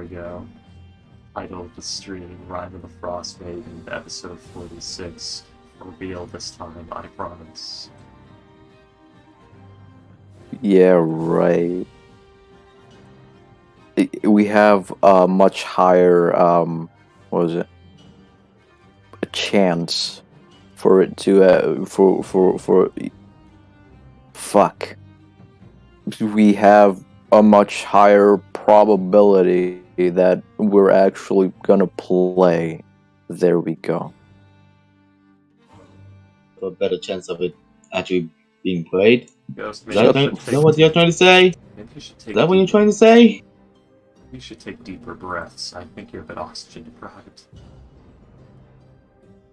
we go. Title of the stream, Rime of the Frost Maiden, episode 46. Reveal this time, I promise. Yeah, right. We have a much higher, what was it? A chance for it to, fuck. We have a much higher probability that we're actually gonna play. There we go. A better chance of it actually being played. Ghost, Is maybe that, you should is that what you're trying to say? maybe you should Is take that what you're deeper, trying to say? you should take deeper breaths. I think you're a bit oxygen deprived.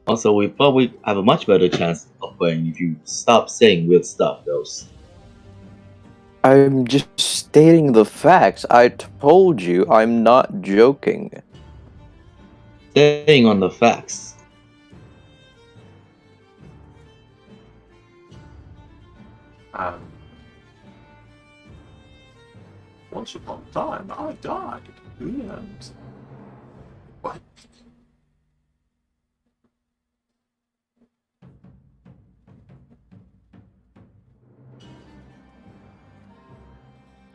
Also, we probably have a much better chance of playing if you stop saying weird stuff, Ghost. I'm just stating the facts. I told you I'm not joking. Staying on the facts. Once upon a time, I died. The end. What?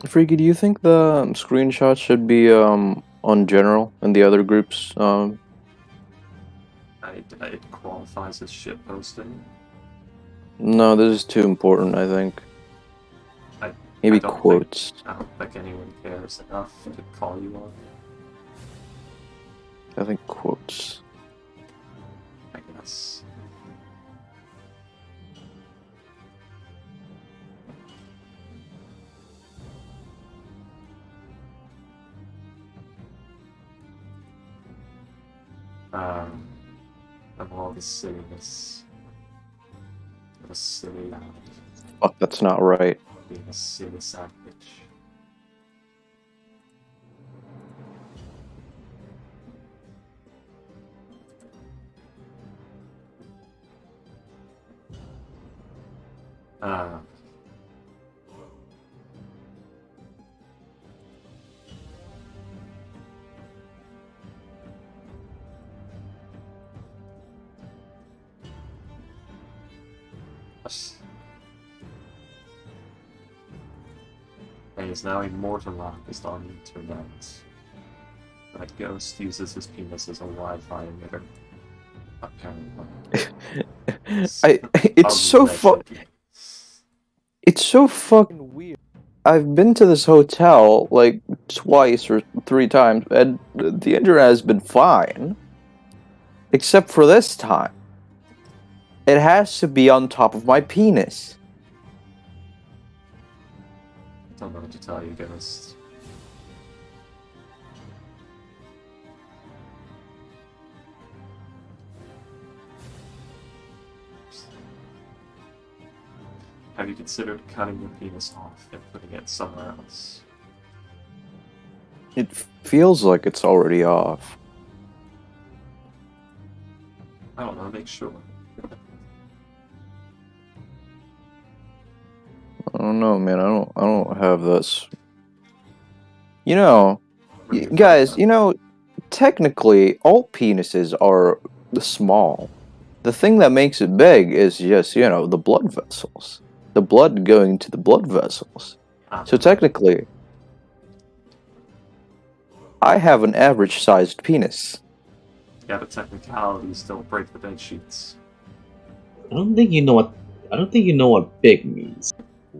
Freaky, do you think the screenshots should be on general in the other groups? It qualifies as shit posting. No, this is too important, I think. Maybe I don't quotes. I don't think anyone cares enough to call you on. I think quotes. I guess. Of all the silliness. Of a silly lad. Fuck, that's not right. Being a silly savage. And is now immortalized on the internet. That Ghost uses his penis as a Wi-Fi emitter. Apparently. It's so fucking weird. I've been to this hotel like twice or 3 times, and the internet has been fine. Except for this time. It has to be on top of my penis. I don't know what to tell you, Ghost. Have you considered cutting your penis off and putting it somewhere else? It feels like it's already off. I don't know, make sure. I don't know, man. I don't have this. You know, guys, technically all penises are small. The thing that makes it big is just, the blood vessels. The blood going to the blood vessels. So technically, I have an average-sized penis. Yeah, but technicalities don't break the bed sheets. I don't think you know what big means.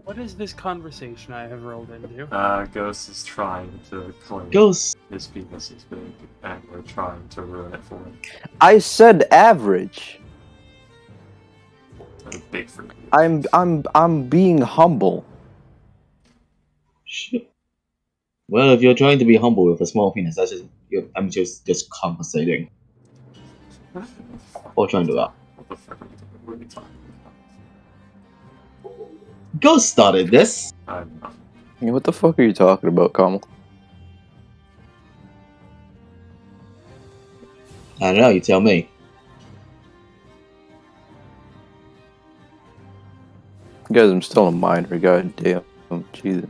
What is this conversation I have rolled into? Ghost is trying to claim Ghost. his penis is big, and we're trying to ruin it for him. I said average. Big for me. I'm being humble. Shit. Well, if you're trying to be humble with a small penis, I'm just compensating. Or trying to laugh. What the fuck are we talking about? Ghost started this. I'm not. What the fuck are you talking about, Kamal? I don't know, you tell me. Guys, I'm still a minor, god damn. Jesus.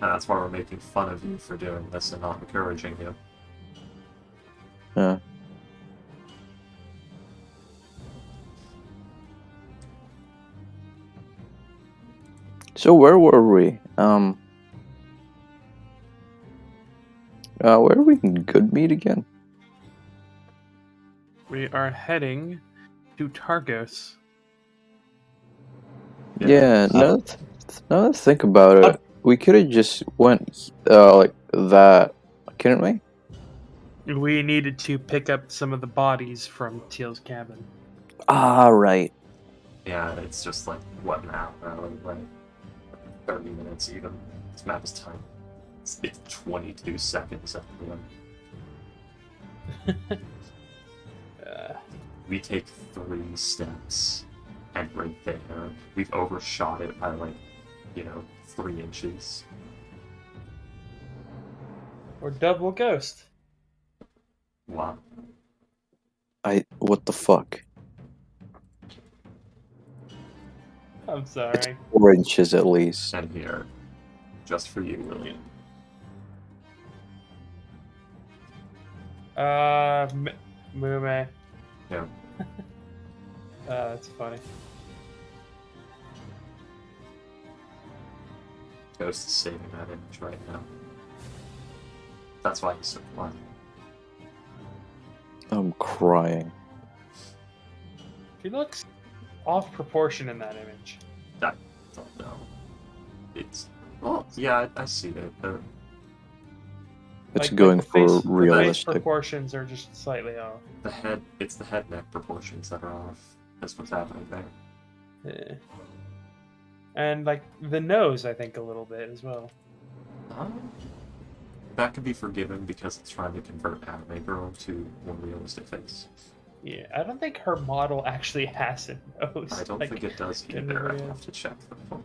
And that's why we're making fun of you for doing this and not encouraging you. Yeah. So where were we? Where are we in Good Meat again? We are heading to Targos. Yeah. Now that I think about it, we could have just went like that, couldn't we? We needed to pick up some of the bodies from Teal's cabin. Ah, right. Yeah, it's just like, what now? Like 30 minutes even. This map is time. It's 22 seconds at the end. We take 3 steps, and right there, we've overshot it by like, 3 inches. Or double ghost. Wow. What the fuck? I'm sorry. 4 inches at least. And here, just for you, William. Mume. Yeah. That's funny. Ghost is saving that image right now. That's why he's so quiet. I'm crying. He looks off proportion in that image. I don't know. It's... Well, yeah, I see it. It's Like going the for face, The face realistic. proportions are just slightly off. It's the head-neck proportions that are off. That's what's happening there. Yeah. And like the nose, I think a little bit as well. That could be forgiven because it's trying to convert Anime Girl to more realistic face. Yeah, I don't think her model actually has a nose. I don't think it does either. I have to check the phone.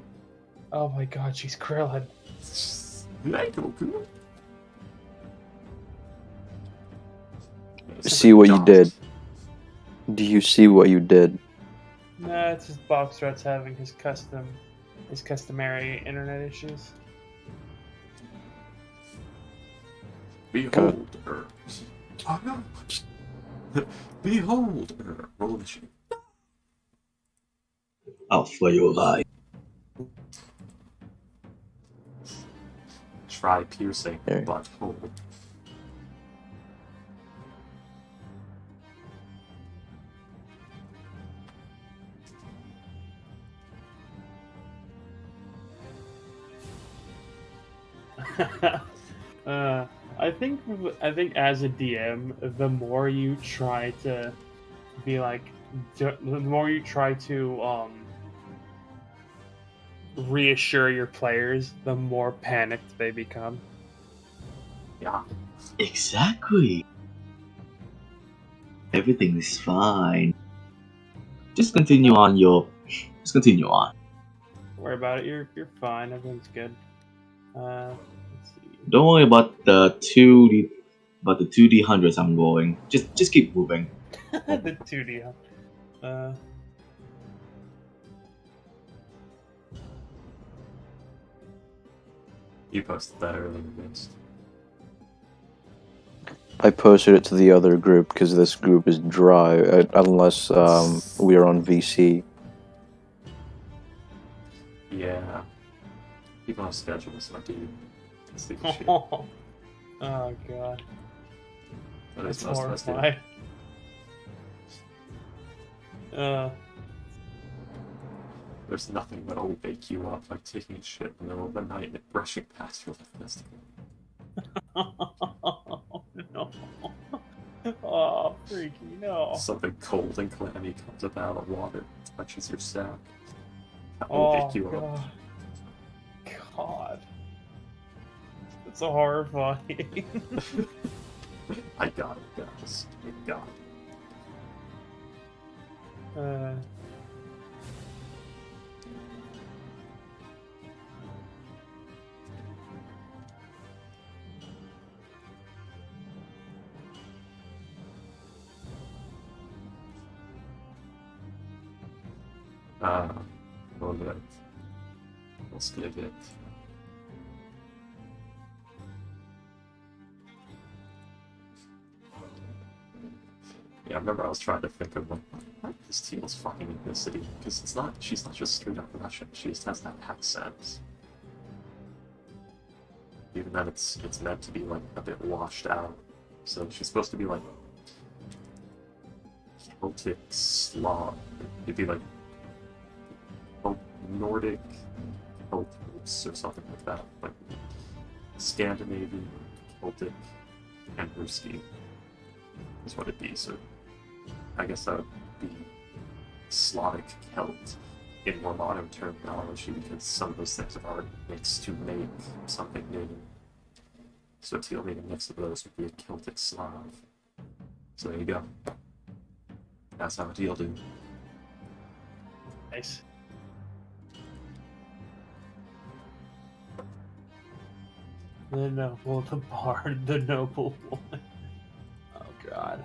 Oh my god, she's Krillin. Hey, Goku. See what you did. Do you see what you did? Nah, it's just Boxrat's having his customary internet issues. Behold her. Oh no. Behold her. Roll the sheet. I'll flay your life. Try piercing There. butthole. I think as a DM, the more you try to be like, the more you try to reassure your players, the more panicked they become. Yeah. Exactly. Everything is fine. Just continue on Just continue on. Don't worry about it. You're fine. Everything's good. Let's see. Don't worry about the 2D hundreds I'm rolling. Just keep moving. The 2D. You posted that earlier, Vince. I posted it to the other group because this group is dry unless we are on VC. Yeah. People have schedules, my dude. That's the issue. Oh god. But it's That's most of us do. horrifying. There's nothing that'll wake you up like taking a shit in the middle of the night and brushing past your left testicle. No. Oh, freaky, no. Something cold and clammy comes up out of water, touches your sack. That will Oh, wake you god. up. God. It's so horrifying. I got it, guys. I got it. All right. Let's give it Yeah, I remember I was trying to think of like, what is Teal's fucking ethnicity? Because she's not just straight up Russian. She just has that accent. Even then, it's meant to be like a bit washed out. So she's supposed to be like Celtic Slav. It'd be like Nordic Celtics or something like that. Like Scandinavian, Celtic, and Ruski is what it'd be. So I guess that would be Slavic Celt in more modern terminology, because some of those things have already mixed to make something new. So Teal being a mix of those would be a Celtic Slav. So there you go. That's how Teal do. Nice. The noble, the bard, the noble woman. Oh god.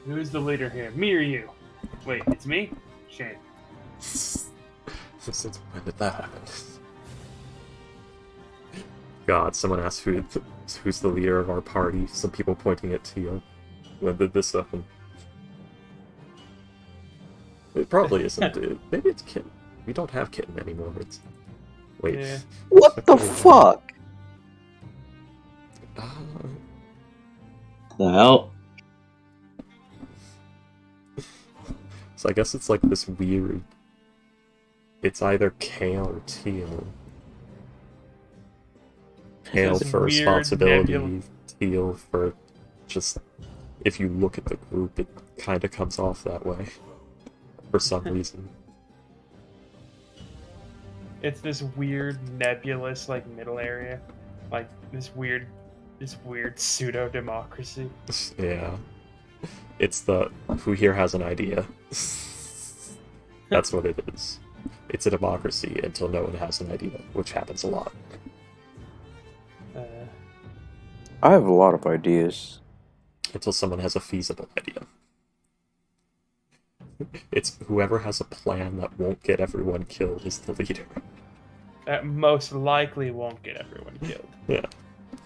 Who's the leader here? Me or you? Wait, it's me? Shame. Since when did that happen? God, someone asked who's the leader of our party. Some people pointing at Teal. When did this happen? It probably isn't, dude. Maybe it's Kitten. We don't have Kitten anymore. It's... Wait. Yeah. What the fuck? The hell? So I guess it's like this weird... It's either Kale or Teal. Kale This for weird responsibility, nebula. Teal for just... If you look at the group, it kind of comes off that way. For some reason. It's this weird nebulous like middle area. Like this weird pseudo democracy. Yeah. It's the... Who here has an idea? That's what it is. It's a democracy until no one has an idea, which happens a lot. I have a lot of ideas. Until someone has a feasible idea. It's whoever has a plan that won't get everyone killed is the leader. That most likely won't get everyone killed. Yeah,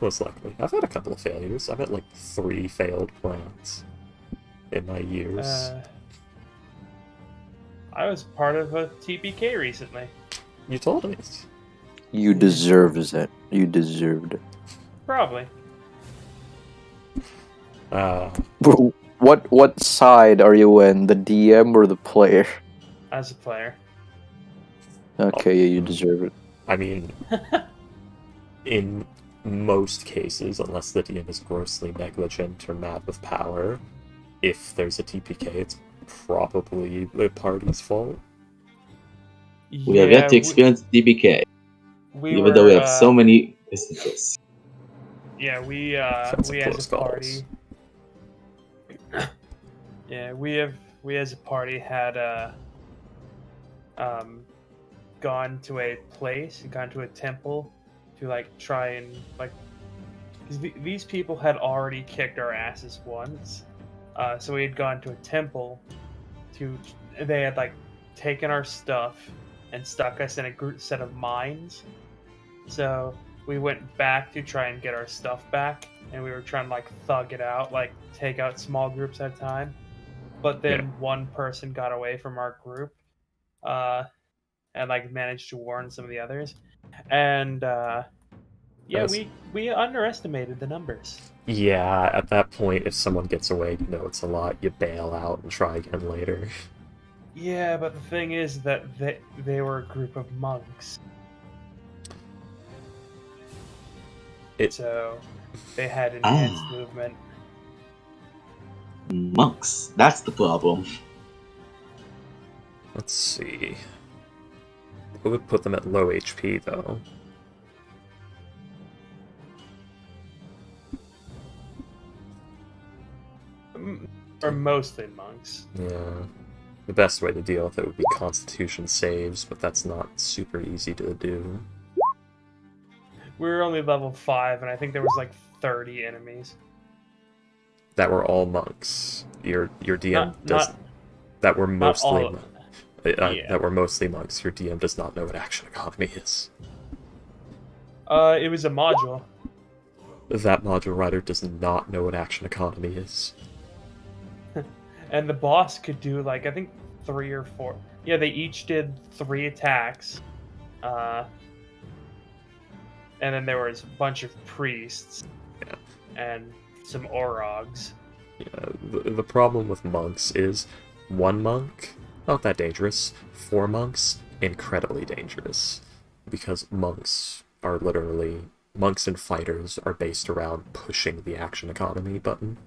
most likely. I've had a couple of failures. I've had like 3 failed plans in my years. I was part of a TPK recently. You told me. You deserved it. You deserved it. Probably. What side are you in? The DM or the player? As a player. Okay, yeah, you deserve it. I mean, in most cases, unless the DM is grossly negligent or mad with power, if there's a TPK, it's probably the party's fault. We have yet to experience DBK, even though we have so many instances. Yeah, we That's as close a party. Yeah, we as a party had gone to a temple to like try and like, because these people had already kicked our asses once, so we had gone to a temple they had like taken our stuff and stuck us in a set of mines. So we went back to try and get our stuff back, and we were trying to like thug it out, like take out small groups at a time. But then one person got away from our group, and like managed to warn some of the others, and we underestimated the numbers. Yeah, at that point, if someone gets away, you know it's a lot. You bail out and try again later. Yeah, but the thing is that they were a group of monks. So they had enhanced movement. Monks, that's the problem. Let's see. It would put them at low HP, though. Or mostly monks. Yeah. The best way to deal with it would be Constitution saves, but that's not super easy to do. We were only level 5, and I think there was like 30 enemies. That were all monks. Your DM that were mostly that were mostly monks. Your DM does not know what action economy is. It was a module. That module writer does not know what action economy is. And the boss could do like I think 3 or 4. Yeah, they each did 3 attacks. And then there was a bunch of priests and some Orogs. Yeah, the problem with monks is 1 monk, not that dangerous. 4 monks, incredibly dangerous. Because monks and fighters are based around pushing the action economy button.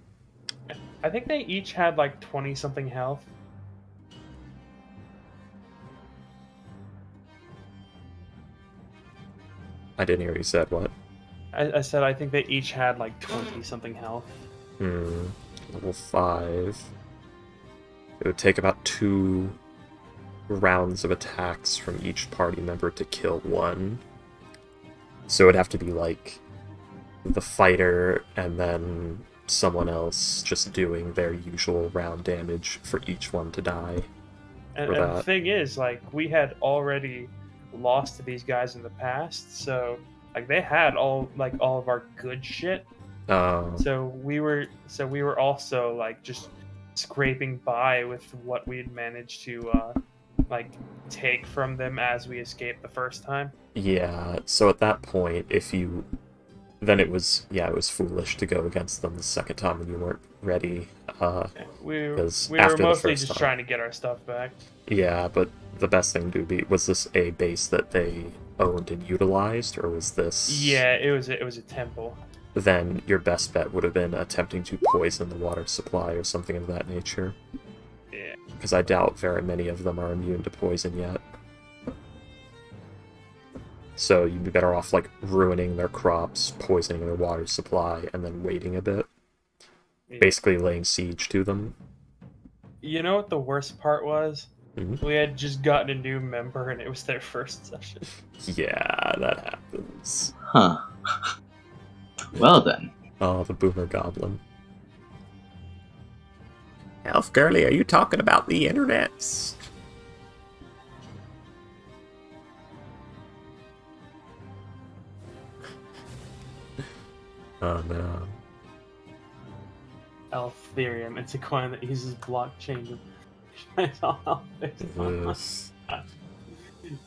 I think they each had like 20-something health. I didn't hear you said what. I said I think they each had like 20-something health. Level 5. It would take about 2 rounds of attacks from each party member to kill one. So it'd have to be like the fighter and then someone else just doing their usual round damage for each one to die. And the thing is, like, we had already lost to these guys in the past, so like they had all of our good shit. So we were also like just scraping by with what we had managed to like take from them as we escaped the first time. Yeah, so at that point, then it was foolish to go against them the second time when you weren't ready. We were mostly just trying to get our stuff back. Yeah, but the best thing to do was this a base that they owned and utilized, or was this? Yeah, it was a temple. Then your best bet would have been attempting to poison the water supply or something of that nature. Yeah. Because I doubt very many of them are immune to poison yet. So you'd be better off like ruining their crops, poisoning their water supply, and then waiting a bit. Yeah. Basically laying siege to them. You know what the worst part was? Mm-hmm. We had just gotten a new member and it was their first session. Yeah, that happens. Huh. Well then. Oh, the boomer goblin. Elf Girly, are you talking about the internets? Oh no. Elftherium, it's a coin that uses blockchain to shine all this.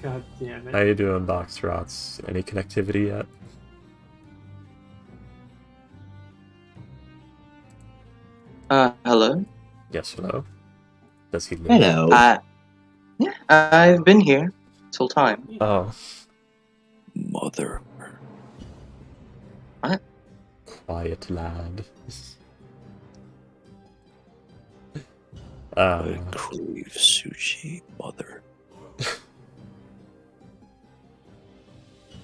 God damn it. How you doing, Boxtrots? Any connectivity yet? Hello? Yes, hello? Does he live? Hello. Yeah, I've been here this whole time. Oh. Mother. What? Quiet lad. I crave sushi, mother.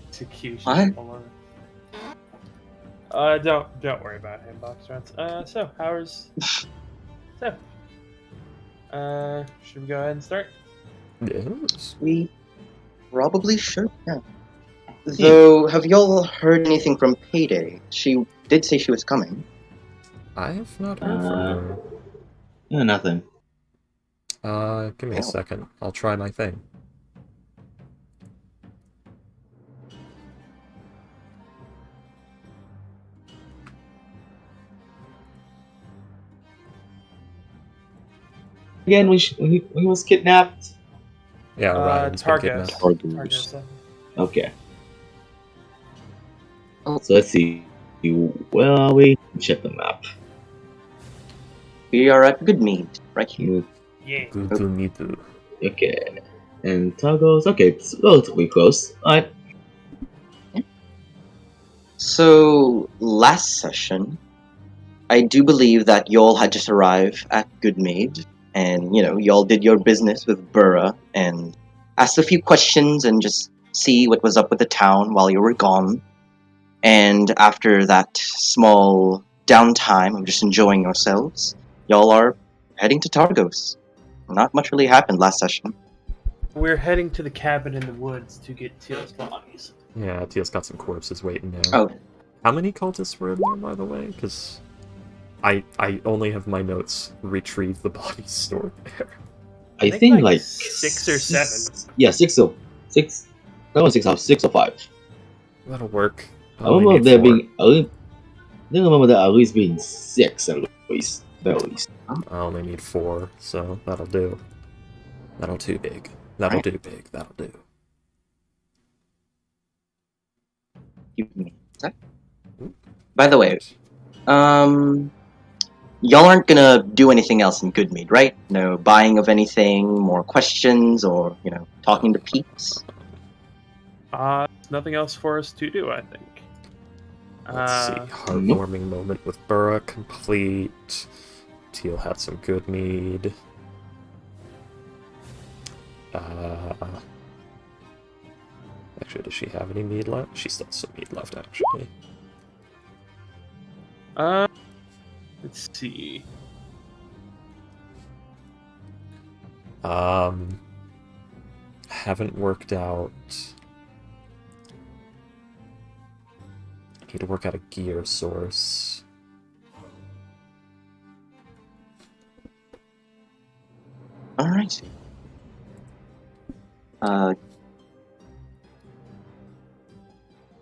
Execution. What? Don't worry about him, Boxtrots. So should we go ahead and start? Yes. We probably should, yeah. Though, have y'all heard anything from Payday? She did say she was coming. I have not heard from her. Yeah, nothing. Give me a second. I'll try my thing. Again, when he was kidnapped? Yeah, Ryan's been Targus. kidnapped. Targus. Okay. So let's see. Where are we? Check the map. We are at Goodmead, right here. Yeah. Good to meet you. Okay. And Targos. Okay, it's relatively close. Alright. So, last session, I do believe that y'all had just arrived at Goodmead, and, y'all did your business with Burra, and asked a few questions and just see what was up with the town while you were gone. And after that small downtime of just enjoying yourselves, y'all are heading to Targos. Not much really happened last session. We're heading to the cabin in the woods to get Teal's bodies. Yeah, Teal's got some corpses waiting there. Oh. How many cultists were in there, by the way? Because I only have my notes retrieve the bodies stored there. I think like 6 or 7. Yeah, 6 or 6. That was 6 or 5. That'll work. I remember there being. I think I remember there at least being 6 at least. I only need 4, so that'll do. That'll do big. That'll Right. do big. That'll do. Give me a sec. By the way, y'all aren't gonna do anything else in Goodmead, right? No buying of anything, more questions, or talking to peeps. Nothing else for us to do, I think. Let's see. Heartwarming moment with Burra complete. Teal had some good mead. Actually, does she have any mead left? She still has some mead left, actually. Let's see. Haven't worked out. Need to work out a gear source. Alright.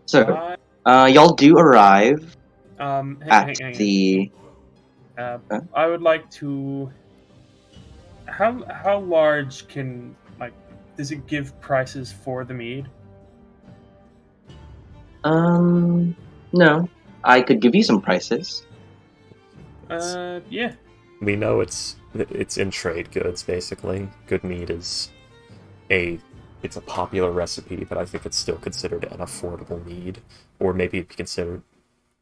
So, y'all do arrive at hang on. the... I would like to. How large can does it give prices for the mead? No. I could give you some prices. Yeah. We know it's in trade goods, basically. Good mead is it's a popular recipe, but I think it's still considered an affordable mead. Or maybe it'd be considered...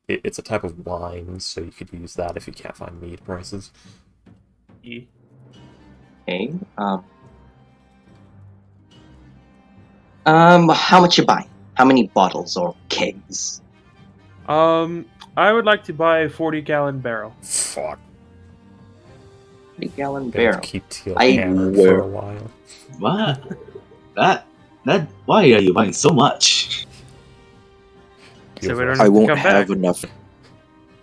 It's a type of wine, so you could use that if you can't find mead prices. Okay, how much you buy? How many bottles or kegs? I would like to buy a 40-gallon barrel. Fuck. 40-gallon Gonna have barrel. to keep Teal I hammered for a while. What? That. Why are you buying so much? So we You're don't right. I to won't come have back. enough.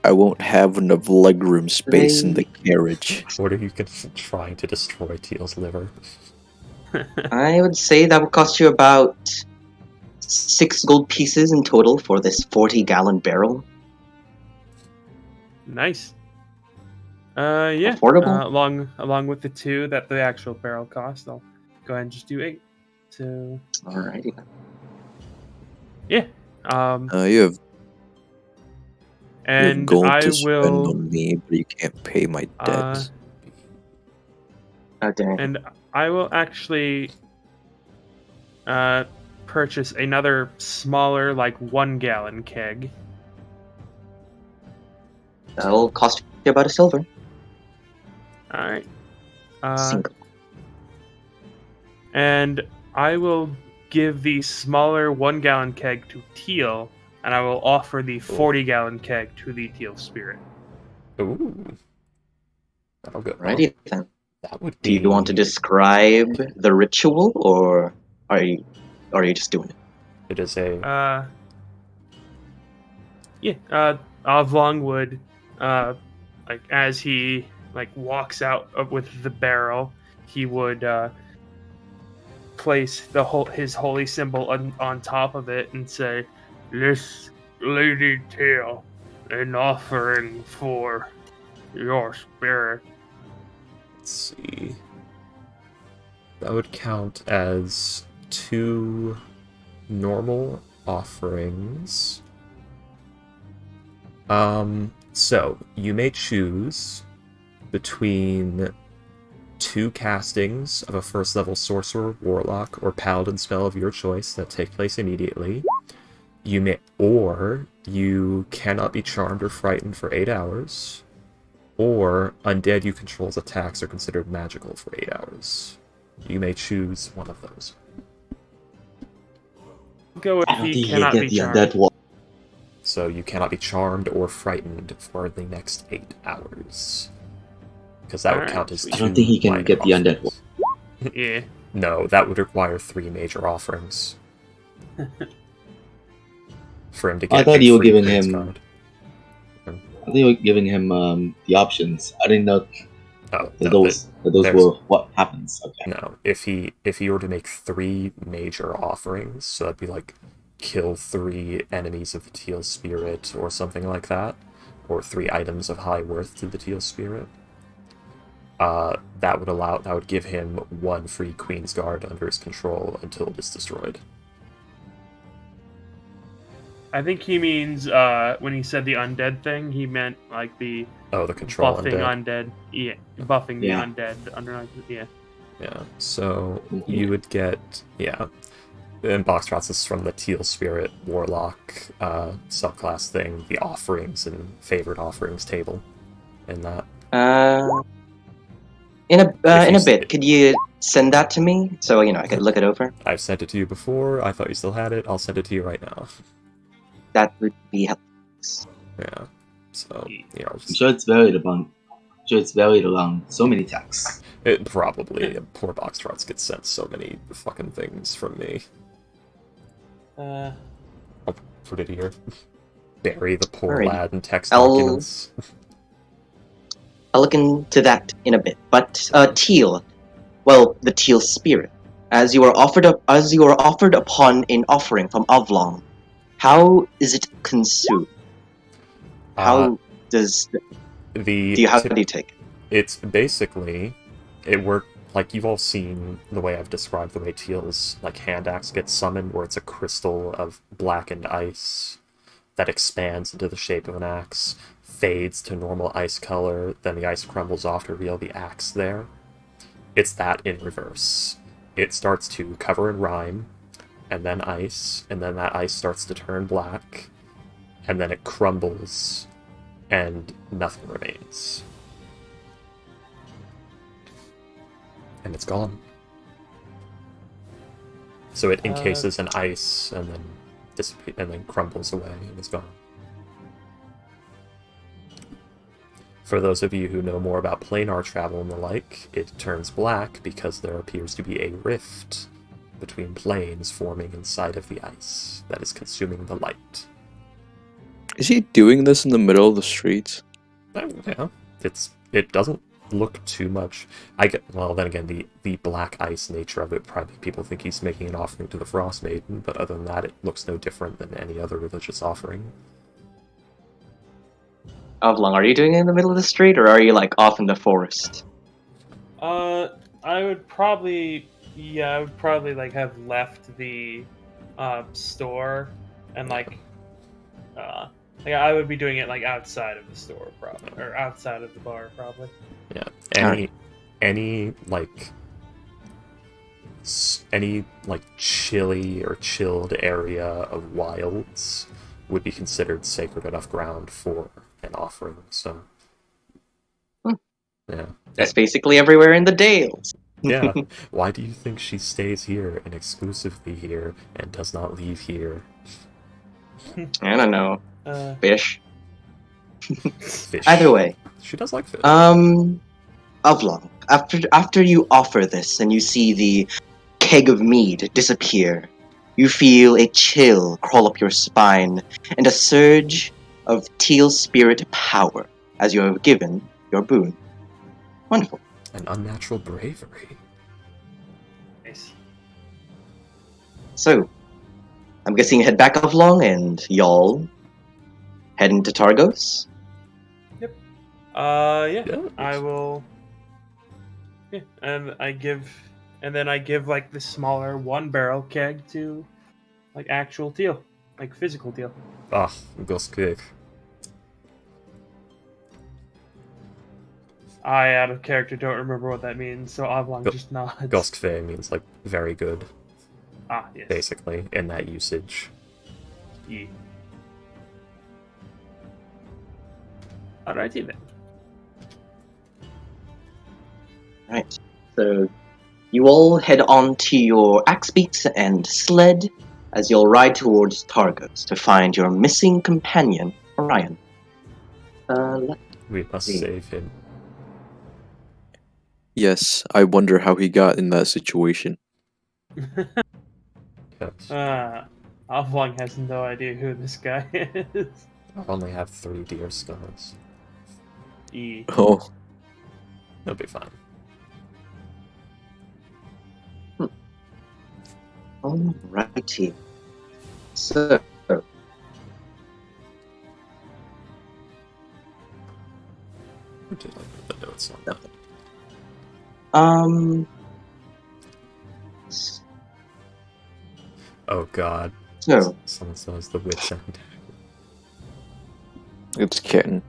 I won't have enough legroom space in the carriage. What are you trying to destroy Teal's liver? I would say that would cost you about 6 gold pieces in total for this 40-gallon barrel. Nice. Yeah. Affordable? Along with the 2 that the actual barrel cost, I'll go ahead and just do 8. So Alrighty then. yeah. You have And gold I to spend will. on me, but you can't pay my debts. Oh, dang. And I will actually purchase another smaller, 1-gallon keg. That'll cost you about a silver. Alright. Single. And I will give the smaller 1-gallon keg to Teal, and I will offer the 40-gallon keg to the Teal Spirit. Ooh. That'll go. Alrighty then. That would Do be... you want to describe the ritual, or are you just doing it? It is a... Avlong would, as he, walks out with the barrel, he would, place his holy symbol on top of it and say, "This Lady Teal, an offering for your spirit." Let's see... That would count as 2 normal offerings. So, you may choose between 2 castings of a first level sorcerer, warlock, or paladin spell of your choice that take place immediately. You cannot be charmed or frightened for 8 hours, or undead you control's attacks are considered magical for 8 hours. You may choose one of those. Go with I don't he think you cannot get be the charmed. undead one. So you cannot be charmed or frightened for the next 8 hours. Because that would Alright, count as sweet. 2 I don't think he can minor get the undead offerings. Yeah. No, that would require 3 major offerings. For him to get I thought a you were free giving Prince him- card. I think we're giving him the options. I didn't know Oh, that no, those there's- were what happens. Okay. No, if he were to make 3 major offerings, so that'd be kill 3 enemies of the Teal Spirit or something like that, or 3 items of high worth to the Teal Spirit, that would give him 1 free Queen's Guard under his control until it is destroyed. I think he means when he said the undead thing, he meant like the the control buffing undead. Yeah, buffing Yeah. the undead under. Yeah. Yeah, so Mhm. you would get, and Boxtrots is from the Teal Spirit Warlock subclass thing, the offerings and favored offerings table, in that. In a you bit, could you send that to me so I could look it over? I've sent it to you before. I thought you still had it. I'll send it to you right now. That would be helpful. Yeah. So I'm sure it's buried along so many texts. it probably poor Boxtrots gets sent so many fucking things from me. I'll put it here. Bury the poor Alrighty. lad in text I'll- documents. I'll look into that in a bit. But Teal, well, the Teal Spirit, as you are offered upon an offering from Avlong, how is it consumed? How does how do you take it? It's basically like you've all seen the way I've described the way Teal's like hand axe gets summoned, where it's a crystal of blackened ice that expands into the shape of an axe, fades to normal ice color, then the ice crumbles off to reveal the axe there. It's that in reverse. It starts to cover in rime, and then ice, and then that ice starts to turn black, and then it crumbles, and nothing remains. And it's gone. So it encases in ice, and then and then crumbles away, and is gone. For those of you who know more about planar travel and the like, it turns black because there appears to be a rift between planes forming inside of the ice that is consuming the light. Is he doing this in the middle of the streets? Yeah, it doesn't look too much. Then again, the black ice nature of it, probably people think he's making an offering to the Frost Maiden, but other than that, it looks no different than any other religious offering. Avlong, are you doing it in the middle of the street, or are you like off in the forest? I would probably like have left the store and I would be doing it like outside of the store probably, or outside of the bar probably. Yeah. Any chilly or chilled area of wilds would be considered sacred enough ground for an offering. So, yeah, That's basically everywhere in the Dales. yeah. Why do you think she stays here and exclusively here and does not leave here? I don't know. Fish. Fish. Either way. She does like fish. Avlong, after you offer this and you see the keg of mead disappear, you feel a chill crawl up your spine and a surge of Teal Spirit power as you have given your boon. Wonderful. An unnatural bravery. Nice. So, I'm guessing you head back Avlong and y'all head into Targos? Yeah. Yeah. I will. Yeah, and then I give like the smaller 1-barrel keg to like actual teal, like physical teal. Ah, ghost cake. I, out of character, don't remember what that means, so Avlong just nods. Goskfe means like very good, Ah, yes. basically, in that usage. Yeah. Alrighty then. Right. So, you all head on to your axe beats and sled as you'll ride towards Targos to find your missing companion, Orion. We must see. save him. Yes, I wonder how he got in that situation. Yes. Avlong has no idea who this guy is. I only have 3 deer skulls. E. Oh, It'll be fine. Alrighty. So, Who did I put the notes on that? Um. Oh god. So, Someone says the wit's end. It's kitten.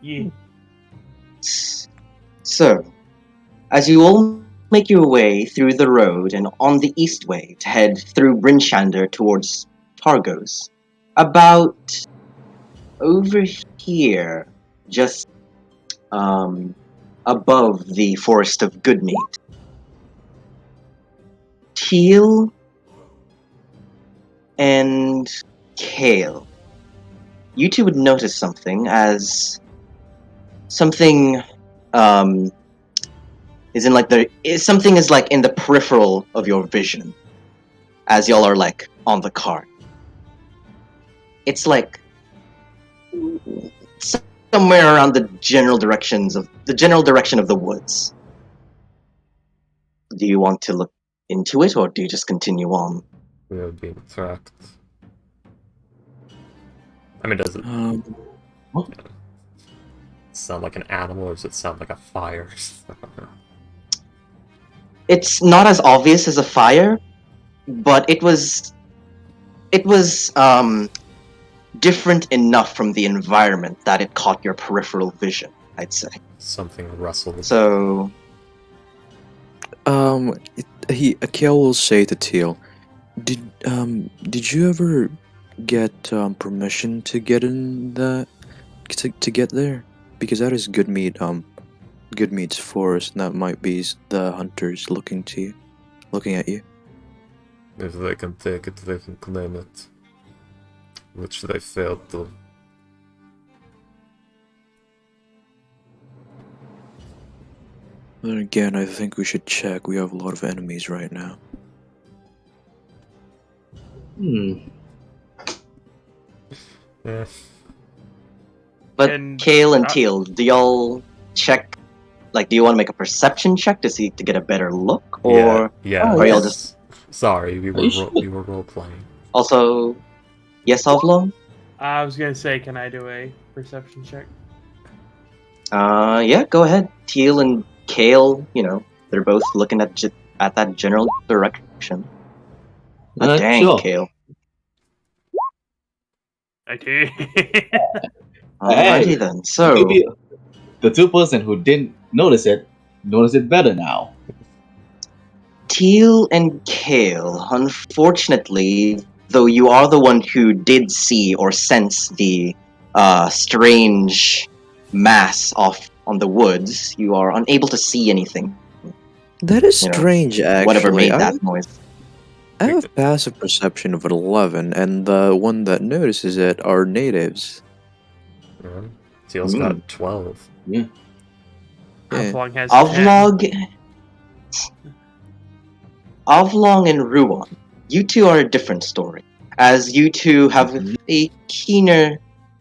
Yeah. so, as you all make your way through the road and on the east way to head through Brinshander towards Targos, about over here, just above the forest of Goodmeat, Teal and Kale, you two would notice something as something is in like something is like in the peripheral of your vision as y'all are like on the cart. It's like somewhere around the general direction of the woods. Do you want to look into it, or do you just continue on? We are being tracked. I mean, does it sound like an animal, or does it sound like a fire? It's not as obvious as a fire, but it was different enough from the environment that it caught your peripheral vision, I'd say. Something rustled. So, Akil will say to Teal, did you ever get permission to get in to get there? Because that is Goodmeat's forest, and that might be the hunters looking at you. If they can take it, they can claim it. Which they failed to. Then again, I think we should check. We have a lot of enemies right now. Eh. but And- Kale and Teal, do y'all check? Like, do you want to make a perception check to get a better look, or yeah. are y'all just Sorry, we Are you sure? were role playing. also yes, Oblong? I was gonna say, can I do a perception check? Yeah, go ahead. Teal and Kale, they're both looking at that general direction. But dang, sure. Kale. Okay. Alrighty then. So, Maybe the two person who didn't notice it better now. Teal and Kale, unfortunately, though you are the one who did see or sense the strange mass off on the woods, you are unable to see anything. That is You know, strange, actually. Whatever made that noise. I have a passive perception of an 11, and the one that notices it are natives. Yeah. Teal's got 12. Yeah. Avlong has 10. Avlong and Ruan, you two are a different story, as you two have a keener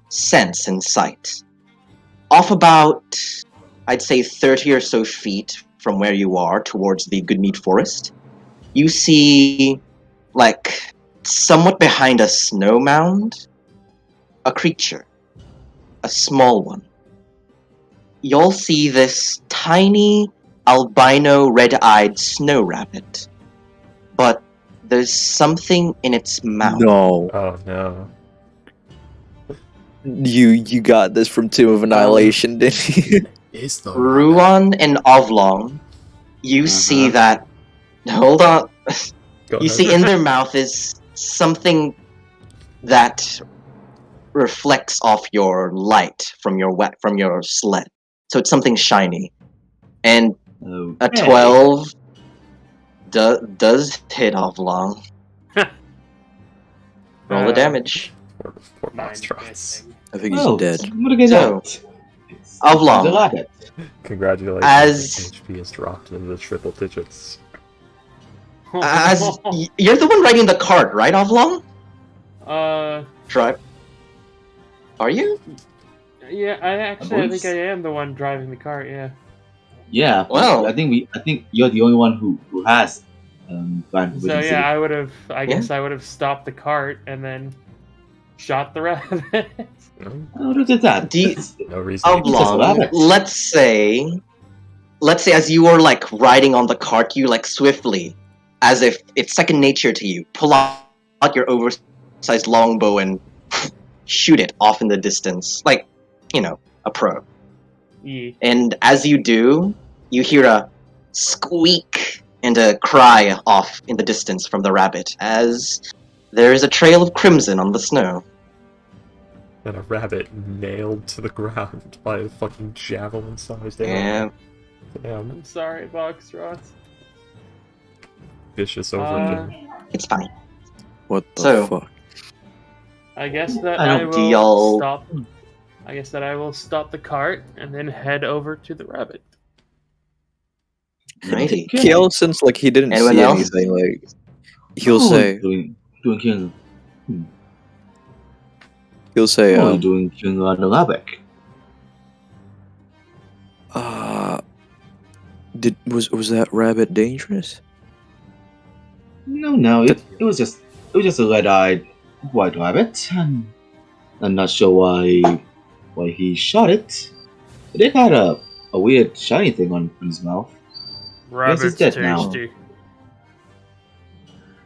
sense and sight. Off about, I'd say, 30 or so feet from where you are towards the Goodmeat Forest, you see, like, somewhat behind a snow mound, a creature. A small one. You'll see this tiny, albino, red-eyed snow rabbit. But there's something in its mouth. No. Oh no. You got this from Tomb of Annihilation, didn't you? Is the Ruan and Ovlong, you see that... Hold on. You see in their mouth is something that reflects off your light from your sled. So it's something shiny. And a 12 does hit Ovlong. Roll the damage. Poor monstrous. I think he's dead. What again? So, Oblong. Congratulations. As- HP is dropped into the triple digits. You're the one riding the cart, right, Ovlong? Drive. Are you? Yeah, I think I am the one driving the cart. Yeah. Yeah. Well- I think you're the only one who has. So yeah, I would have. I guess I would have stopped the cart and then shot the rabbit. No, Oh, look at that. Do you- It's- no reason. Oblong, rabbit. let's say as you are like riding on the cart, you like swiftly, as if it's second nature to you, pull out your oversized longbow and shoot it off in the distance, like, you know, a pro. Yeah. And as you do, you hear a squeak and a cry off in the distance from the rabbit, as there is a trail of crimson on the snow. And a rabbit nailed to the ground by a fucking javelin-sized arrow. Yeah. Damn, I'm sorry, Boxtrot. vicious overkill. It's fine. What the So- fuck? I guess that I I, don't- do will y'all- stop. I guess that I will stop the cart and then head over to the rabbit. Righty. Okay. Kiel, since like he didn't Anyone see else? anything, like he'll Oh, say, doing killing. he'll say, Oh, doing killing on the rabbit. was that rabbit dangerous? No, it was just a red-eyed white rabbit, and I'm not sure why he shot it. It had a weird shiny thing on his mouth. Rabbit's dead now. tasty.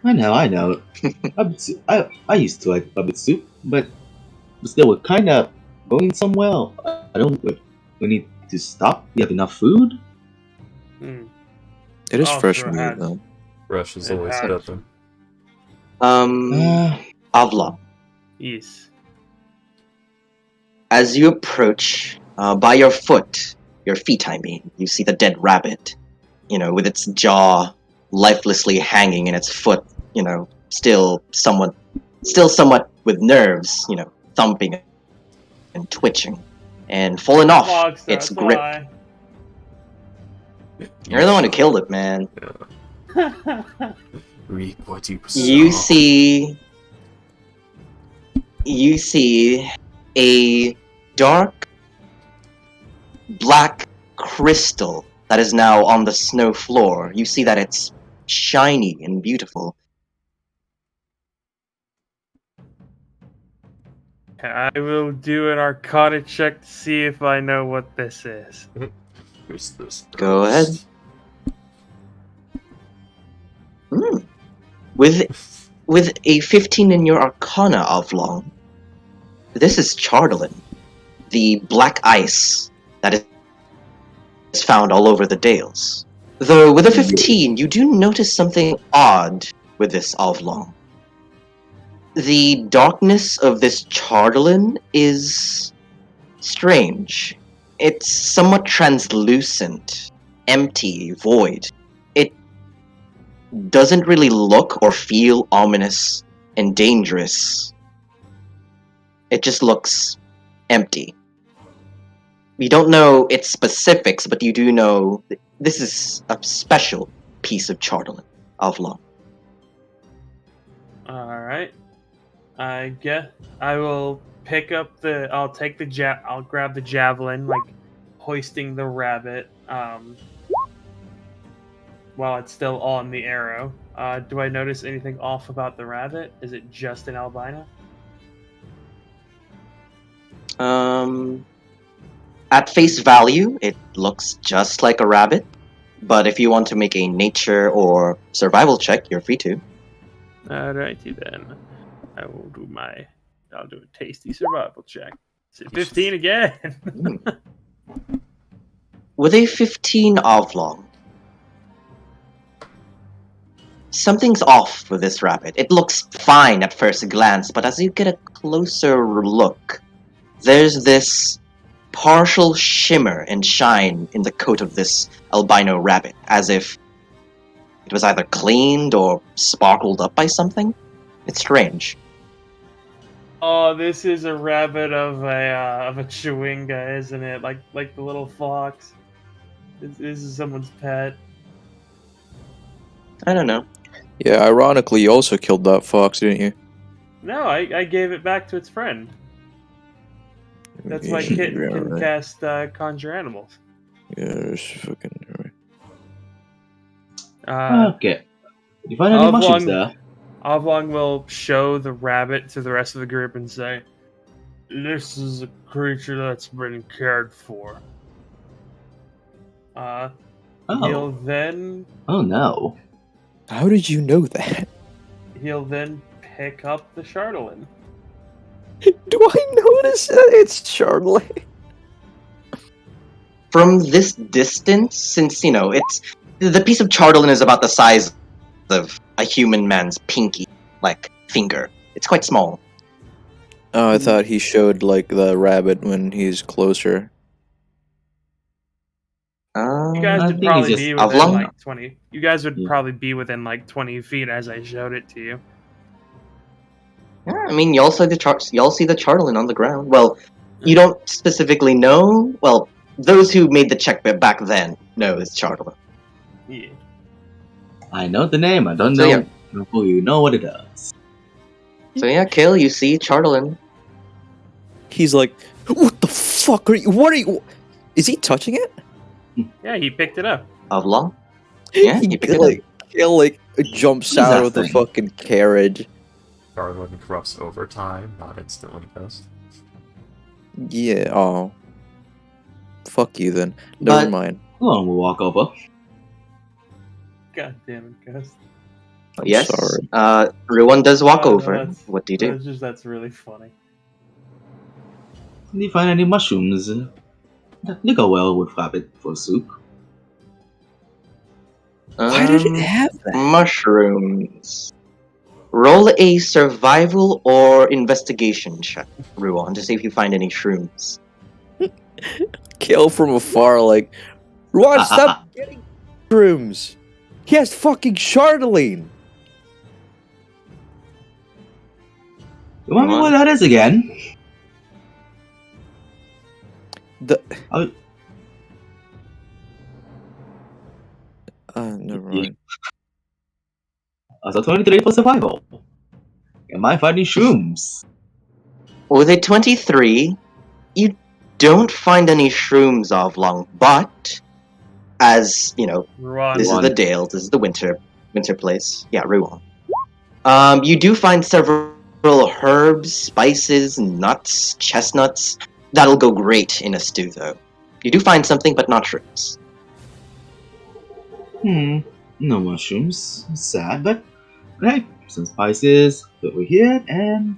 I know. I used to like rabbit soup, but still, we're kind of going somewhere. I don't. We need to stop. We have enough food. Hmm. It is Oh, fresh sure, meat has- though. Rush is It always has- better. Avlon, Yes. as you approach, by your feet, I mean, you see the dead rabbit, you know, with its jaw lifelessly hanging and its foot, you know, still somewhat with nerves, you know, thumping and twitching, and fallen off Boxtrot, its grip. why? You're the one who killed it, man. Reap what you You sow. see a dark black crystal that is now on the snow floor. You see that it's shiny and beautiful. I will do an Arcana check to see if I know what this is. Who's this? Go ahead. Hmm. With a 15 in your Arcana, Avlong, this is Chardolin, the black ice that is found all over the Dales. Though with a 15, you do notice something odd with this Avlong. The darkness of this Chardolin is strange. It's somewhat translucent, empty, void. It doesn't really look or feel ominous and dangerous. It just looks empty. You don't know its specifics, but you do know this is a special piece of Chardolin, Avlon. Alright. I guess I will pick up I'll take I'll grab the javelin, like hoisting the rabbit, while it's still on the arrow. Do I notice anything off about the rabbit? Is it just an albino? At face value, it looks just like a rabbit, but if you want to make a nature or survival check, you're free to. Alrighty then. I'll do a tasty survival check. Is it 15 again? With a 15 Avlong, something's off with this rabbit. It looks fine at first glance, but as you get a closer look, there's this partial shimmer and shine in the coat of this albino rabbit, as if it was either cleaned or sparkled up by something. It's strange. Oh, this is a rabbit of a chewinga, isn't it? Like the little fox. This is someone's pet. I don't know. Yeah, ironically, you also killed that fox, didn't you? No, I gave it back to its friend. That's why Kitten Yeah, can right. cast Conjure Animals. Yeah, it's fucking. Right. Uh, Okay. You find any mushrooms Avlong- there? Oblong will show the rabbit to the rest of the group and say, "This is a creature that's been cared for." He'll Oh. then Oh no. How did you know that? pick up the Charlatan. Do I notice that it's Charlie? From this distance, since it's the piece of charlatan is about the size of a human man's pinky, like finger. It's quite small. Oh, I thought he showed like the rabbit when he's closer. You guys I would think probably he's be just within oblong? like 20. You guys would Yeah. probably be within like 20 feet as I showed it to you. Yeah, I mean, y'all see the charlatan on the ground. Well, you don't specifically know. Well, those who made the check back then know it's charlatan. Yeah. I know the name. I don't So, know. Who you know what it does. So yeah, Kill, you see charlatan. He's like, "What the fuck are you? What are you? Is he touching it?" Yeah, he picked it up. Oblong. Yeah, he picked it up. Kill jumps What is out that of the thing? fucking carriage. Charlatan corrupts over time, not instantly, Ghost. Yeah. Oh. Fuck you then. Never But mind. Hold on, we'll walk over. God damn it, Ghost. I'm yes, sorry. Ruan does walk No, over. that's- What do you do? That's really funny. Did you find any mushrooms? They go well with rabbit for soup. Why did it Um, have that? mushrooms. Roll a survival or investigation check, Ruan, to see if you find any shrooms. Kill from afar, like, Ruan, stop getting shrooms. He has fucking Chardonnay. Remind me Come what on. that is again. The Oh. never mind. So 23 for survival. Am I finding shrooms? With a 23, you don't find any shrooms, Oblong, but as Ruan. this is Ruan. the Dale, this is the winter place. Yeah, Ruan. You do find several herbs, spices, nuts, chestnuts. That'll go great in a stew, though. You do find something, but not shrooms. No mushrooms. Sad, but hey, some spices over here and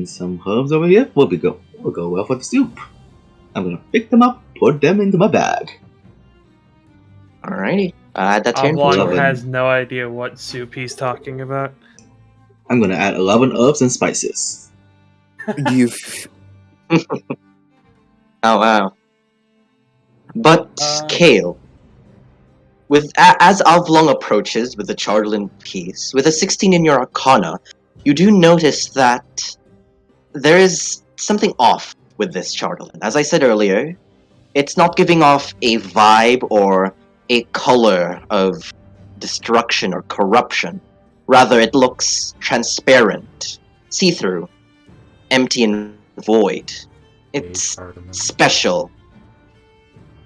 some herbs over here. Will go well for the soup. I'm gonna pick them up, put them into my bag. Alrighty. Add that to your Oblong inventory. has no idea what soup he's talking about. I'm gonna add 11 herbs and spices. You. Oh wow. But Uh, Kale, as Avlong approaches with the Charlatan piece, with a 16 in your Arcana, you do notice that there is something off with this Charlatan. As I said earlier, it's not giving off a vibe or a color of destruction or corruption. Rather, it looks transparent, see-through, empty and void. It's Charlatan. special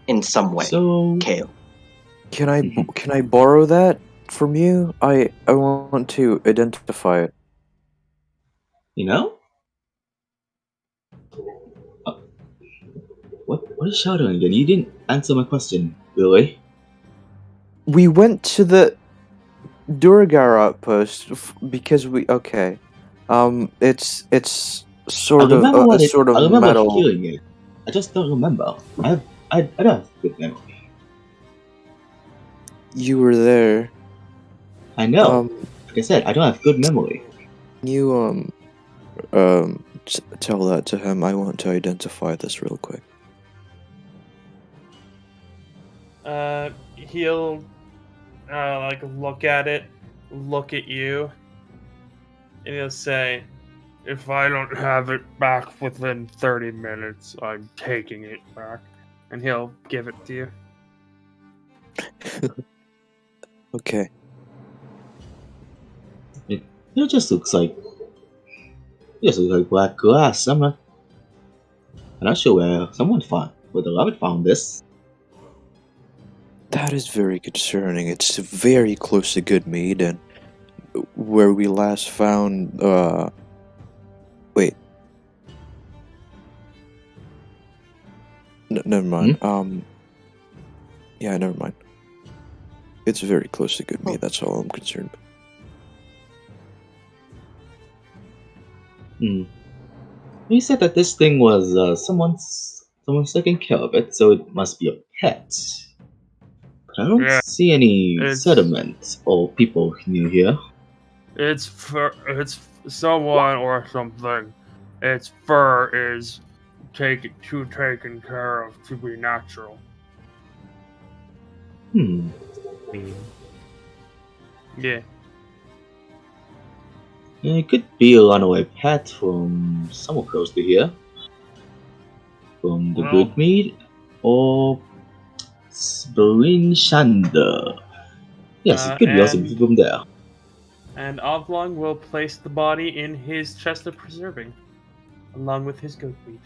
in some way. So Kale. Can I borrow that from you? I want to identify it. you know? What is shouting again? You didn't answer my question, really. We went to the Durgar outpost because we okay. It's sort I of remember what a it, sort of I remember metal. hearing it. I just don't remember. I don't have good memory. You were there. I know. Like I said, I don't have good memory. you tell that to him. I want to identify this real quick. He'll look at it, look at you, and he'll say, "If I don't have it back within 30 minutes, I'm taking it back." And he'll give it to you. Okay. It just looks like black glass. I'm not sure where the rabbit found this. That is very concerning. It's very close to good mead, and where we last found. Wait. Never mind. Yeah, never mind. It's very close to good meat. That's all I'm concerned. You said that this thing was someone's taking care of it, so it must be a pet. But I don't Yeah, see any it's- sediment or people near here. It's someone or something. Its fur is taken care of to be natural. Hmm. Yeah. It could be a runaway pet from somewhere close to here. From the Well- good meat or Spring Shander. Yes, it could be also be from there. And Oblong will place the body in his chest of preserving, along with his goat meat.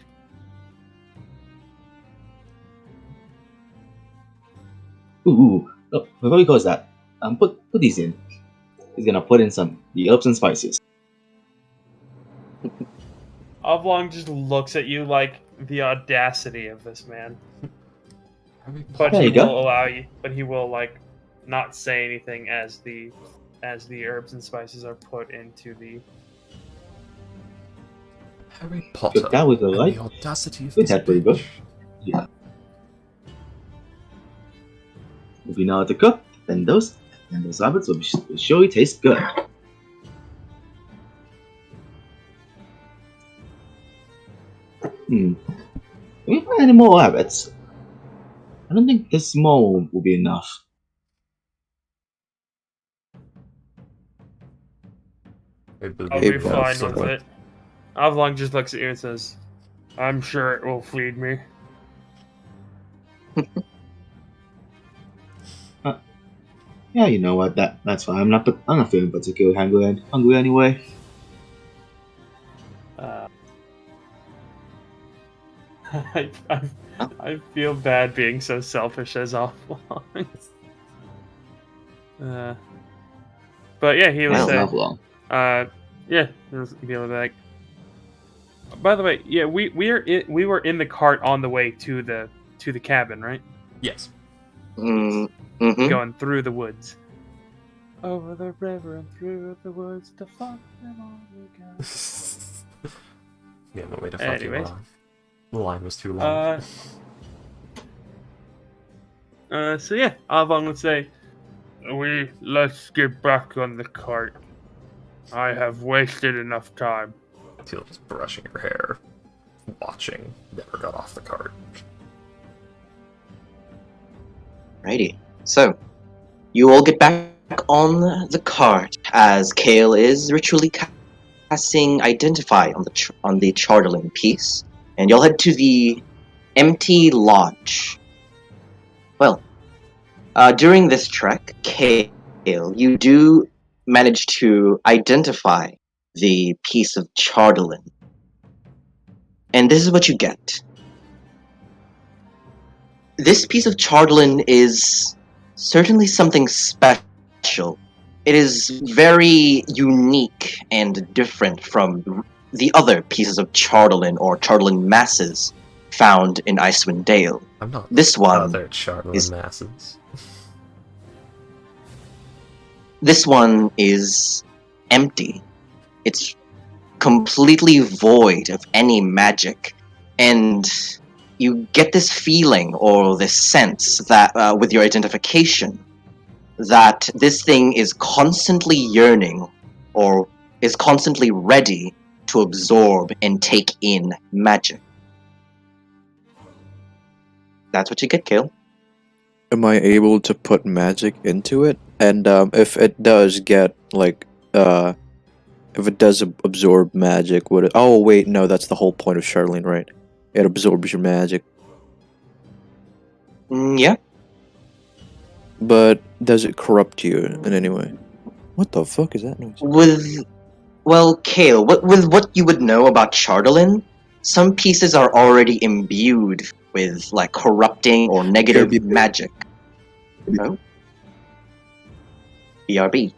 Ooh. Oh, before he goes that, put these in. He's gonna put in the herbs and spices. Oblong just looks at you like the audacity of this man. But There he you go. will allow you. But he will like not say anything as the herbs and spices are put into the. Harry Potter Took that with the and light. the audacity of Good this head, pretty good. bitch. Yeah. If you know how to cook, then those rabbits will surely taste good. If we find any more rabbits, I don't think this small will be enough. I'll Hey, be boss, fine with it. Oblong just looks at you and says, "I'm sure it will feed me." Yeah, you know what? That's fine. I'm not feeling particularly hungry anyway. I feel bad being so selfish as Oblong. But yeah, he was Well, saying, not long. yeah, he'll be like. By the way, yeah, we were in the cart on the way to the cabin, right? Yes. Mm-hmm. Going through the woods. Over the river and through the woods to fuck them all again. Yeah, no way to fucking Anyways. lie. The line was too long. So yeah, Avon would say, let's get back on the cart. I have wasted enough time. Teal just brushing her hair, watching, never got off the cart. Righty. So, you all get back on the cart as Kale is ritually casting Identify on the Charterling piece, and you'll head to the empty lodge. Well, during this trek, Kale, you do manage to identify the piece of Charterling. And this is what you get. This piece of Charterling is certainly something special. It is very unique and different from the other pieces of Charterling or Charterling masses found in Icewind Dale. I'm not This one other Charlatan is- masses. This one is empty. It's completely void of any magic. And you get this feeling or this sense that, with your identification, that this thing is constantly yearning or is constantly ready to absorb and take in magic. That's what you get, Kale. Am I able to put magic into it? And if it does get like if it does absorb magic, would it? Oh wait, no, that's the whole point of Charlene, right? It absorbs your magic. Yeah. But does it corrupt you in any way? What the fuck is that noise? Kale, with what you would know about Charterlin, some pieces are already imbued with like corrupting or negative BRB. magic. No? BRB.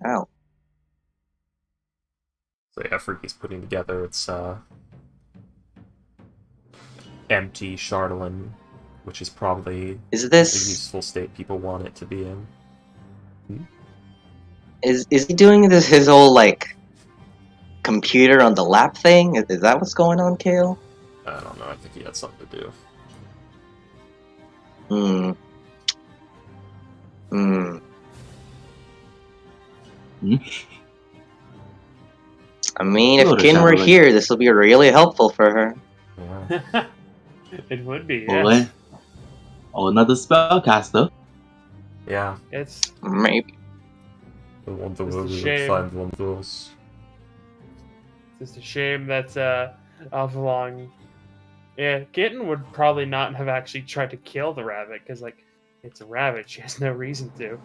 Ow. So the effort he's putting together, it's empty Charlatan, which is probably Is the this useful state people want it to be in. is he doing this his whole like computer on the lap thing? Is that what's going on, Kale? I don't know, I think he had something to do. Hmm. Hmm. Hmm? I mean, Hello if there, Kin were Shadowlink. here, this would be really helpful for her. Yeah. It would be, Or, yes. or another spellcaster. Yeah. It's Maybe. I wonder It's where a we would shame. find one of those. just a shame that Avalon. Yeah, Kitten would probably not have actually tried to kill the rabbit because, like, it's a rabbit. She has no reason to.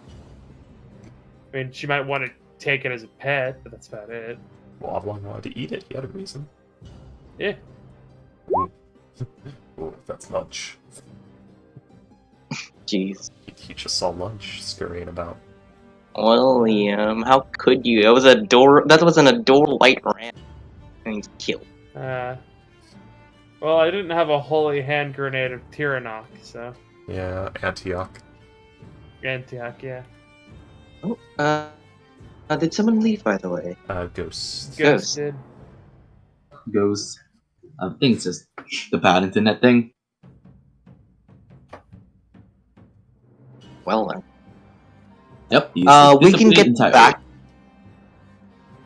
I mean, she might want to take it as a pet, but that's about it. Well, Avalon wanted to eat it, he had a reason. Yeah. Oh, that's lunch. Jeez. He just saw lunch scurrying about. Well, how could you? That was a door. That was an adore light ram. And he's killed. Well, I didn't have a holy hand grenade of Tyrannok, so Yeah, Antioch. Antioch, yeah. Oh, did someone leave, by the way? Ghosts. Ghost. Ghosted. Goes. I think it's just the bad internet thing. Well then. Yep. He's We can disappeared get entirely. back.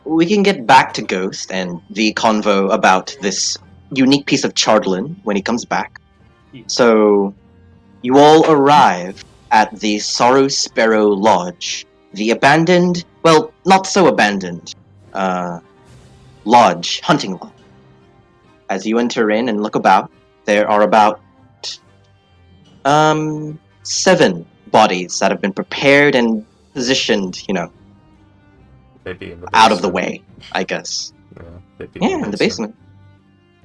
We can get back to Ghost and the convo about this unique piece of Chardlin when he comes back. Yeah. So, you all arrive at the Sorrow Sparrow Lodge, the abandoned, well, not so abandoned, lodge, hunting lodge. As you enter in and look about, there are about 7 bodies that have been prepared and positioned, They'd be in the out of the basement. way, I guess. Yeah, they'd be Yeah, in the basement.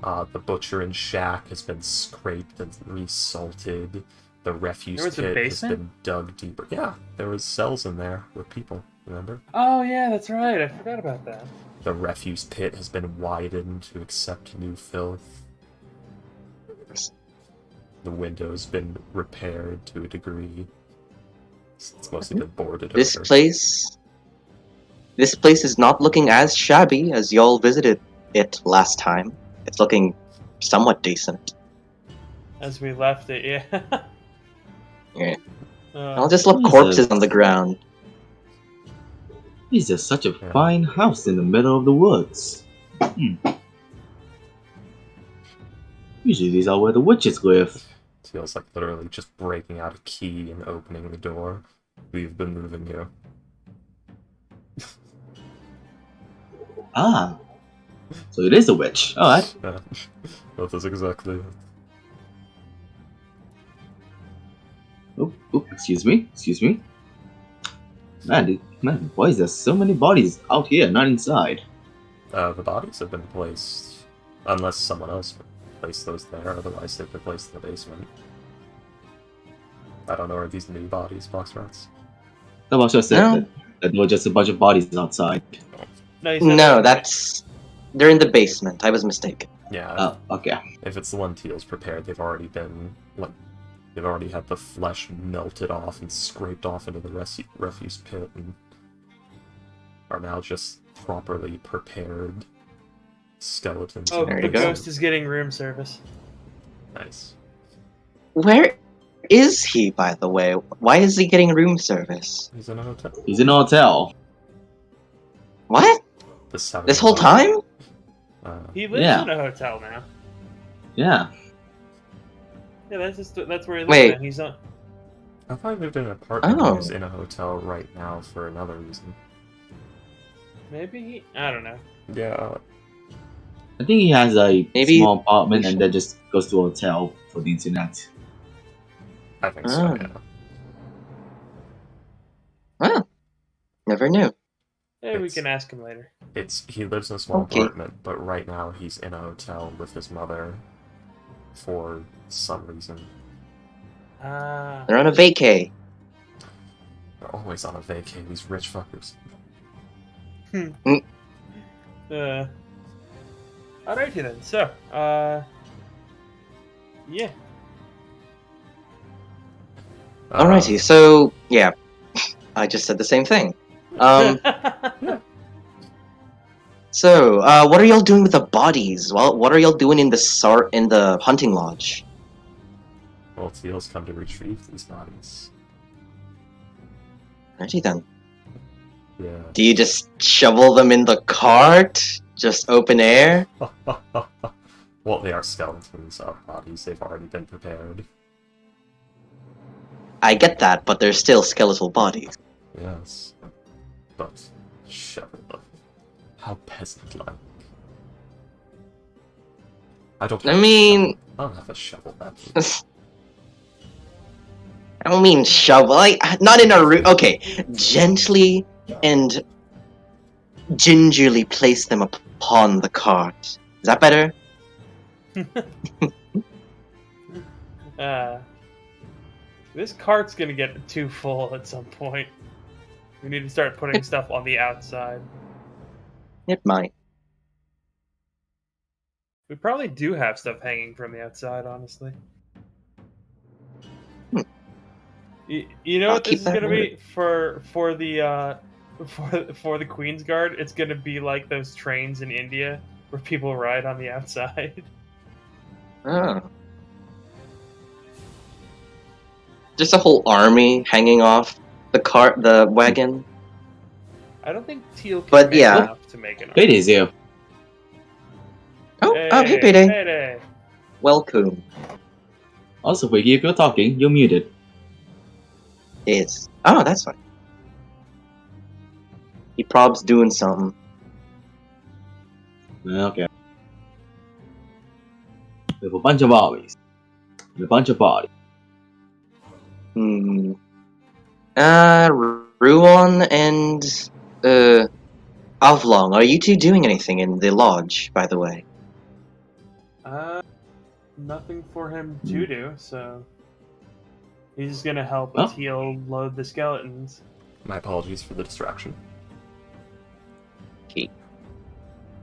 The butcher and shack has been scraped and resalted. The refuse There was a pit has basement? been dug deeper. Yeah, there was cells in there with people, remember? Oh yeah, that's right. I forgot about that. The refuse pit has been widened to accept new filth. The window's been repaired to a degree. It's mostly been boarded This over. place is not looking as shabby as y'all visited it last time. It's looking somewhat decent. As we left it, yeah. Yeah. Uh, I'll just look Jesus. corpses on the ground. He's just such a Yeah. fine house in the middle of the woods. Usually these are where the witches live. Feels like literally just breaking out a key and opening the door. We've been moving you. Ah. So it is a witch. Alright. Yeah, that is exactly it. Oh, excuse me. Man, why is there so many bodies out here, not inside? The bodies have been placed, unless someone else placed those there, otherwise they've been placed in the basement. I don't know, are these new bodies, box rats? The boss just said No. that there were just a bunch of bodies outside. no, you said No, that- they're in the basement. I was mistaken. Yeah, Oh, okay. if it's the one Teal's prepared, they've already been, like, they've already had the flesh melted off and scraped off into the refuse pit, and are now just properly prepared skeletons. Oh, in There the you the go. ghost is getting room service. Nice. Where is he, by the way? Why is he getting room service? He's in a hotel. He's in a hotel. What? The seven This whole time? He lives Yeah. in a hotel now. Yeah. Yeah, that's where he lives Wait. now. He's on. I thought he lived in an apartment Oh. and was in a hotel right now for another reason. Maybe I don't know. Yeah, I think he has a Maybe- small apartment and then just goes to a hotel for the internet. I think so, Ah. yeah. Well, never knew. Hey, we It's- can ask him later. He lives in a small Okay. apartment, but right now he's in a hotel with his mother for some reason. Ah. They're on a vacay. They're always on a vacay, these rich fuckers. Alrighty then. So, yeah. Alrighty, so yeah, I just said the same thing. So, what are y'all doing with the bodies? Well, what are y'all doing in the hunting lodge? Well, Teal's come to retrieve these bodies. Alrighty then. Yeah. Do you just shovel them in the cart? Just open air? Well, they are skeletons of bodies. They've already been prepared. I get that, but they're still skeletal bodies. Yes. But shovel them. How peasant-like. I don't have I mean, I don't have a shovel that I don't mean shovel. Like, not in a okay. Gently and gingerly place them upon the cart. Is that better? This cart's gonna get too full at some point. We need to start putting stuff on the outside. It might. We probably do have stuff hanging from the outside, honestly. You know I'll what this keep is that gonna noted. be for the for the Queen's Guard? It's gonna be like those trains in India where people ride on the outside. Oh. Just a whole army hanging off the wagon. I don't think Teal can But make yeah. enough to make an It is here. Oh, hey, Payday. Payday. Welcome. Also, Wiggy, if you're talking, you're muted. Oh, that's fine. He prob's doing something. Okay. We have a bunch of armies. And a bunch of bodies. Ruon and Avlong, are you two doing anything in the lodge, by the way? Nothing for him to do, so he's just gonna help Oh. Teal load the skeletons. My apologies for the distraction. Okay.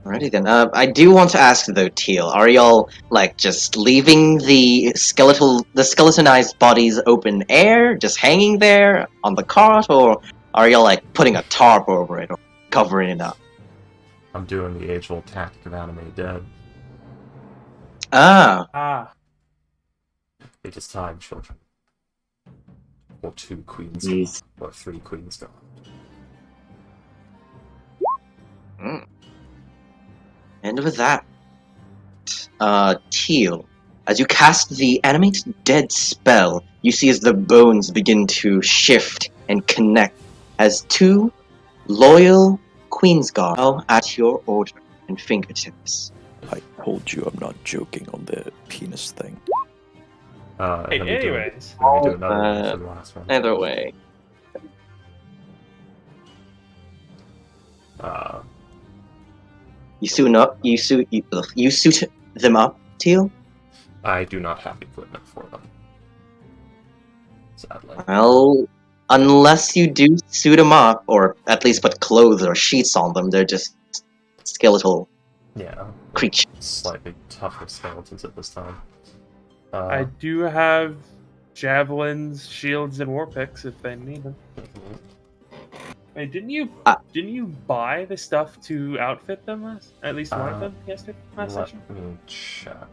Alrighty then. I do want to ask though, Teal, are y'all like just leaving the skeletonized bodies open air, just hanging there on the cart, or are y'all like putting a tarp over it or covering it up? I'm doing the age-old tactic of animate dead. Ah, It is time, children. Or 2 queens Yes. gone. Or 3 queens gone. and with that, Teal, as you cast the animate dead spell, you see as the bones begin to shift and connect as 2 loyal Queensguard are at your order and fingertips. I told you I'm not joking on the penis thing. Hey, Let me do it. anyways. Let me do another one for the last one. Either way. You suit them up, Teal? I do not have equipment for them. Sadly. Well, unless you do suit them up, or at least put clothes or sheets on them, they're just skeletal Yeah. creatures. Slightly tougher skeletons at this time. I do have javelins, shields, and war picks if they need them. Hey, didn't you buy the stuff to outfit them at least one of them yesterday last Let session? me check.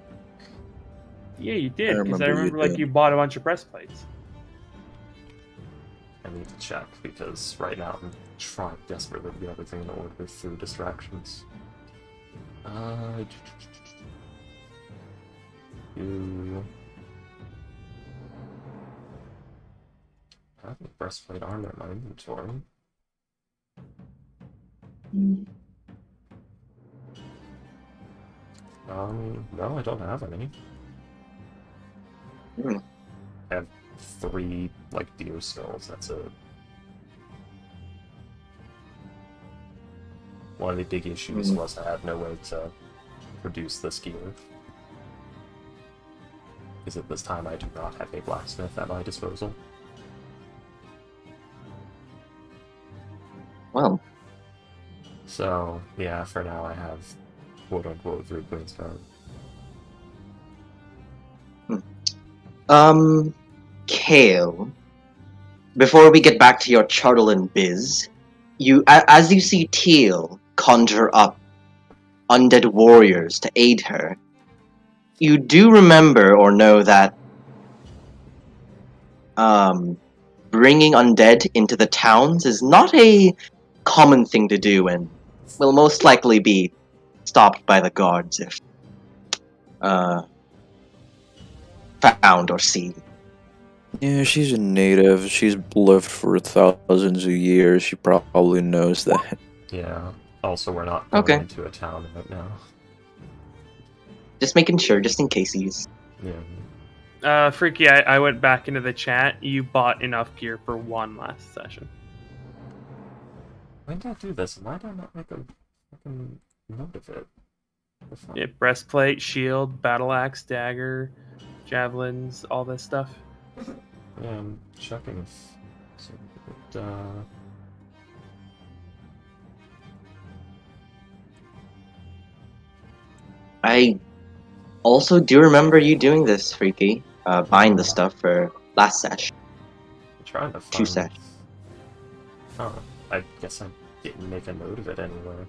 Yeah, you did. Because I remember you remember like did. you bought a bunch of breastplates. I need to check because right now I'm trying desperately to get everything in order through distractions. I have a breastplate armor in my inventory. No, I don't have any. I have 3, like, deer skulls, that's it. One of the big issues was I had no way to produce this gear. Because at this time I do not have a blacksmith at my disposal. Well, So, yeah, for now I have quote-unquote 3 Queen's Guard. Kale, before we get back to your Charlton biz, as you see Teal conjure up undead warriors to aid her, you do remember or know that bringing undead into the towns is not a common thing to do and will most likely be stopped by the guards if found or seen. Yeah, she's a native. She's lived for thousands of years. She probably knows that. Yeah. Also, we're not going Okay. into a town right now. Just making sure, just in case he's... Yeah. Freaky, I went back into the chat. You bought enough gear for 1 last session. When did I do this? Why did I not make a fucking note of it? Yeah, breastplate, shield, battle axe, dagger, javelins, all this stuff. Yeah, I'm checking if... So, but, I also do remember you doing this, Freaky. Buying the stuff for last sesh. I'm trying to 2 find... sesh. Oh, I guess I didn't make a note of it anywhere.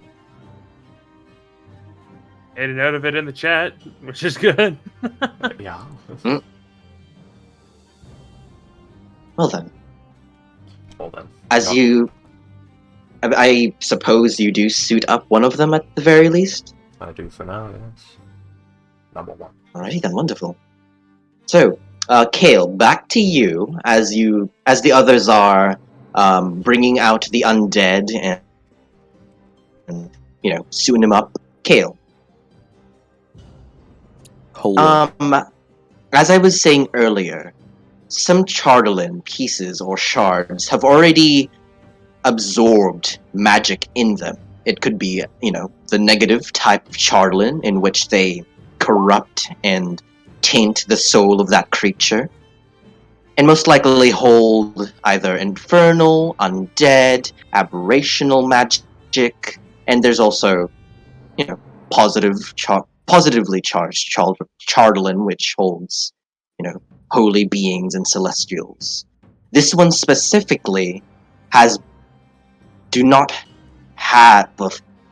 Made a note of it in the chat, which is good. Yeah. Well then. Well then. As Got- you... I suppose you do suit up one of them at the very least? I do for now, yes. Number 1. Alrighty then, wonderful. So, Kale, back to you as the others are bringing out the undead and suiting them up. Kale, Hello. as I was saying earlier, some Chardolin pieces or shards have already absorbed magic in them. It could be, the negative type of Chardolin in which they corrupt and taint the soul of that creature, and most likely hold either infernal, undead, aberrational magic, and there's also, positively charged Chardolin, which holds, holy beings and celestials. This one specifically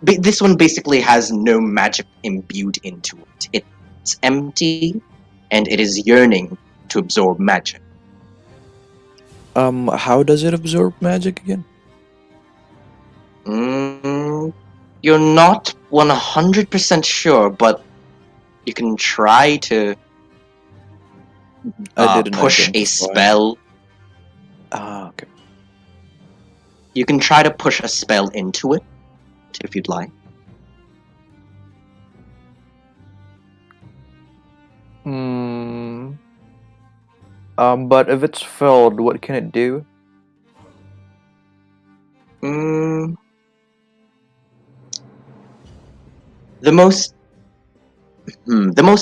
this one basically has no magic imbued into it. It's empty, and it is yearning to absorb magic. How does it absorb magic again? You're not 100% sure, but you can try to I didn't push a identify. spell. Ah, okay. You can try to push a spell into it, if you'd like. But if it's filled, what can it do? The most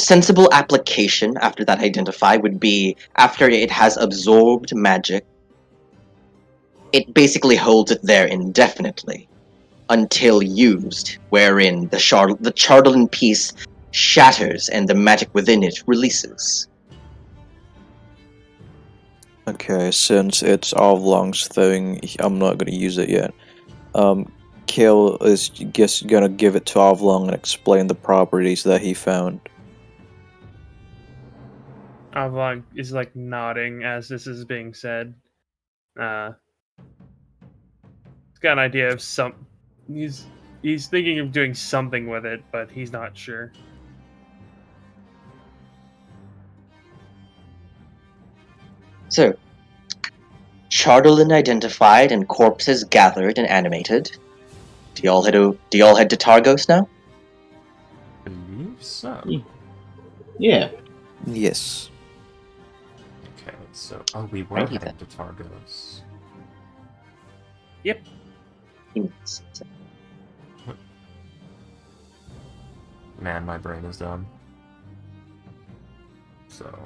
sensible application after that identify would be after it has absorbed magic, it basically holds it there indefinitely until used, wherein the Chardolin piece shatters and the magic within it releases. Okay, since it's Oblong's thing, I'm not gonna use it yet. Kale is just gonna give it to Oblong and explain the properties that he found. Avlon is like nodding as this is being said. He's got an idea of he's thinking of doing something with it, but he's not sure. So, Chardolin identified and corpses gathered and animated. Do y'all head to Targos now? I believe so. Yeah. Yes. Okay, so... Oh, we were Righty heading to Targos. Yep. Man, my brain is dumb. So...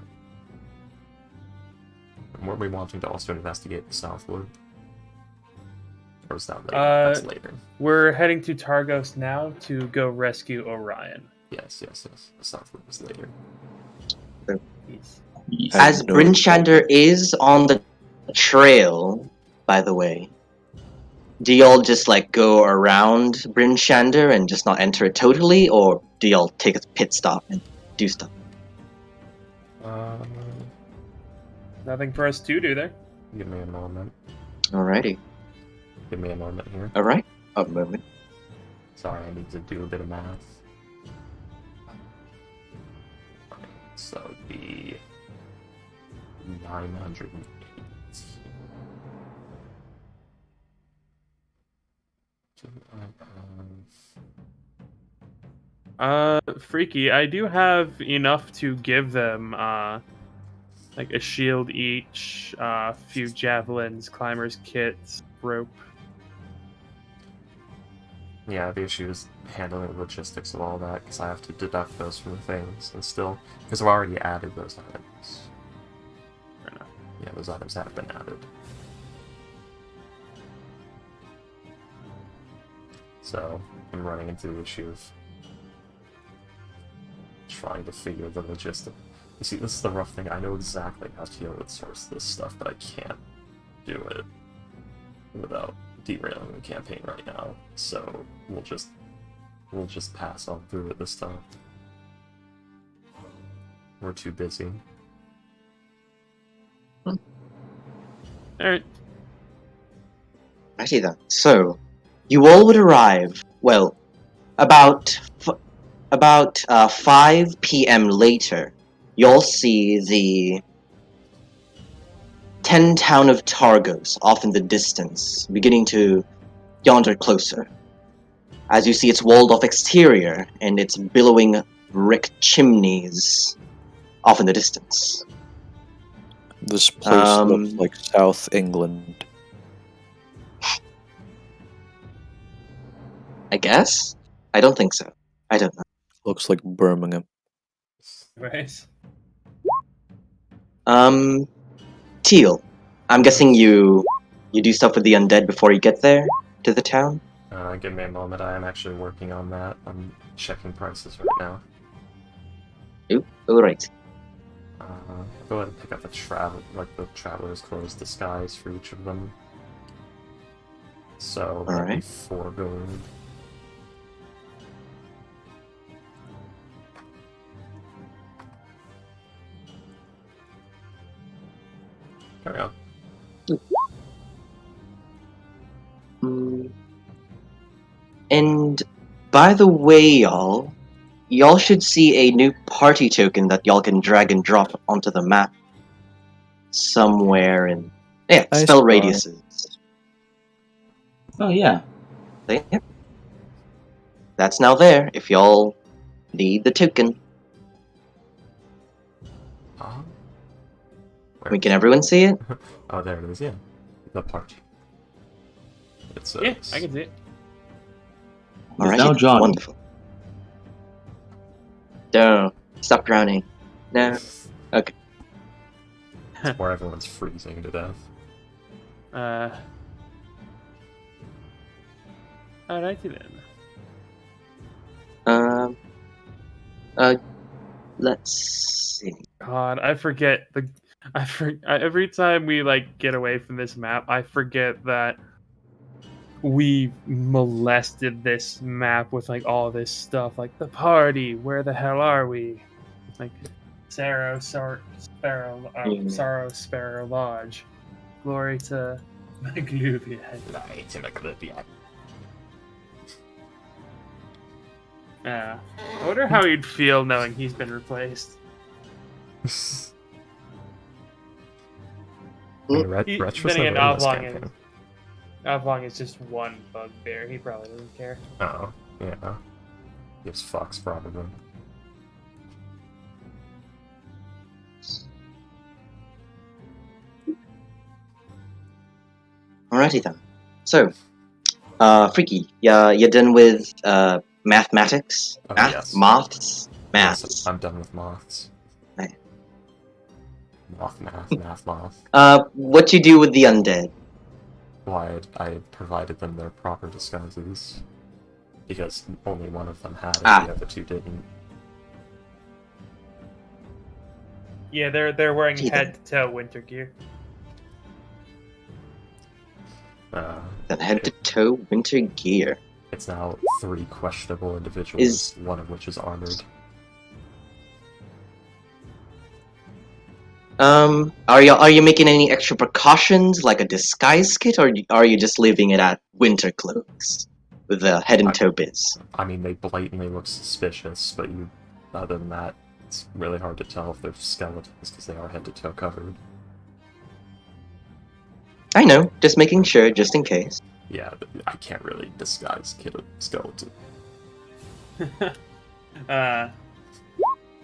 Were we wanting to also investigate the Southwood? Or is that later? Uh, That's later. We're heading to Targos now to go rescue Orion. Yes. The Southwood was later. He's- I As have no Bryn idea. Shander is on the trail, by the way, do y'all just like go around Bryn Shander and just not enter it totally, or do y'all take a pit stop and do stuff? Nothing for us to do there. Give me a moment. Alrighty. Give me a moment here. Alright. A moment. Sorry, I need to do a bit of math. So it'd be 908. Freaky, I do have enough to give them, like a shield each, a few javelins, climbers kits, rope. Yeah, the issue is handling the logistics of all that, because I have to deduct those from the things, and still, because I've already added those items. Fair enough. Yeah, those items have been added. So, I'm running into the issue of trying to figure the logistics. You see, this is the rough thing. I know exactly how to source this stuff, but I can't do it without derailing the campaign right now. So we'll just pass on through it this time. We're too busy. Alright. Righty then. So, you all would arrive, well, about 5 p.m. later. You'll see the 10 town of Targos off in the distance, beginning to yonder closer. As you see its walled-off exterior and its billowing brick chimneys off in the distance. This place looks like South England. I guess? I don't think so. I don't know. Looks like Birmingham. Right. Teal, I'm guessing you do stuff with the undead before you get there to the town? Give me a moment. I am actually working on that. I'm checking prices right now. Oop, alright. Go ahead and pick up the traveler's clothes disguise for each of them. So that'd be Alright. 4 gold. Carry on. And by the way, y'all should see a new party token that y'all can drag and drop onto the map somewhere in I spell saw it. radiuses. Oh yeah. There. That's now there if y'all need the token. Where? Can everyone see it? Oh, there it is, yeah. The party. It's Yeah, I can see it. Alright, now Johnny. wonderful. Don't stop drowning. No. Okay. It's where everyone's freezing to death. Alrighty then. Let's see. God, I forget every time we like get away from this map, I forget that we molested this map with like all this stuff, like the party. Where the hell are we? Like Sorrow Sparrow Lodge. Glory to Magluvia. Yeah. I wonder how he'd feel knowing he's been replaced. I mean, Then Retro's again, never in this Avlong campaign. Avlong is just one bugbear. He probably doesn't care. Oh, yeah. Gives fucks, probably. Alrighty then. So, Freaky, you're done with mathematics? Oh, Math? yes. Maths? Yes, Maths. I'm done with moths. Right. Moth. What you do with the undead? why I provided them their proper disguises. Because only one of them had it, Ah. the other two didn't. Yeah, they're wearing Gee, head to toe winter gear. That head to toe winter gear. It's now 3 questionable individuals, one of which is armored. Are you making any extra precautions, like a disguise kit, or are you just leaving it at winter clothes with the head and toe biz? I mean, they blatantly look suspicious, but other than that, it's really hard to tell if they're skeletons because they are head to toe covered. I know, just making sure, just in case. Yeah, but I can't really disguise kid a skeleton.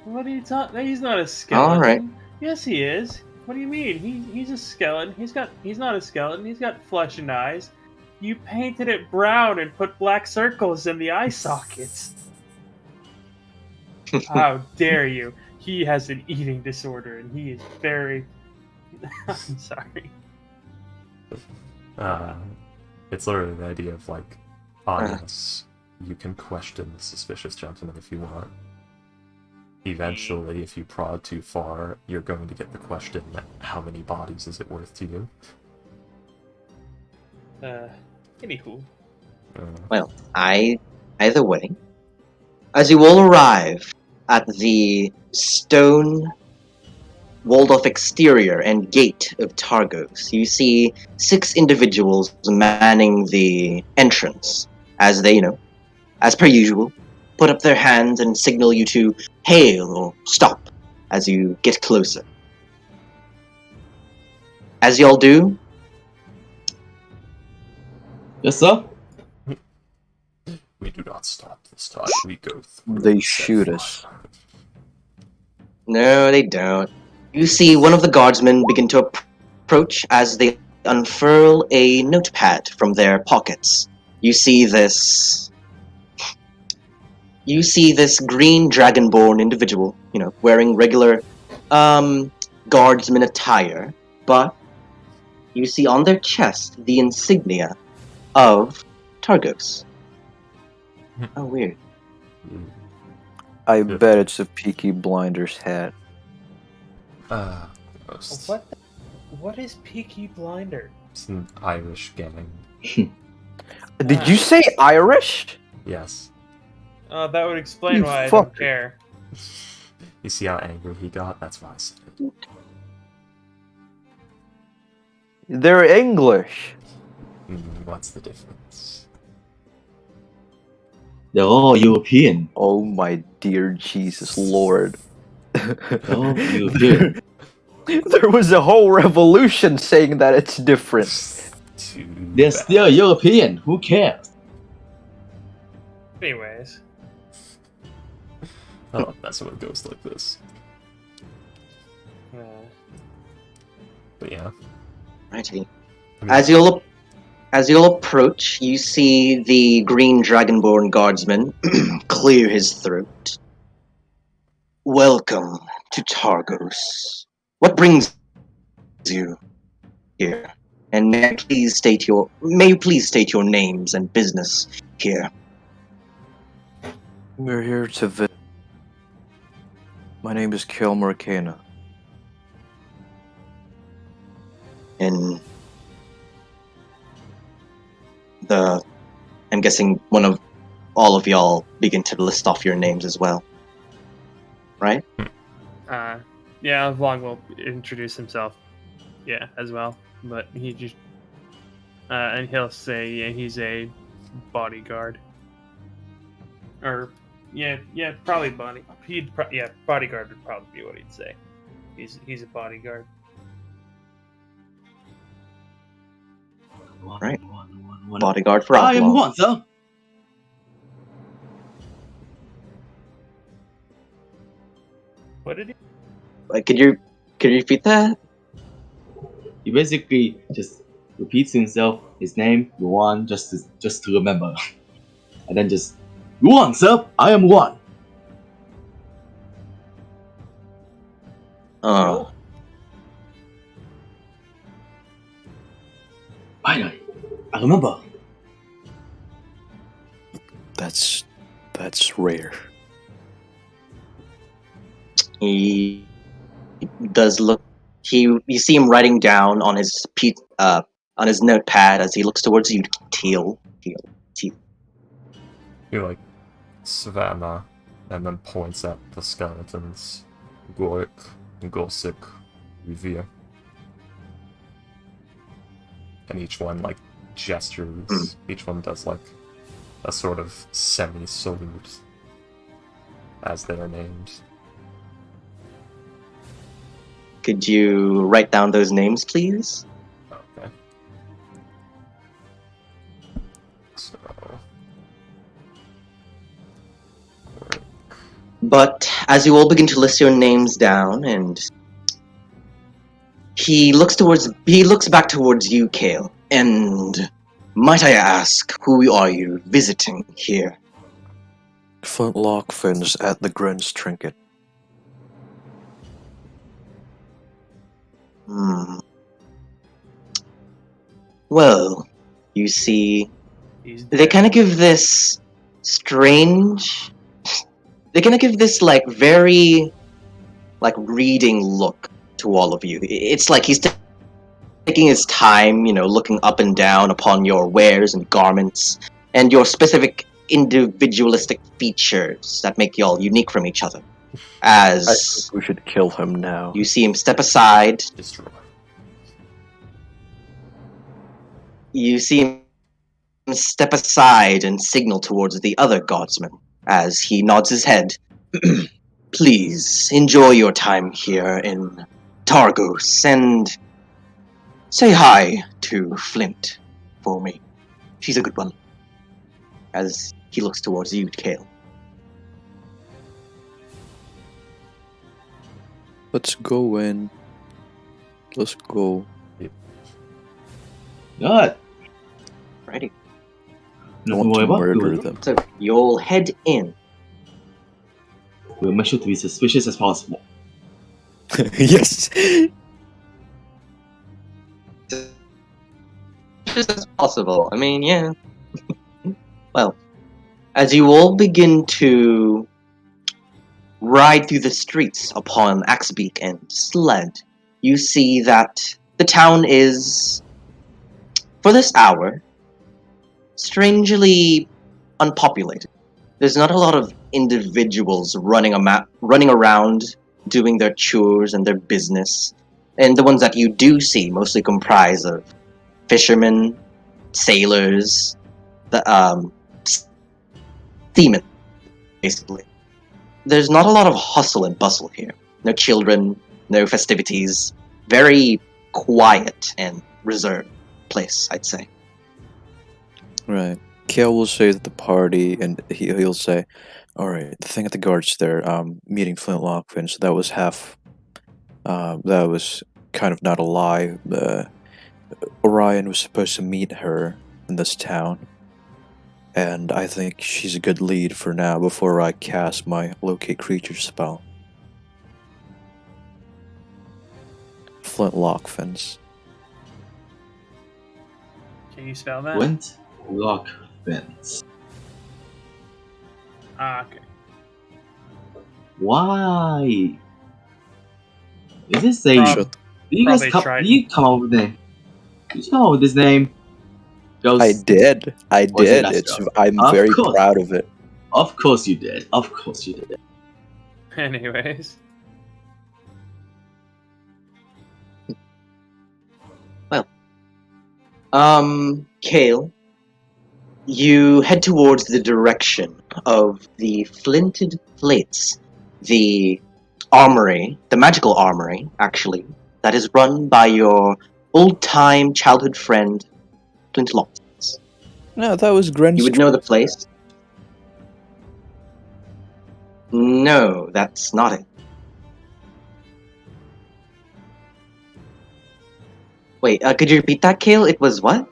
What are you talking? He's not a skeleton. All right. Yes, he is. What do you mean? He's a skeleton. He's not a skeleton. He's got flesh and eyes. You painted it brown and put black circles in the eye sockets. How dare you? He has an eating disorder, and he is very. I'm sorry. It's literally the idea of like, yes, you can question the suspicious gentleman if you want. Eventually, if you prod too far, you're going to get the question, how many bodies is it worth to you? Anywho. Well, either way, as you all arrive at the stone walled-off exterior and gate of Targos, you see 6 individuals manning the entrance as they, as per usual, put up their hands and signal you to hail or stop as you get closer. As y'all do, Yes, sir. We do not stop this time, we go through. They shoot us. no, they don't. You see one of the guardsmen begin to approach as they unfurl a notepad from their pockets. You see this green dragonborn individual, wearing regular guardsman attire, but you see on their chest the insignia of Targos. Oh, weird. I bet it's a Peaky Blinders hat. Gross. What is Peaky Blinder? It's an Irish gang. Did you say Irish? Yes. That would explain You why I don't fucker. care. You see how angry he got? That's why I said it. They're English. What's the difference? They're all European. Oh my dear Jesus Lord. Oh, European. There was a whole revolution saying that it's different. Too They're bad. still European. Who cares? Anyways. I don't mess with ghosts like this. But yeah. Righty. I mean, As you'll approach, you see the green dragonborn guardsman clear his throat. Welcome to Targos. What brings you here? And may you please state your names and business here. We're here to visit. My name is Kilmer Kana. And I'm guessing all of y'all begin to list off your names as well. Right? Yeah, Vlog will introduce himself. Yeah, as well. But he just and he'll say, yeah, he's a bodyguard. Or yeah, probably bodyguard would probably be what he'd say. He's a bodyguard. Right. One. Bodyguard for I am Outlaw. one, sir. What did he? Could you repeat that? He basically just repeats himself, his name, Yuan, just to remember. And then just, Yuan, sir, I am one. Oh, Finally, I remember. That's rare. He does look. You see him writing down on his on his notepad as he looks towards you. Teal. He like Savannah, and then points at the skeletons. Gorik, Gosik, Revere. And each one like gestures. Each one does like a sort of semi-salute as they are named. Could you write down those names, please? Okay. So. But as you all begin to list your names down, and he looks back towards you, Kale. And might I ask, who are you visiting here? Flintlock fins at the Grin's trinket. Well, you see, He's they dead. kind of give this strange. They kind of give this like very, like reading look to all of you. It's like he's taking his time, looking up and down upon your wares and garments and your specific individualistic features that make y'all unique from each other. I think As we should kill him now. you see him step aside, Destroy. and signal towards the other guardsman as he nods his head. Please enjoy your time here in Targos and say hi to Flint for me. She's a good one. As he looks towards you, Kale. Let's go in. Let's go. Good. Righty. I Nothing want to to worry about. murder them. So you'll head in. We'll make sure to be suspicious as possible. Yes. Just as possible. I mean, yeah. Well, as you all begin to ride through the streets upon Axbeak and Sled, you see that the town is, for this hour, strangely unpopulated. There's not a lot of individuals running around doing their chores and their business, and the ones that you do see mostly comprise of fishermen, sailors, the seamen, basically. There's not a lot of hustle and bustle here. No children, no festivities. Very quiet and reserved place, I'd say. Right. Kale will say that the party, and he'll say, "All right, the thing at the guards there, meeting Flintlock Finch, that was half. That was kind of not a lie. Orion was supposed to meet her in this town, and I think she's a good lead for now before I cast my locate creature spell. Flintlock Fins. Can you spell that? Went lock fence. Ah, okay. Why? Is this a? Prob- Did you guys probably come? tried- Did you come up with name? Did you come up with this name? Ghost. I did. Was it Astro? I'm Of very course. proud of it. Of course you did. Of course you did. Anyways. Kale, you head towards the direction of the Flinted Plates, the armory, the magical armory, actually, that is run by your old-time childhood friend, Flintlock. No, that was Gren's. You would know the place? No, that's not it. Wait, could you repeat that, Kale? It was what?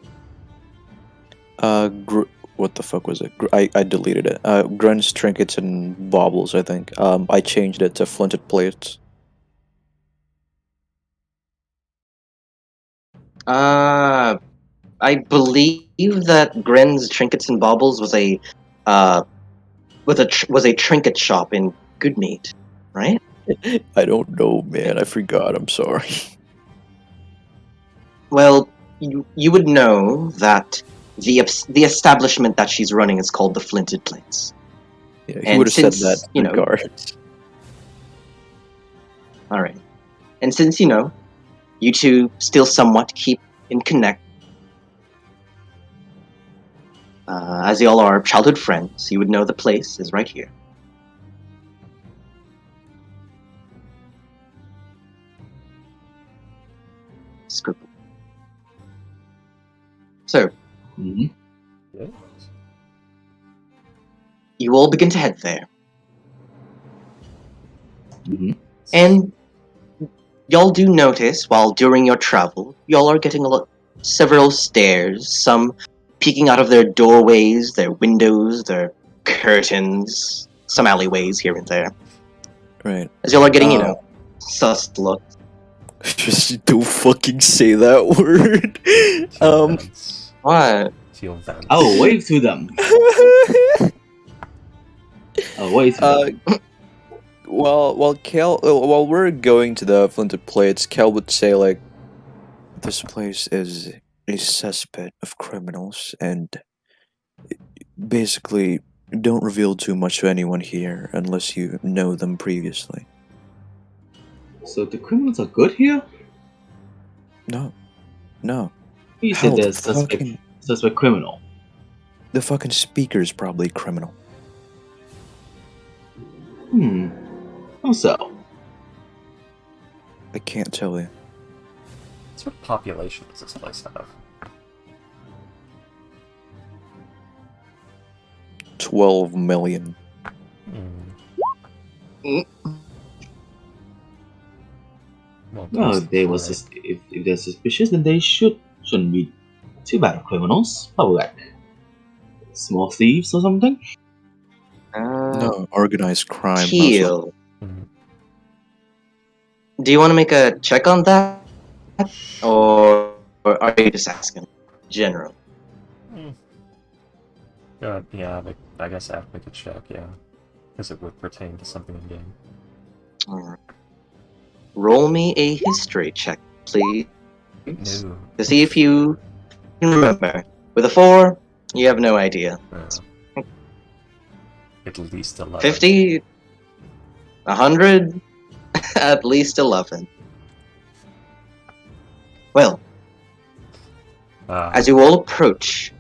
What the fuck was it? I deleted it. Gren's trinkets and baubles, I think. I changed it to flinted plates. I believe that Gren's Trinkets and Baubles was a was a trinket shop in Goodmead, right? I don't know, man. I forgot. I'm sorry. Well, you would know that the establishment that she's running is called the Flinted Plates. Yeah, he And would have said since, that you know- regards. All right, and since you two still somewhat keep in connect, as y'all are childhood friends, you would know the place is right here. Scribble. So, Mhm. Yes. you all begin to head there. Mhm. And y'all do notice while during your travel, y'all are getting several stairs, some peeking out of their doorways, their windows, their curtains, some alleyways here and there. Right. As y'all are getting, Oh. sus look. Just don't fucking say that word. Vents. What? Teal vents. I'll wave to them. I'll wave to them. while we're going to the Flinted Plates, Kel would say like, this place is a cesspit of criminals, and basically don't reveal too much to anyone here unless you know them previously. So the criminals are good here? No. You Hell, said the there's fucking suspect criminal. the fucking speaker's probably criminal. How so? I can't tell you. What sort of population does this place have? 12 million. Well, Well, those if they three. was if they're suspicious, then they shouldn't be too bad of criminals. Probably like small thieves or something. No, organized crime. Also. Teal. Mhm. Do you want to make a check on that? Or are you just asking? General. Yeah, I guess I have to make a check, yeah. Because it would pertain to something in game. Alright. Roll me a history check, please. No. To see if you can remember. With a 4, you have no idea. At least 11. 50? 100? At least 11. Well, as you all approach,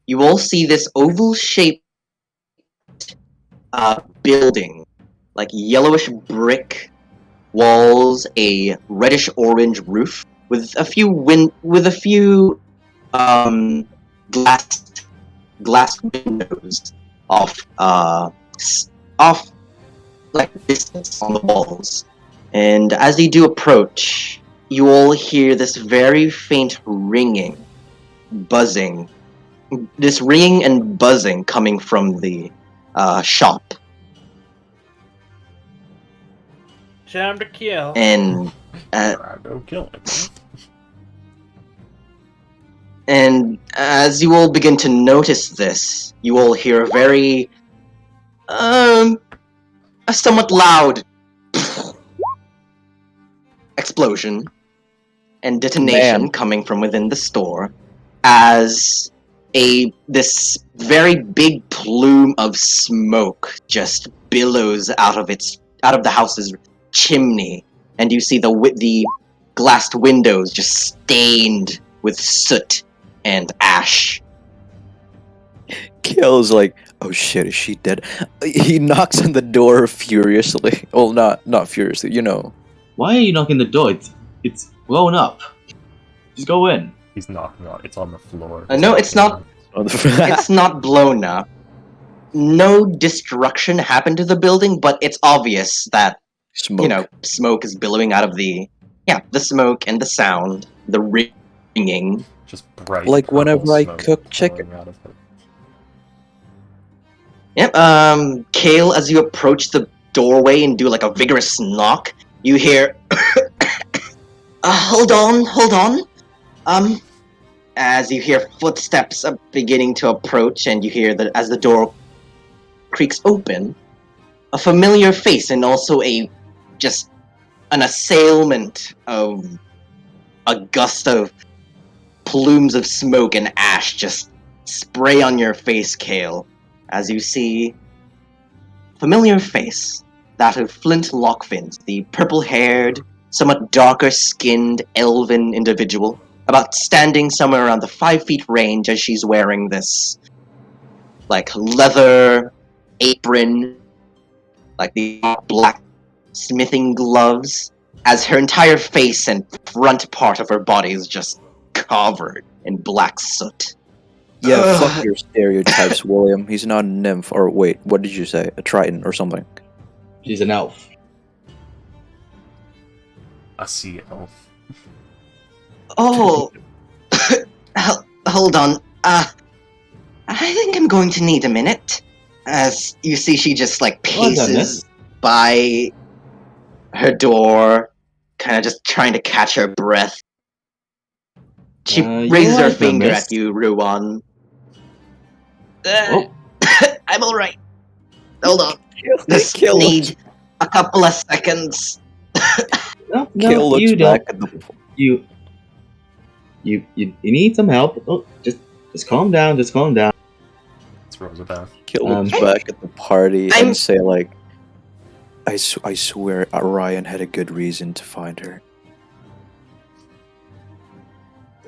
you all see this oval-shaped building, like yellowish brick walls, a reddish-orange roof, with a few glass windows off like distance on the walls. And as you do approach, you all hear this very faint ringing, buzzing. This ringing and buzzing coming from the shop. Time to kill. And Go kill it. and as you all begin to notice this, you all hear a very a somewhat loud explosion and detonation Man. coming from within the store as this very big plume of smoke just billows out of the house's chimney, and you see the glassed windows just stained with soot and ash. Kel's like, oh shit, is she dead? He knocks on the door furiously. Well, not furiously, you know. Why are you knocking the door? It's blown up. Just go in. He's knocking on it's on the floor. No, it's not. It's not blown up. No destruction happened to the building, but it's obvious that Smoke. smoke is billowing out of the smoke and the sound, the ringing. Just bright. Like purple whenever I smoke cook chicken. pouring out of it. Yep. Kale, as you approach the doorway and do like a vigorous knock, you hear, hold on. As you hear footsteps beginning to approach, and you hear that as the door creaks open, a familiar face and also just an assailment of a gust of plumes of smoke and ash just spray on your face, Kale, as you see familiar face, that of Flint Lockfins, the purple-haired, somewhat darker-skinned elven individual, about standing somewhere around the 5 feet range as she's wearing this, like, leather apron, like the black smithing gloves, as her entire face and front part of her body is just covered in black soot. Yeah, Ugh. fuck your stereotypes, William. He's not a nymph, or wait, what did you say? A triton or something? She's an elf. A sea elf. Oh, hold on. I think I'm going to need a minute. As you see, she just like Well done, paces miss. by her door, kind of just trying to catch her breath. She You're raises her right, though, finger miss. at you, Ruan. Oh, I'm alright. Hold on. Just Kill need a couple of seconds. no, Kill looks you back don't. at the. You need some help. Oh, just calm down. Just calm down. It's Rosabeth. Kill looks Um, back at the party I'm- and say like, I swear Ryan had a good reason to find her.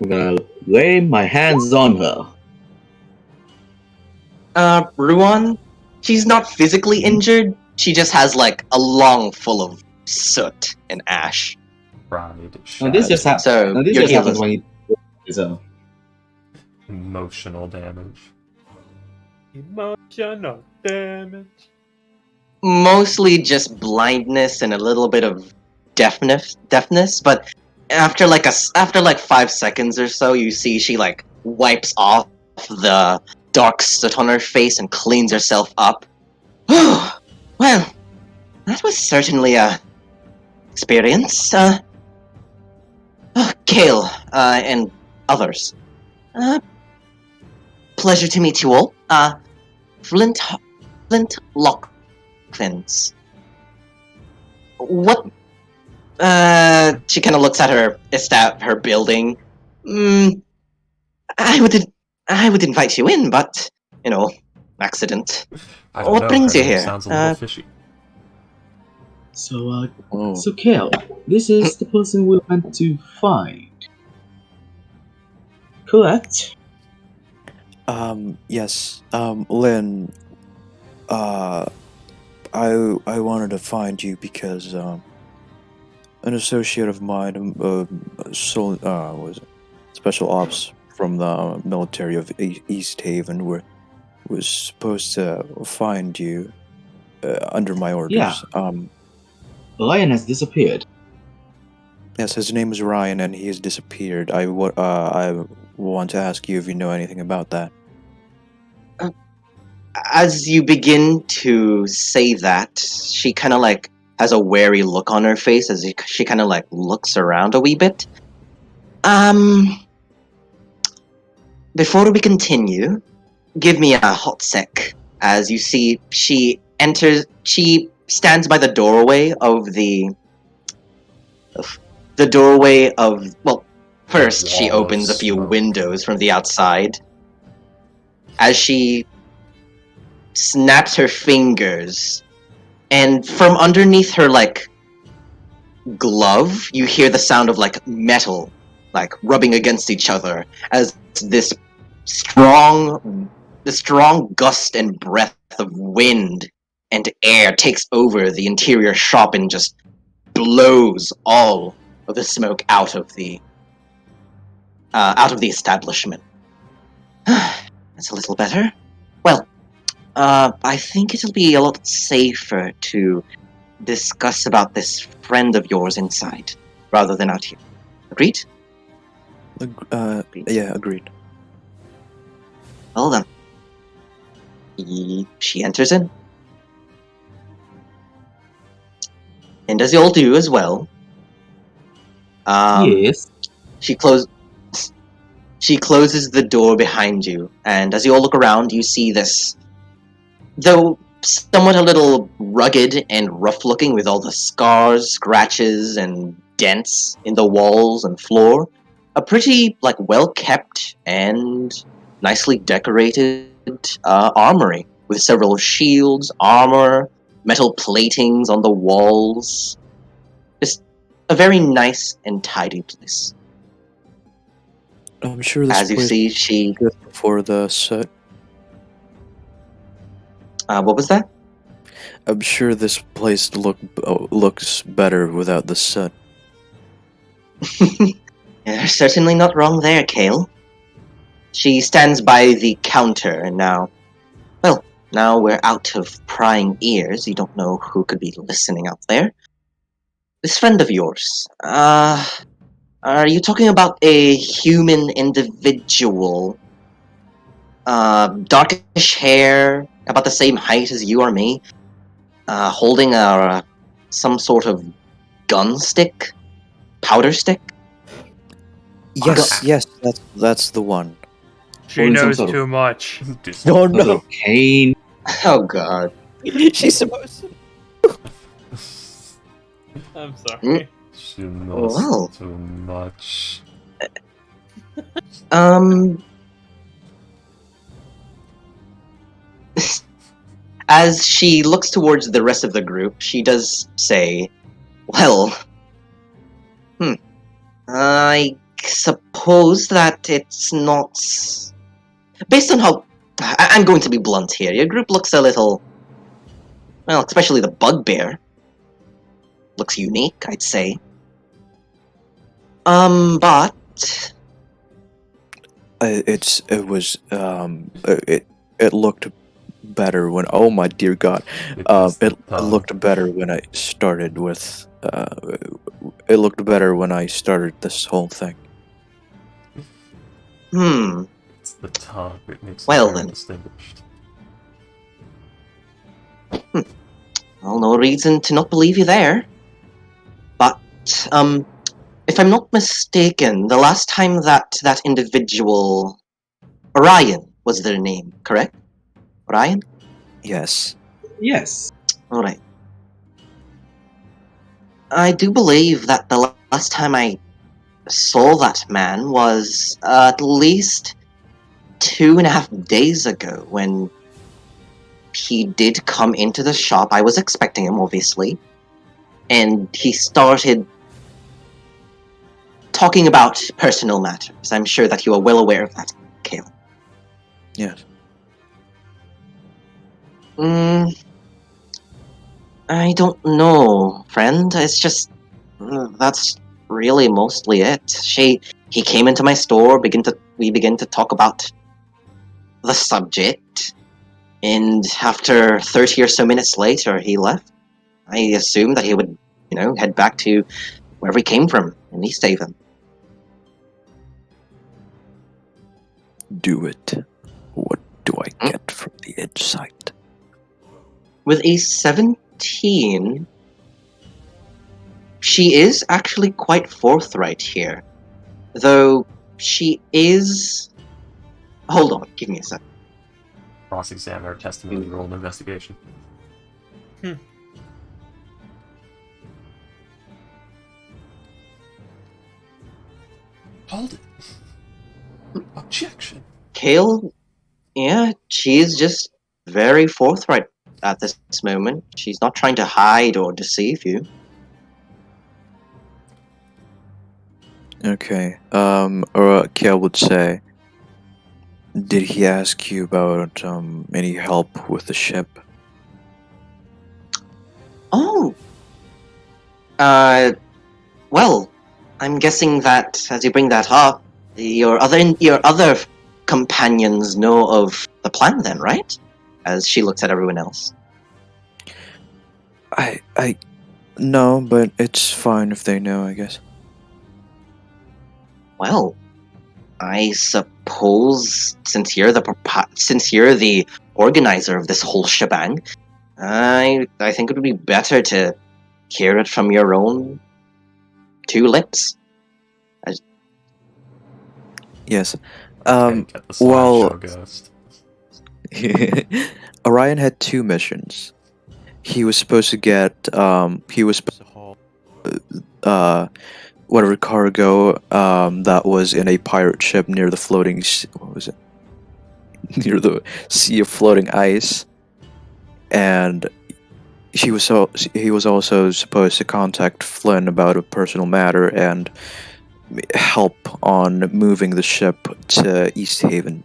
I'm gonna lay my hands on her. Ruan, she's not physically injured. She just has like a lung full of soot and ash. Pride, No, this just happens. So No, this you're just happens healing. when you. So emotional damage. Emotional damage. Mostly just blindness and a little bit of deafness. But after like 5 seconds or so, you see she like wipes off the dark soot on her face and cleans herself up. Well, that was certainly a experience. Kale, and others. Pleasure to meet you all. Flint Lockfins. What? She kind of looks at her building. I would invite you in, but accident. I don't What know. brings her you name here? Sounds a little fishy. so Oh. so Kale, this is the person we went to find. Correct. Yes. Lynn. I wanted to find you because an associate of mine, was special ops from the military of East Haven, was supposed to find you under my orders. Yeah. Lion has disappeared. Yes, his name is Ryan, and he has disappeared. I want to ask you if you know anything about that. As you begin to say that, she kind of like has a wary look on her face as she kind of like looks around a wee bit. Before we continue, give me a hot sec. As you see, she stands by the doorway of well, first she Wall of opens a few smoke. windows from the outside. As she snaps her fingers, and from underneath her like glove, you hear the sound of like metal like rubbing against each other as this strong gust and breath of wind and air takes over the interior shop and just blows all of the smoke out of the establishment. That's a little better. Well, I think it'll be a lot safer to discuss about this friend of yours inside rather than out here. Agreed? Yeah, agreed. Well then. She enters in. And as you all do as well, Yes. she closes. She closes the door behind you, and as you all look around, you see this, though somewhat a little rugged and rough-looking with all the scars, scratches, and dents in the walls and floor, a pretty, well-kept and nicely decorated armory with several shields, armor, metal platings on the walls. Just a very nice and tidy place. I'm sure this As you place see, she... good before the set. what was that? I'm sure this place looks better without the set. You're certainly not wrong there, Kale. She stands by the counter, and now we're out of prying ears. You don't know who could be listening out there. This friend of yours, are you talking about a human individual? Darkish hair, about the same height as you or me, holding some sort of gun stick? Powder stick? Yes, that's the one. She Holding some knows sort of- too much. Oh Some sort of cane. Oh god. She's supposed to. I'm sorry. She knows Well. too much. As she looks towards the rest of the group, she does say, well, I suppose that it's not... Based on how... I'm going to be blunt here. Your group looks a little... Well, especially the bugbear. Looks unique, I'd say. But... It looked better when. Oh my dear God! It looked better when I started with. It looked better when I started this whole thing. It's the top. It makes Well it very then. distinguished. Well, no reason to not believe you there. But, if I'm not mistaken, the last time that individual... Orion was their name, correct? Orion? Yes. Yes. Alright. I do believe that the last time I saw that man was at least 2.5 days ago when he did come into the shop. I was expecting him, obviously. And he started talking about personal matters. I'm sure that you are well aware of that, Caleb. Yes. I don't know, friend. It's just... that's really mostly it. He came into my store, we began to talk about the subject, and after 30 or so minutes later, he left. I assumed that he would, head back to wherever he came from, and East Haven. Do it. What do I get from the insight? With a 17, she is actually quite forthright here. Though she is... Hold on, give me a sec. Cross-examine her testimony, roll an investigation. Hold it. Objection. Kale, yeah, she is just very forthright at this moment. She's not trying to hide or deceive you. Okay. Or Kel would say, did he ask you about any help with the ship? Oh. Well, I'm guessing that as you bring that up, your other companions know of the plan then, right? As she looks at everyone else. No, but it's fine if they know, I guess. Well, I suppose since you're the organizer of this whole shebang, I think it would be better to hear it from your own two lips. Yes. Okay, get the Well, slideshow ghost. Orion had two missions. He was supposed to get he was supposed to haul whatever cargo that was in a pirate ship near the what was it? Near the sea of floating ice, and he was also supposed to contact Flynn about a personal matter and help on moving the ship to East Haven.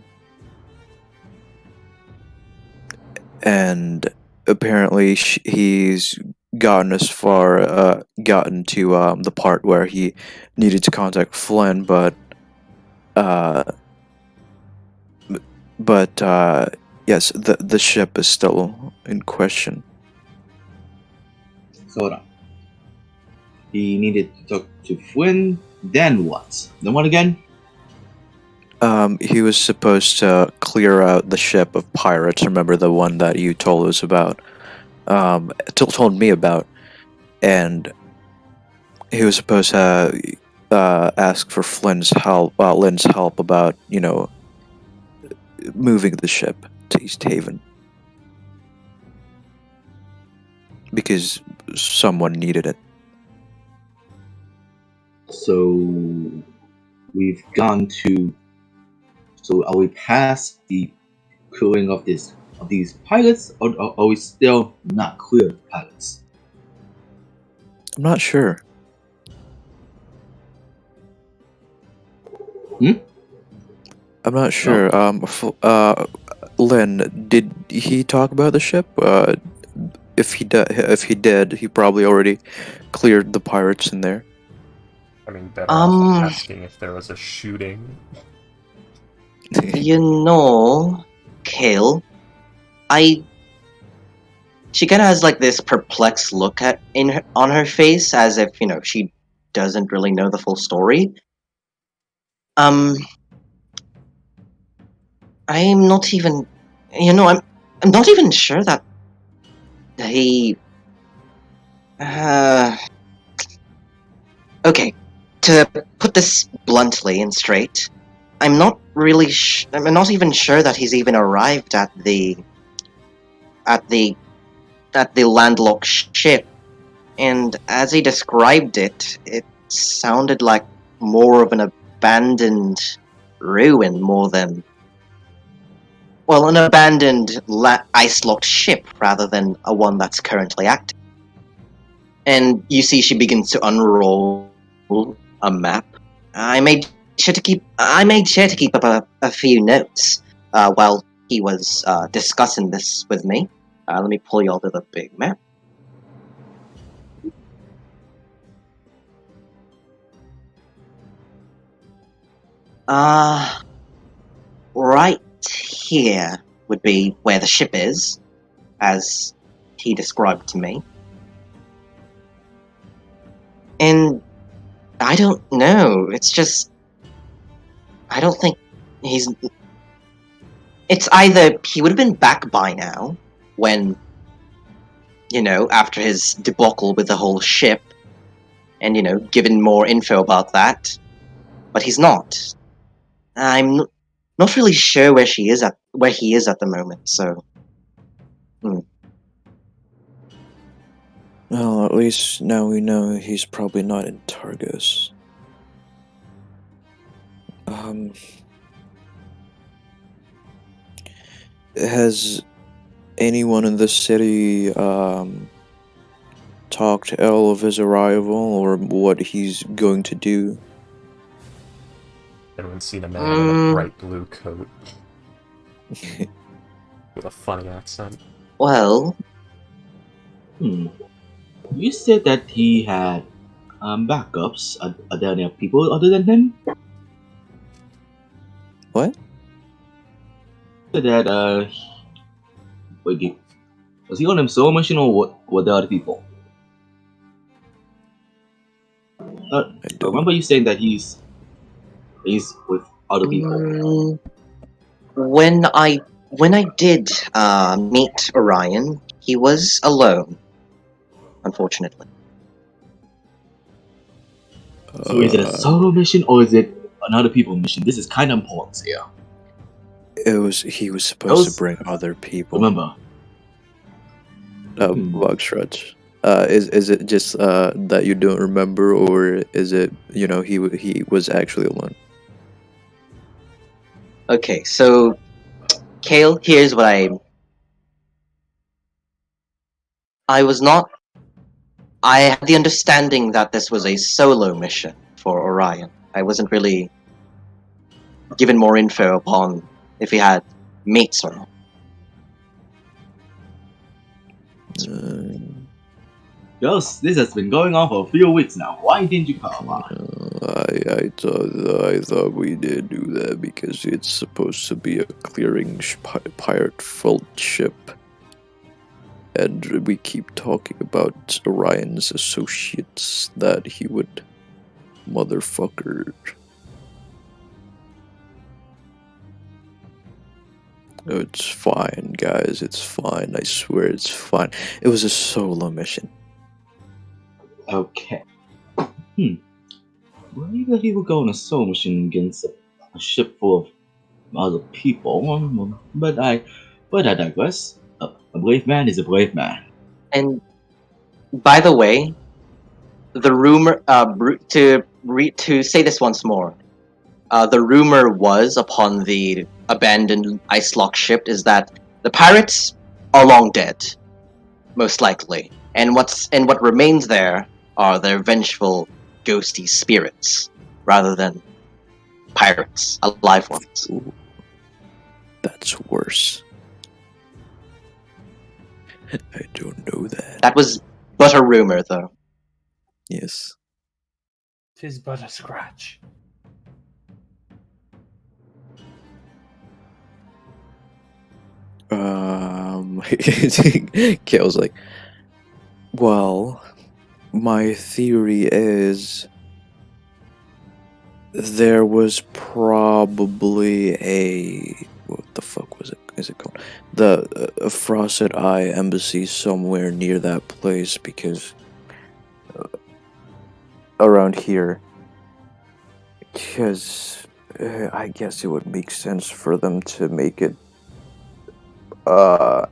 And apparently he's gotten gotten to the part where he needed to contact Flynn, uh, but yes, the ship is still in question. So hold on. He needed to talk to Flynn. Then what? Then what again? He was supposed to clear out the ship of pirates. Remember the one that you told us about? Told me about, and he was supposed to ask for Lynn's help about moving the ship to East Haven because someone needed it. So we've gone to. So are we past the clearing of these pilots, or are we still not clear of pilots? I'm not sure. I'm not sure. Lynn, did he talk about the ship? If he did, he probably already cleared the pirates in there. I mean, better off Um, asking if there was a shooting. you know, Kale, she kind of has like this perplexed look on her face, as if she doesn't really know the full story. I'm not even, I'm not even sure that he. Okay, to put this bluntly and straight, I'm not really. I'm not even sure that he's even arrived at at the the landlocked ship. And as he described it, it sounded like more of an abandoned ruin more than. Well, an abandoned ice-locked ship rather than a one that's currently active. And you see she begins to unroll a map. I made sure to keep up a few notes while he was discussing this with me. Let me pull you all to the big map. Right here would be where the ship is, as he described to me. And I don't know, it's just. I don't think he's. It's either he would have been back by now, when, after his debacle with the whole ship, and, given more info about that, but he's not. I'm not really sure where he is at the moment, so. Well, at least now we know he's probably not in Targus. Has anyone in the city talked ill of his arrival or what he's going to do? Everyone's seen a man in a bright blue coat with a funny accent. Well. You said that he had backups. Are there any people other than him? What? You said that wait, was he on his solo mission or what? Were there other people? I remember you saying that he's with other people. When I did meet Orion, he was alone, unfortunately. So is it a solo mission or is it another people mission. This is kind of important here. He was supposed Those- to bring other people. Remember, Vox Shrudge. Is it just that you don't remember, or is it he was actually alone? Okay, so Kale, here's what I was not. I had the understanding that this was a solo mission for Orion. I wasn't really given more info upon if he had mates or not. this has been going on for a few weeks now. Why didn't you come on? I thought we did do that because it's supposed to be a clearing pirate-filled ship, and we keep talking about Orion's associates that he would motherfucker. It's fine, guys. It's fine. I swear it's fine. It was a solo mission. Okay. Believe that he would go on a solo mission against a ship full of other people. But I digress. A brave man is a brave man. And by the way, the rumor to say this once more, the rumor was upon the abandoned ice lock ship is that the pirates are long dead, most likely, and what remains there are their vengeful, ghosty spirits rather than pirates, alive ones. Ooh, that's worse. I don't know that. That was but a rumor, though. Yes. 'Tis but a scratch. Kale's like, well, my theory is there was probably what the fuck was it? Is it called a Frosted Eye embassy somewhere near that place because around here. Because I guess it would make sense for them to make it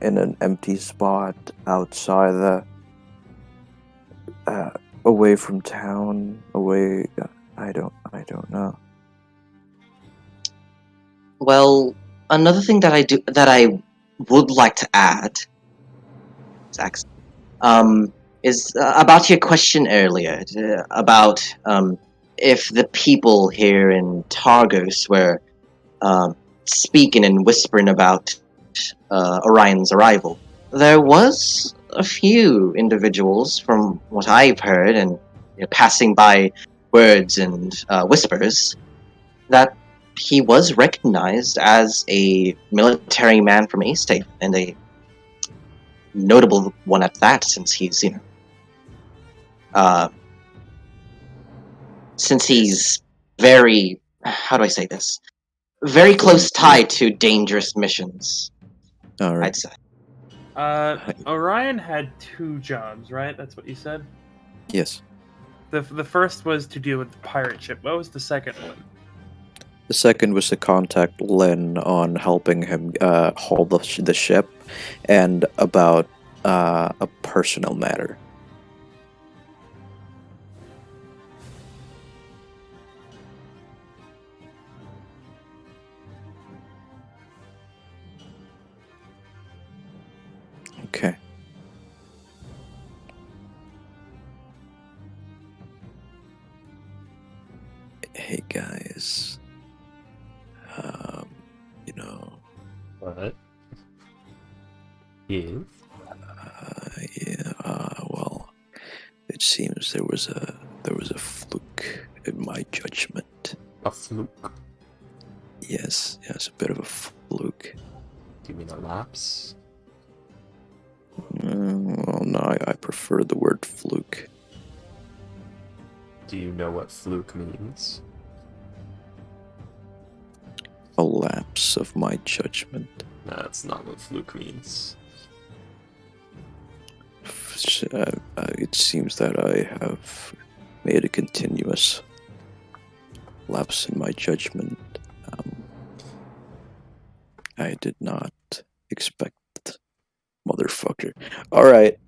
in an empty spot outside away from town, away. I don't know. Well, another thing that I would like to add, Zax, is about your question earlier about if the people here in Targos were speaking and whispering about Orion's arrival. There was a few individuals, from what I've heard, and passing by words and whispers, that he was recognized as a military man from A-State, and a notable one at that, since he's, since he's very, how do I say this? Very close tied to dangerous missions, All right. I'd say. Orion had 2 jobs, right? That's what you said? Yes. The first was to deal with the pirate ship. What was the second one? The second was to contact Lynn on helping him haul the ship, and about a personal matter. Okay. Hey guys. What? Yes. Yeah. Well, it seems there was a fluke in my judgment. A fluke. Yes, a bit of a fluke. Do you mean a lapse? Well, no, I prefer the word fluke. Do you know what fluke means? A lapse of my judgment. That's not what fluke means. It seems that I have made a continuous lapse in my judgment. I did not expect, motherfucker. All right.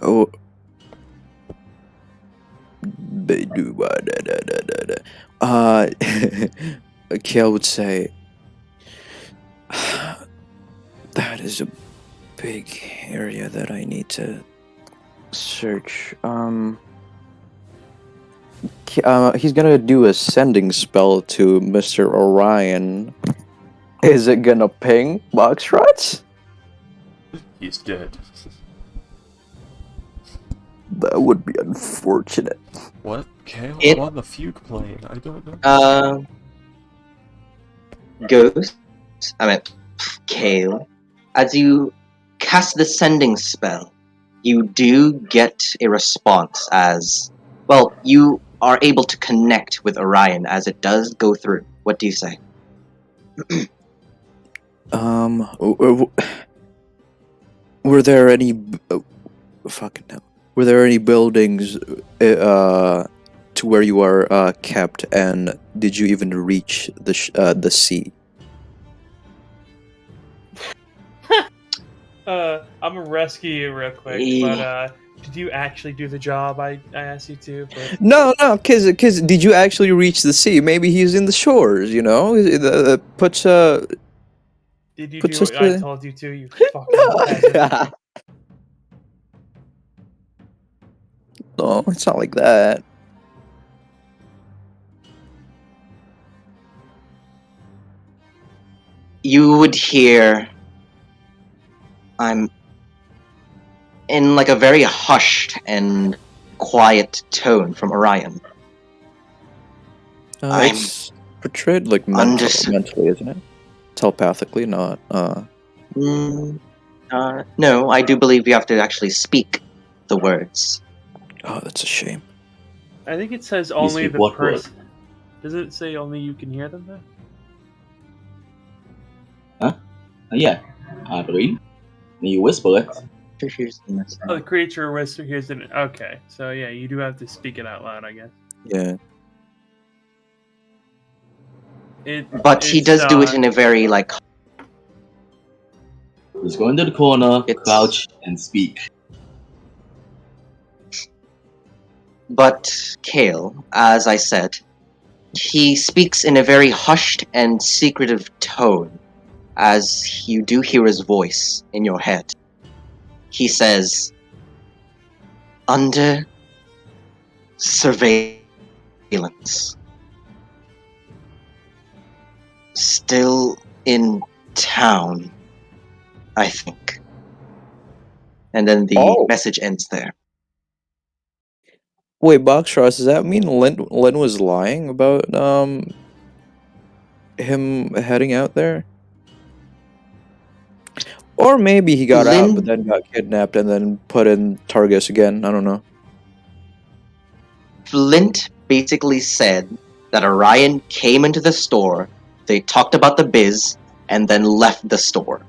Oh. Kale would say, that is a big area that I need to search. He's gonna do a sending spell to Mr. Orion. Is it gonna ping Boxrots? He's dead. That would be unfortunate. What? Kale? It- I'm on the fugue plane. I don't know. Ghost, I mean, Kale, as you cast the sending spell, you do get a response as, well, you are able to connect with Orion as it does go through. What do you say? Were there any fucking hell? Were there any buildings to where you are kept, and did you even reach the sea? I'm gonna rescue you real quick, but did you actually do the job I asked you to? But No, cause did you actually reach the sea? Maybe he's in the shores, you know. Puts did you puts do us what I to- told you to? You fucking peasant. No, it's not like that. You would hear, I'm in like a very hushed and quiet tone from Orion. I'm It's portrayed like Unders- mentally, isn't it? Telepathically, not. No, I do believe you have to actually speak the words. Oh, that's a shame. I think it says only speak the what word? person. Does it say only you can hear them though? Yeah, I believe. And you whisper it. Here's the message. Oh, the creature whisper hears it. Okay, so yeah, you do have to speak it out loud, I guess. Yeah. But he does do it in a very like. Just go into the corner, It's- crouch, and speak. But Kale, as I said, he speaks in a very hushed and secretive tone, as you do hear his voice in your head. He says, "Under surveillance. Still in town, I think." And then the Oh. message ends there. Wait, Boxross, does that mean Len was lying about him heading out there? Or maybe he got out Lin- but then got kidnapped and then put in Targus again. I don't know. Flint basically said that Orion came into the store, they talked about the biz, and then left the store.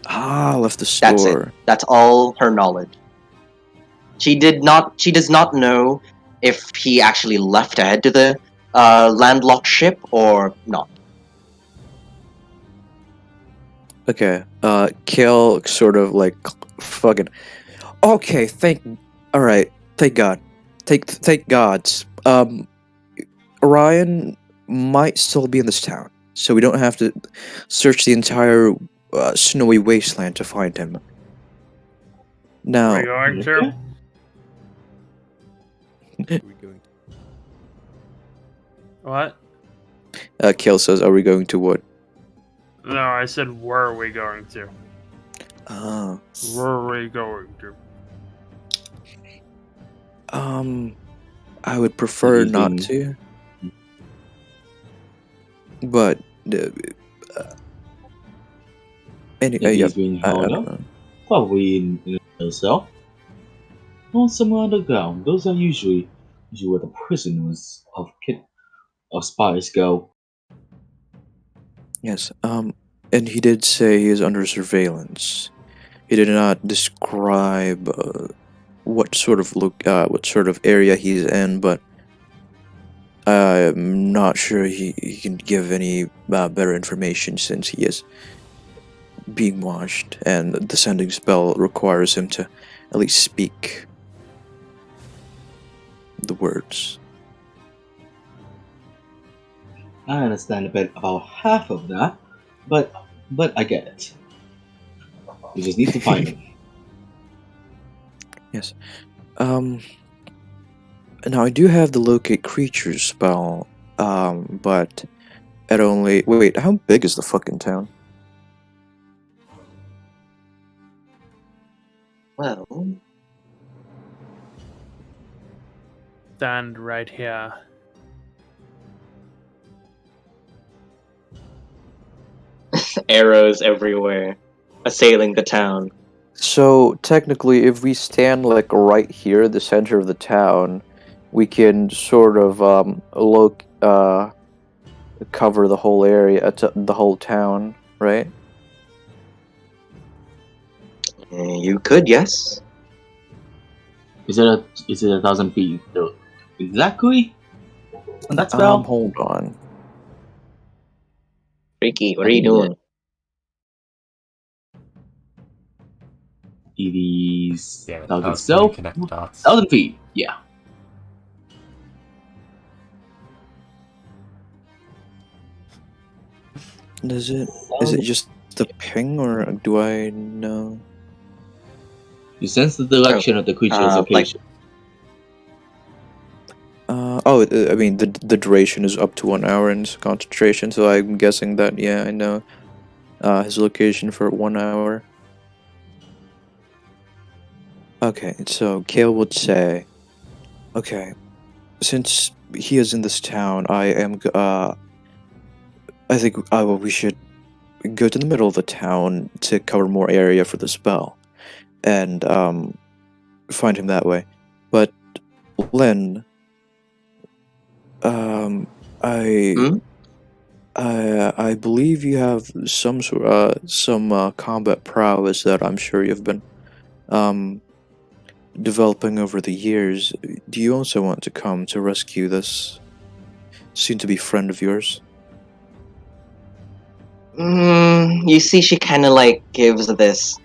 Ah, left the That's it. store. That's all her knowledge. She does not know if he actually left to head to the landlocked ship or not. Okay. Kale sort of like fucking. Okay, alright, thank God. Thank gods. Orion might still be in this town, so we don't have to search the entire snowy wasteland to find him. Now, Are we going to? What? Kale says, "Are we going to what?" No, I said, were we going to? Were we going to? I would prefer not Anything- to, but anyway, If yeah, he's being I held don't up, know. probably in herself. Or somewhere underground. Those are usually where the prisoners of spies go. Yes, and he did say he is under surveillance. He did not describe what sort of area he's in, but I'm not sure he can give any better information since he is being watched, and the sending spell requires him to at least speak the words. I understand a bit about half of that, but I get it. You just need to find him. Yes. Now I do have the locate creatures spell, but it only wait. How big is the fucking town? Well, Stand right here. arrows everywhere, assailing the town. So technically, if we stand like right here, the center of the town, we can sort of cover the whole area, the whole town, right? You could, yes. Is it 1,000 feet? No. Exactly? And that spell? Hold on. Ricky, what are you doing? It is Damn it, 1,000 I was trying itself. to connect the dots. 1,000 feet. Yeah. Is it just the ping, or do I know? You sense the direction of the creature's location. I mean the duration is up to 1 hour in its concentration, so I'm guessing that I know his location for 1 hour. Okay, so Kale would say, okay, since he is in this town, I think we should go to the middle of the town to cover more area for the spell, and find him that way. But Lynn, Hmm? I believe you have some combat prowess that I'm sure you've been developing over the years. Do you also want to come to rescue this soon-to-be friend of yours? You see, she kind of like gives this.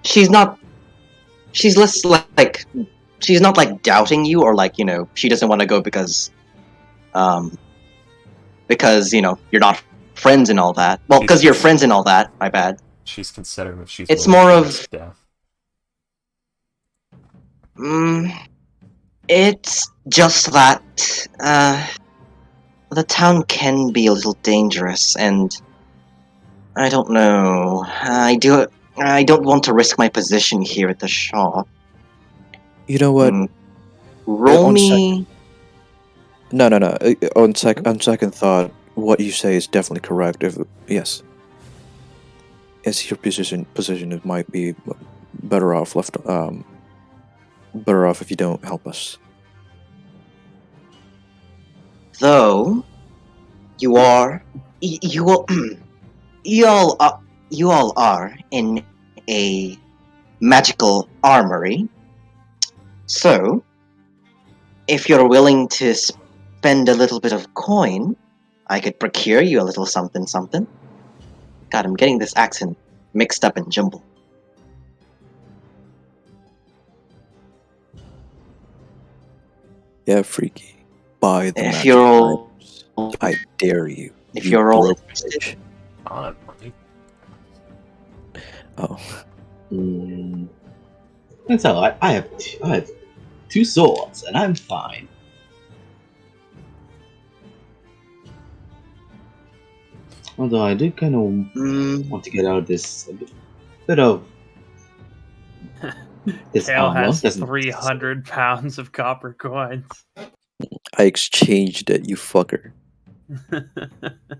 She's not. She's less like. She's not like doubting you, or like she doesn't want to go because you're not friends and all that. Well, because you're friends and all that. My bad. She's considering if she's It's willing more to of- risk death. It's just that the town can be a little dangerous, and I don't know. I don't want to risk my position here at the shop. You know what? Roll on me. No. On second thought, what you say is definitely correct. Yes, your position, it might be better off if you don't help us. Though you are, you all, you all are in a magical armory. So, if you're willing to spend a little bit of coin, I could procure you a little something something. God, I'm getting this accent mixed up and jumbled. Yeah, freaky. Buy the If magic you're all, items. I dare you. if you you're all broke interested, bitch. On money. Oh, That's alright. I have 2 swords, and I'm fine. Although I do kind of want to get out of this bit of this Kale armor. has Doesn't 300 pounds of copper coins. I exchanged it, you fucker.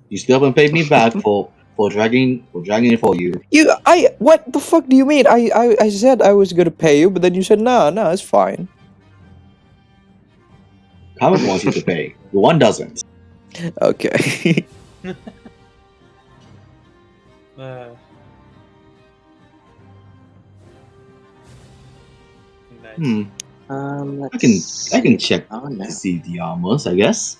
You still haven't paid me back for dragging it for you. What the fuck do you mean? I said I was gonna pay you, but then you said no, it's fine. Comet wants you to pay. The one doesn't. Okay. Nice. Hmm. Let's I can check Oh no. to see the armors, I guess.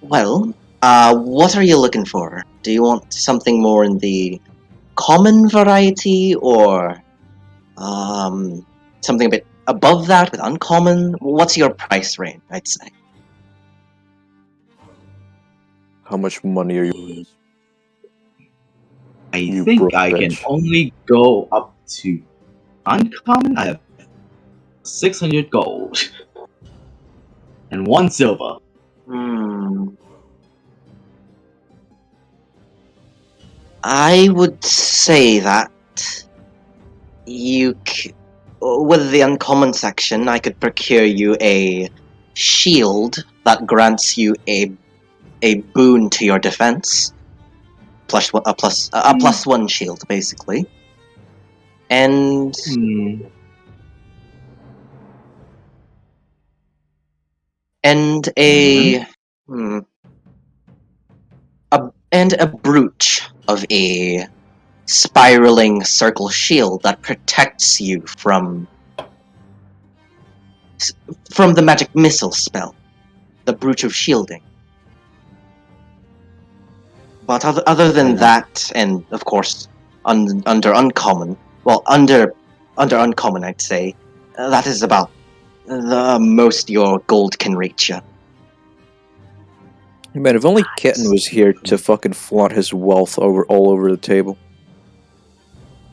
Well, what are you looking for? Do you want something more in the common variety, or something a bit above that with uncommon? What's your price range, I'd say? How much money are you? I You think broke I can bitch. only go up to uncommon. I have 600 gold and 1 silver. Hmm. I would say that with the uncommon section, I could procure you a shield that grants you a boon to your defense, a plus one shield, basically, and Hmm. and a hmm, and a brooch of a spiraling circle shield that protects you from the magic missile spell, the brooch of shielding. But other than that, and of course, under uncommon, well, under uncommon, I'd say that is about the most your gold can reach you. Man, if only Kitten was here to fucking flaunt his wealth all over the table.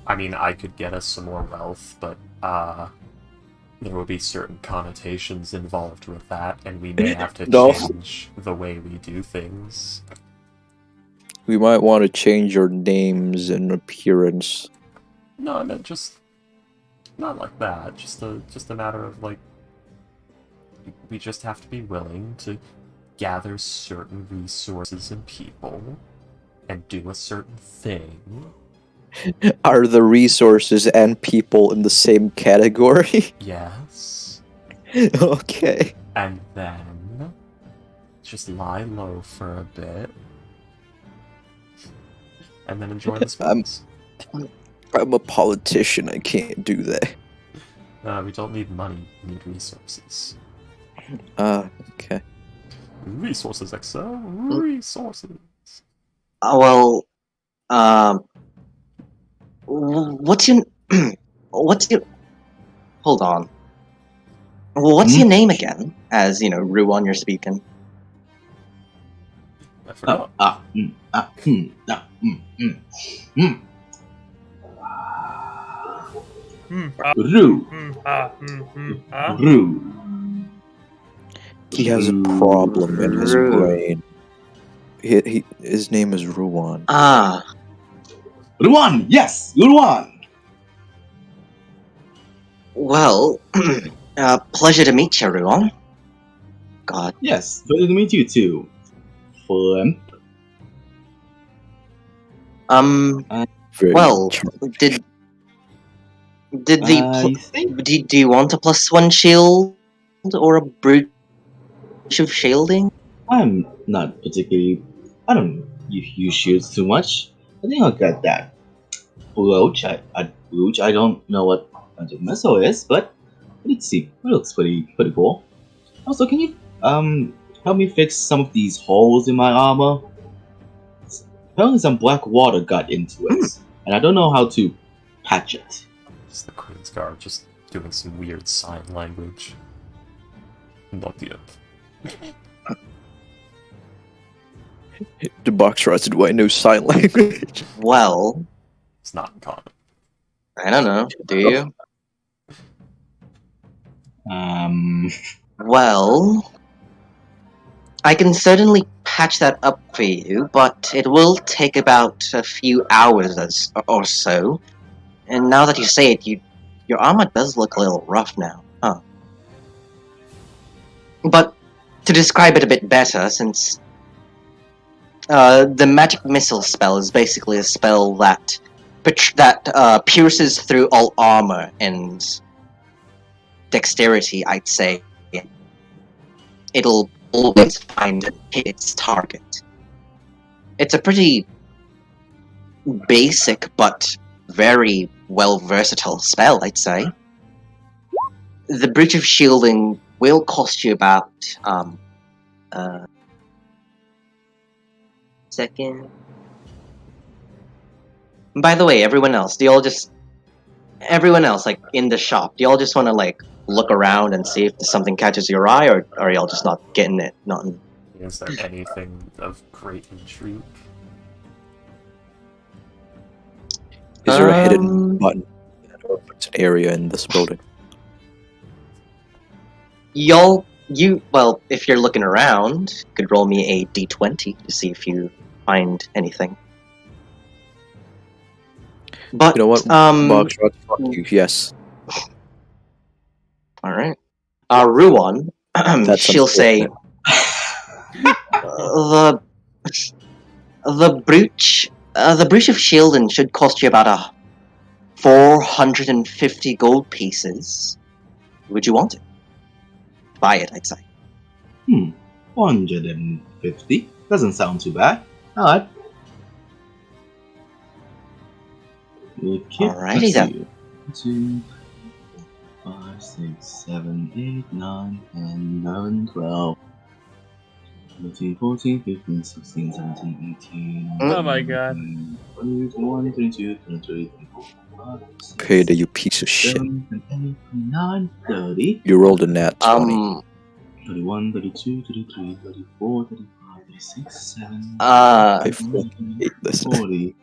I mean, I could get us some more wealth, but there will be certain connotations involved with that, and we may have to No. change the way we do things. We might want to change our names and appearance. No, I meant just not like that. Just a matter of like we just have to be willing to gather certain resources and people and do a certain thing. Are the resources and people in the same category? Yes. Okay. And then just lie low for a bit. And then enjoy the spoils. I'm a politician. I can't do that. We don't need money, we need resources. Okay. Resources, Excel. Resources. Well, what's your what's your hold on. What's your name again? As you know, Ruan, you're speaking. I forgot. Ru. Ru. He has a problem in his Ru. brain. His name is Ruan. Ah, Ruan, yes, Ruan. well, pleasure to meet you, Ruan. God. Yes, pleasure to meet you too. Flimp. Very Well, charming. did I think do you want a plus one shield or a brooch of shielding? I'm not particularly. I don't use shields too much. I think I'll get that. Brooch. I don't know what magic missile is, but let's see. It looks pretty cool. Also, can you help me fix some of these holes in my armor? Apparently, some black water got into it, and I don't know how to patch it. It's the Queen's Guard just doing some weird sign language. Not yet. The box rots. Do I know sign language? Well, It's not common. I don't know. Do you? Well, I can certainly patch that up for you, but it will take about a few hours or so. And now that you say it, your armor does look a little rough now, huh? But to describe it a bit better, since the magic missile spell is basically a spell that pierces through all armor and dexterity, I'd say. It'll always find and hit its target. It's a pretty basic but very well versatile spell, I'd say. The Breach of Shielding will cost you about second. By the way, everyone else, everyone else, like in the shop, do y'all just want to like look around and see if something catches your eye, or are y'all just not getting it? Nothing. Is there anything of great intrigue? Is there a hidden Um, button that opens an area in this building? Well, if you're looking around, could roll me a d20 to see if you find anything. But You know what? Boxshot, fuck you. Yes. all right. Ruan, That's she'll say, unfortunate. the breach of shielding should cost you about 450 gold pieces. Would you want it? Buy it, I'd say. 150. Doesn't sound too bad. Alright. Alrighty then. 2, 5, 6, 7, 8, 9, 10, 11, 12, 13, 14, 15, 16, 17, 18. Oh my god. 21, 22, 23, 24, 25, Peter, you piece of shit. 27, 28, 29, 30. You rolled a nat 20. 31, 32, 33, 34, 35, 36, 7, I 8, fucking hate this. 40,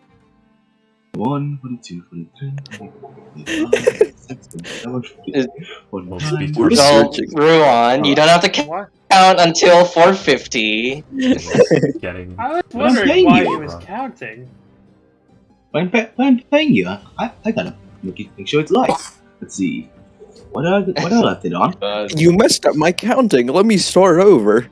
41, 42, 43, 44, 45, 46, 47, 48, We're 49, We're 50. searching. Ruan, you don't have to What? count until 450. Getting I was I'm wondering paying why you. he was counting. When I'm paying you, I gotta make sure it's live. Let's see. What I left it on? You messed up my counting. Let me start over.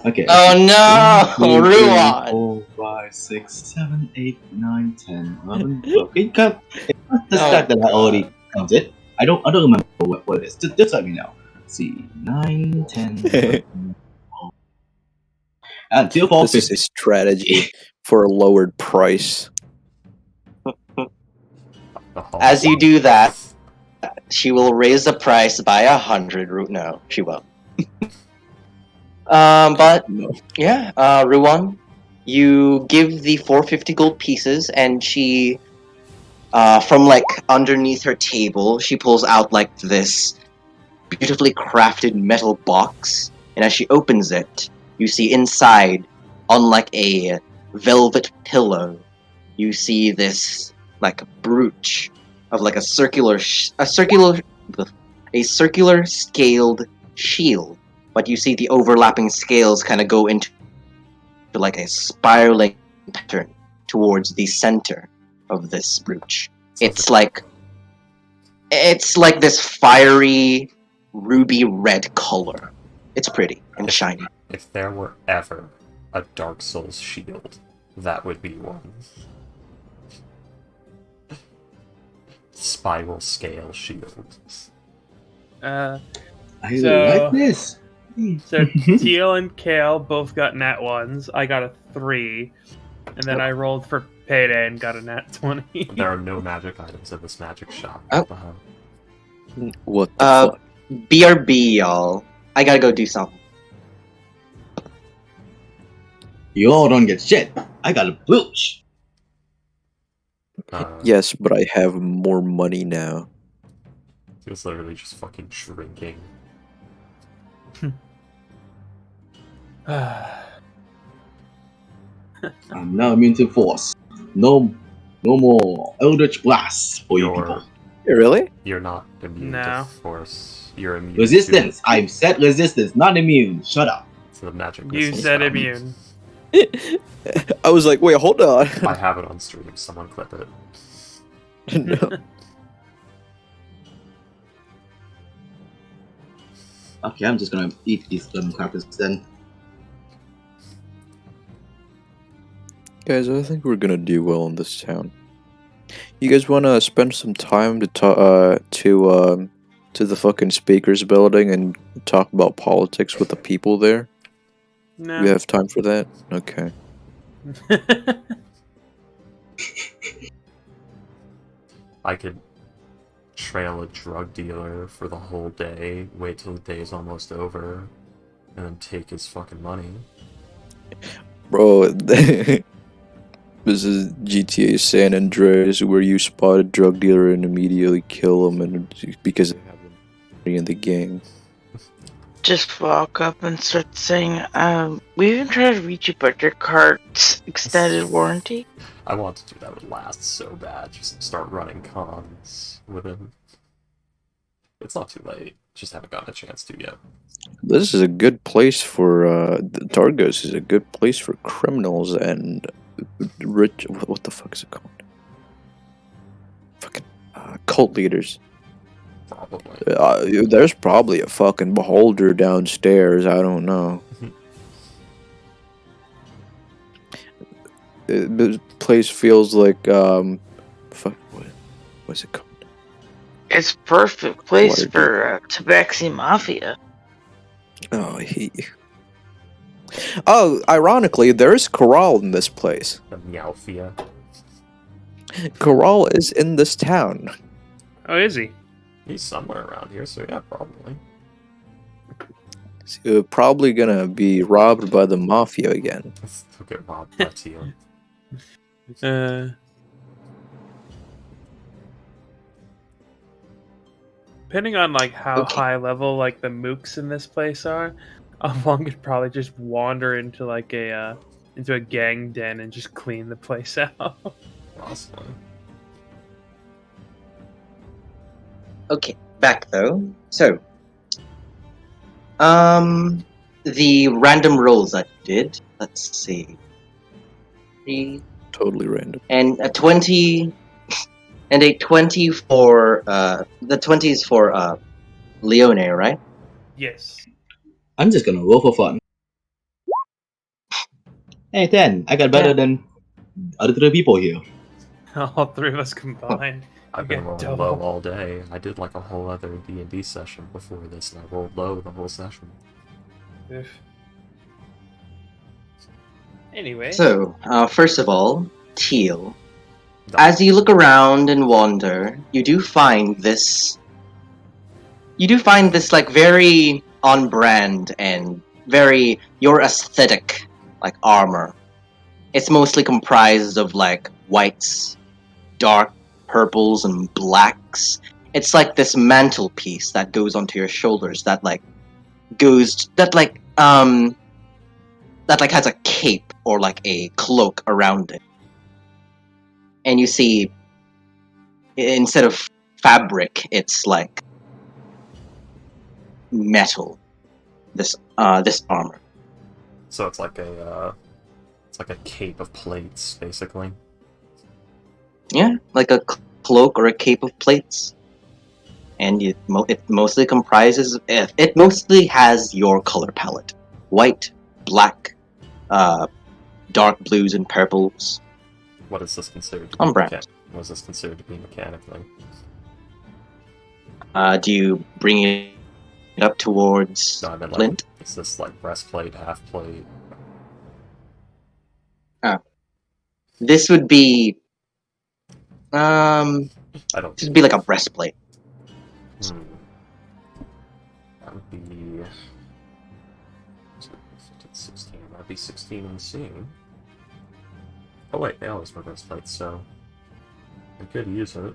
Okay. Oh no, 1, 2, 3, Ruan! 4, 5, 6, 7, 8, 9, 10, 11, 12. Okay, cut. It's not the Oh, stat that I already God. counted. I don't remember what it is. Just let me know. Let's see. 9, 10, 11, 12. Until This is 450. a strategy for a lowered price. the hall. As you do that, she will raise the price by 100. No, she won't. But No. yeah, Ruan, you give the 450 gold pieces, and she, from like underneath her table, she pulls out like this beautifully crafted metal box, and as she opens it, you see inside, on like a velvet pillow, you see this like brooch of like a circular scaled shield, but you see the overlapping scales kind of go into like a spiraling pattern towards the center of this brooch. It's like this fiery ruby red color. It's pretty and shiny. If there were ever a Dark Souls shield, that would be one. Spiral scale shield. Uh, I So- like this. so Teal and Kale both got nat 1s. I got a 3. And then I rolled for payday and got a nat 20. There are no magic items in this magic shop. Oh. What the fuck? BRB, y'all. I gotta go do something. You all don't get shit. I got a brooch. Yes, but I have more money now. He was literally just fucking shrinking. I'm now immune to force. No more Eldritch Blast for you people. Really? You're not immune No. to force. You're immune Resistance. I'm set resistance, not immune. Shut up. to the magic You missiles said now. immune. I was like, wait, hold on. I have it on stream. Someone clip it. No. Okay, I'm just gonna eat these lemon crackers then. Guys, I think we're gonna do well in this town. You guys wanna spend some time to talk to the fucking speakers building and talk about politics with the people there? No. We have time for that? Okay. I could trail a drug dealer for the whole day, wait till the day's almost over, and then take his fucking money. Bro, this is GTA San Andreas, where you spot a drug dealer and immediately kill him, and because they have money in the gang. Just walk up and start saying, we've been trying to reach you, but your car's extended warranty. I want to do that with Last so bad. Just start running cons with him. It's not too late. Just haven't gotten a chance to yet. This is a good place for Targos is a good place for criminals and rich. What the fuck is it called? Fucking cult leaders. Probably. There's probably a fucking beholder downstairs. I don't know. This place feels like fuck. What's it called? It's perfect place Waterdeep. for Tabaxi Mafia. Oh, I hate you. Oh, ironically, there's Corral in this place. The Meowfia. Corral is in this town. Oh, is he? He's somewhere around here, so yeah, probably. So you're probably gonna be robbed by the mafia again. He'll get robbed by Teal. Depending on like how Okay. high level like the mooks in this place are, Avon could probably just wander into like a gang den and just clean the place out. Possibly. Okay, back though. So, the random rolls that you did. Let's see. 3 Totally random. and a 20, and a 20 for the 20 is for Leone, right? Yes. I'm just gonna roll for fun. Hey, 10. I got better than other 3 people here. All three of us combined. I've You been get rolling double. low all day. I did like a whole other D&D session before this, and I rolled low the whole session. Oof. Anyway. So, first of all, Teal. As you look around and wander, you do find this. You do find this like very on brand and very your aesthetic like armor. It's mostly comprised of like whites, dark purples, and blacks. It's like this mantelpiece that goes onto your shoulders that has a cape or like a cloak around it. And you see, instead of fabric, it's like metal. This armor. So it's like a cape of plates, basically. Yeah, like a cloak or a cape of plates. And it mostly comprises. It mostly has your color palette: white, black, dark blues, and purples. What is this considered to On be? brand. What is this considered to be mechanically? Do you bring it up towards No, I meant like, Flint? is this like breastplate, half plate? This would be. I don't. This would be like a breastplate. Hmm. That would be 16. That'd be 16 and seeing. Oh wait, they always wear breastplates, so I could use it.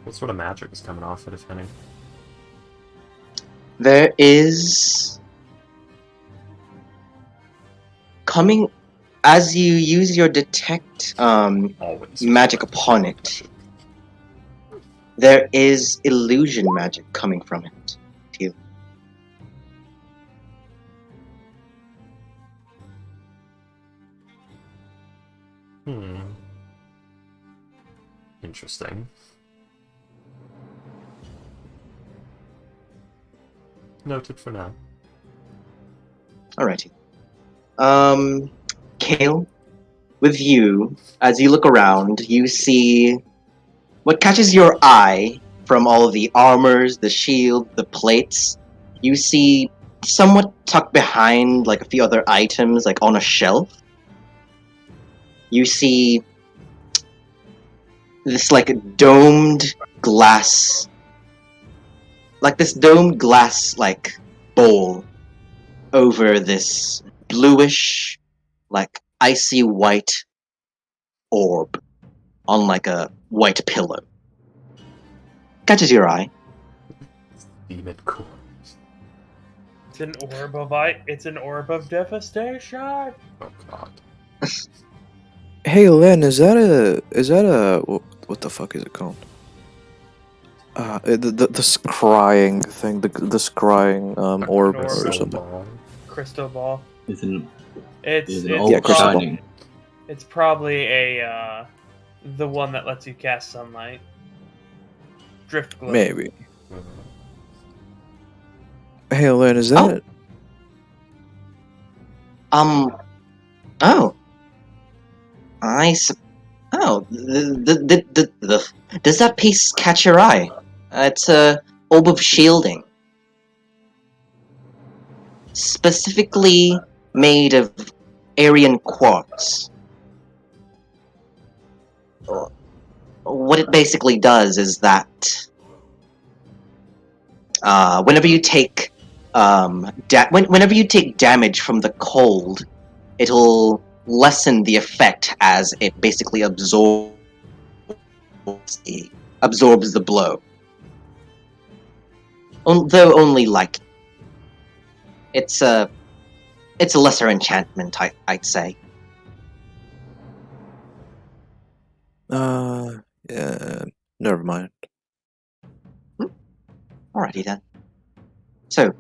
What sort of magic is coming off it, if any? There is coming as you use your detect Always magic upon it. There is illusion magic coming from it. Teal. Interesting. Noted for now. Alrighty. Kale, with you, as you look around, you see what catches your eye from all of the armors, the shield, the plates. You see somewhat tucked behind like a few other items, like on a shelf. you see this like domed glass, like bowl over this bluish, like icy white orb on like a white pillow. Catches your eye. Demon core. It's an orb of It's an orb of devastation. Oh god. Hey, Len, is that a what the fuck is it called? The scrying thing, the scrying orb orb. or Crystal something. ball. Crystal ball. It's an It's old Yeah, crystal ball. shining. it's probably a the one that lets you cast sunlight. Drift glow. Maybe. Mhm. Hey, Len, is Oh. that? Oh. Oh, does that piece catch your eye? It's a orb of shielding, specifically made of Aryan quartz. What it basically does is that whenever you take whenever you take damage from the cold, it'll lessen the effect as it basically absorbs the blow. Though only like it's a lesser enchantment, I'd say. Yeah, never mind. Alrighty then. So,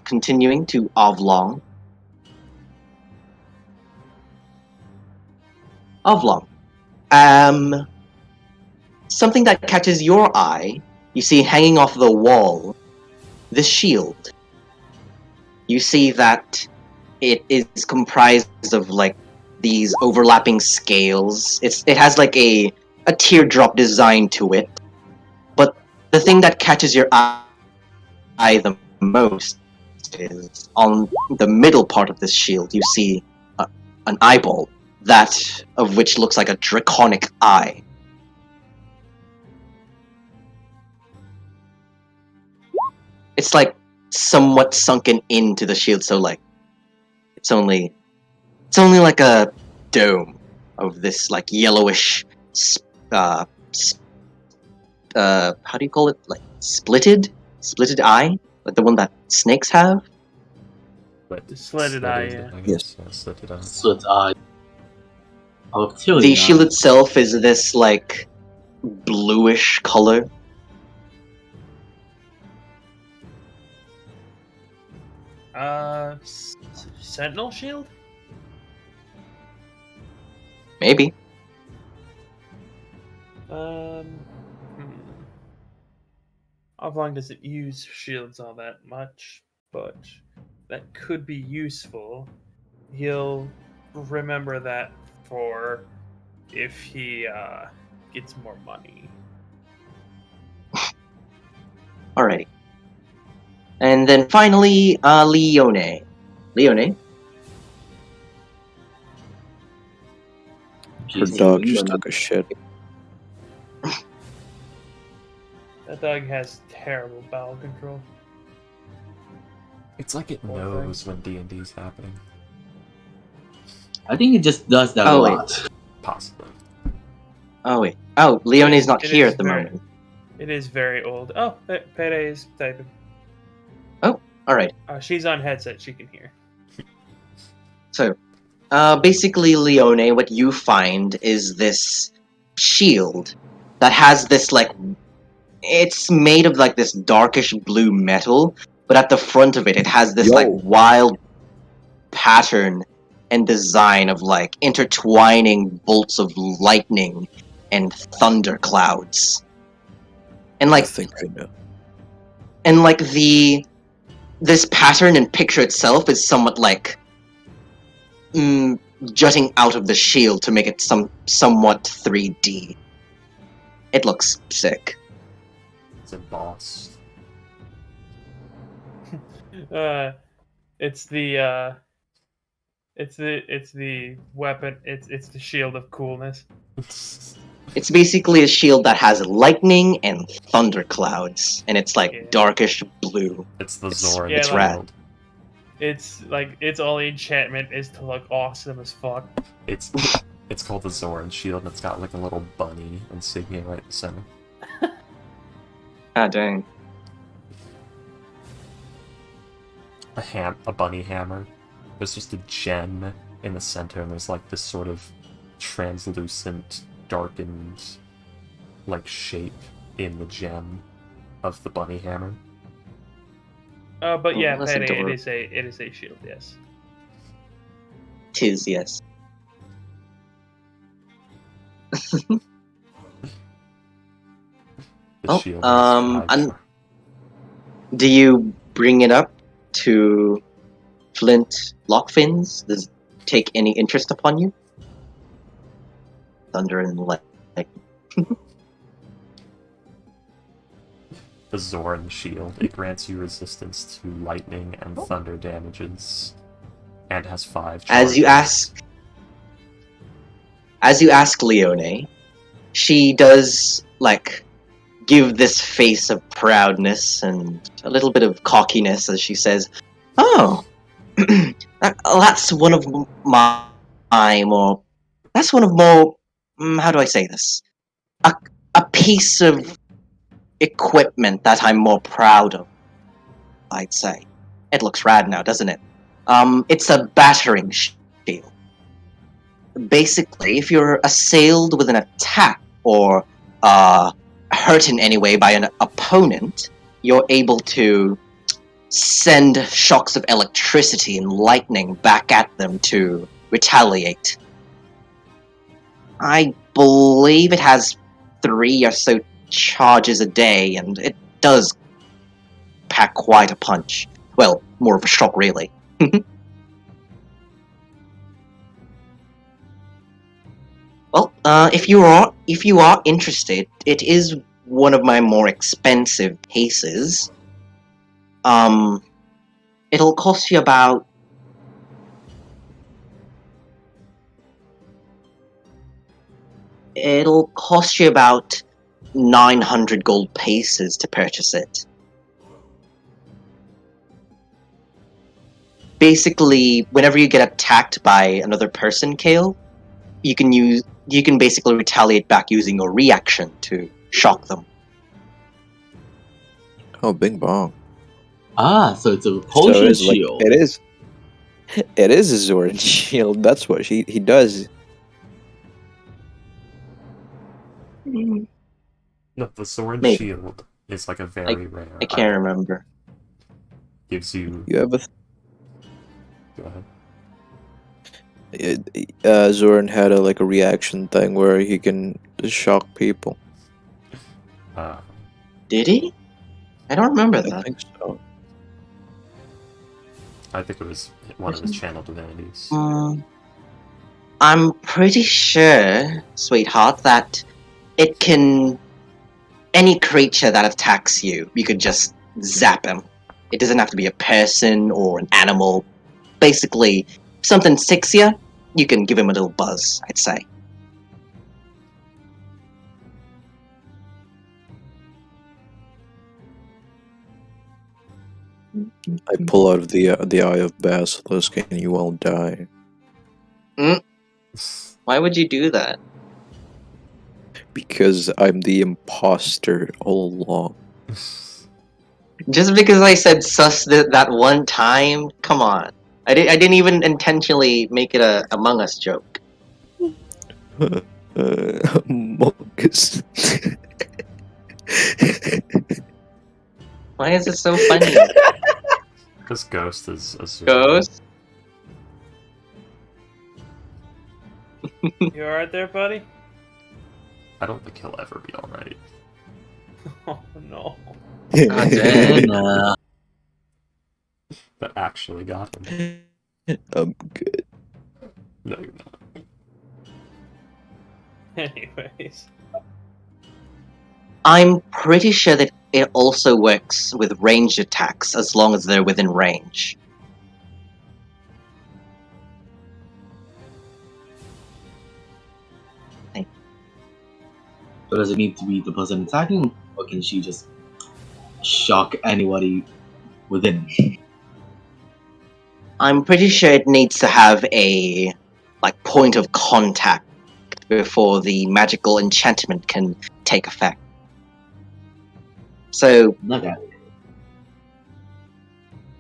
continuing to Oblong. Oblong. Something that catches your eye, you see hanging off the wall, this shield. You see that it is comprised of like these overlapping scales. It has like a teardrop design to it. But the thing that catches your eye the most is on the middle part of this shield. You see an eyeball, that of which looks like a draconic eye. It's like somewhat sunken into the shield, so like it's only like a dome of this like yellowish how do you call it, like splitted eye, like the one that snakes have. But Slitted eye, yeah. I Yes. guess, yeah, slitted eye. Slit eye. Of Tyrion. The shield itself is this like bluish color. Sentinel shield? Maybe. Hmm. Oblong doesn't use shields all that much, but that could be useful. He'll remember that for if he gets more money. Alrighty. And then finally, Leone. Leone. Her dog just took a shit. That dog has terrible bowel control. It's like it Poor knows when D&D's happening. I think it just does that a Oh, wait. lot. Possibly. Oh wait. Oh, Leone's not It here is at the very- moment. It is very old. Oh, Payday is typing. Alright. She's on headset. She can hear. So, basically, Leone, what you find is this shield that has this, like, it's made of, like, this darkish blue metal, but at the front of it, it has this, like, wild pattern and design of, like, intertwining bolts of lightning and thunder clouds. And, I like, think I know. and, like, this pattern and picture itself is somewhat, like, jutting out of the shield to make it somewhat 3D. It looks sick. It's embossed. It's the It's the weapon. It's the shield of coolness. It's basically a shield that has lightning and thunderclouds, and it's like Yeah. darkish blue. It's the It's- Zoran yeah, like- shield. It's like its only enchantment is to look awesome as fuck. It's called the Zoran shield, and it's got like a little bunny insignia right in the center. Ah, dang. A bunny hammer. There's just a gem in the center, and there's like this sort of translucent, darkened, like shape in the gem of the bunny hammer. But Oh, yeah, that's Penny, adorable. it is a shield. Yes. Tis, yes. The Oh, shield um, has 5 un- Do you bring it up to Flint Lockfins? Does it take any interest upon you? Thunder and light. The Zoran shield. It grants you resistance to lightning and thunder damages, and has 5 As you charges. ask Leone, she does like give this face of proudness and a little bit of cockiness as she says, "Oh, that's one of that's one of more. How do I say this? A piece of equipment that I'm more proud of. I'd say. It looks rad now, doesn't it? It's a battering shield. Basically, if you're assailed with an attack or hurt in any way by an opponent, you're able to send shocks of electricity and lightning back at them to retaliate. I believe it has 3 or so charges a day, and it does pack quite a punch. Well, more of a shock, really. Well, if you are interested, it is one of my more expensive cases. It'll cost you about. It'll cost you about 900 gold paces to purchase it. Basically, whenever you get attacked by another person, Kale, you can basically retaliate back using your reaction to shock them. Oh, bing bong. Ah, so it's a So repulsion it is like shield. it is. It is a Zoran shield. That's what he does. No, the Zoran Maybe. shield is like a very rare. I can't remember. Gives you. You have a Go ahead. Zoran had a reaction thing where he can shock people. Did he? I don't remember I that. think so. I think it was one of his channel divinities. I'm pretty sure, sweetheart, that it can. Any creature that attacks you, you could just zap him. It doesn't have to be a person or an animal. Basically, if something sticks you, you can give him a little buzz, I'd say. I pull out of the eye of Basilisk and you all die. Why would you do that? Because I'm the imposter all along. Just because I said sus that one time? Come on. I didn't even intentionally make it a Among Us joke. Mongus. Why is it so funny? Because Ghost is a Zoran. Ghost? You alright there, buddy? I don't think he'll ever be alright. Oh no. God damn. That actually got him. I'm good. No, you're not. Anyways. I'm pretty sure that it also works with ranged attacks as long as they're within range. Or does it need to be the person attacking, or can she just shock anybody within? I'm pretty sure it needs to have a point of contact before the magical enchantment can take effect. So, Okay.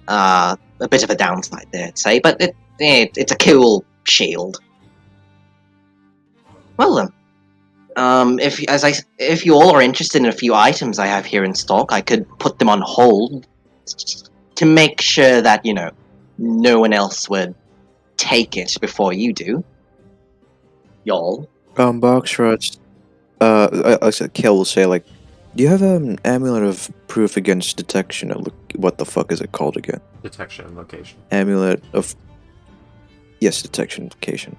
a bit of a downside there, I'd say, but it's a cool shield. Well then, if you all are interested in a few items I have here in stock, I could put them on hold to make sure that no one else would take it before you do. Y'all. Boxrods. I said, Kel will say like, do you have an amulet of proof against detection? What the fuck is it called again? Detection and location. Amulet of. Yes, detection location.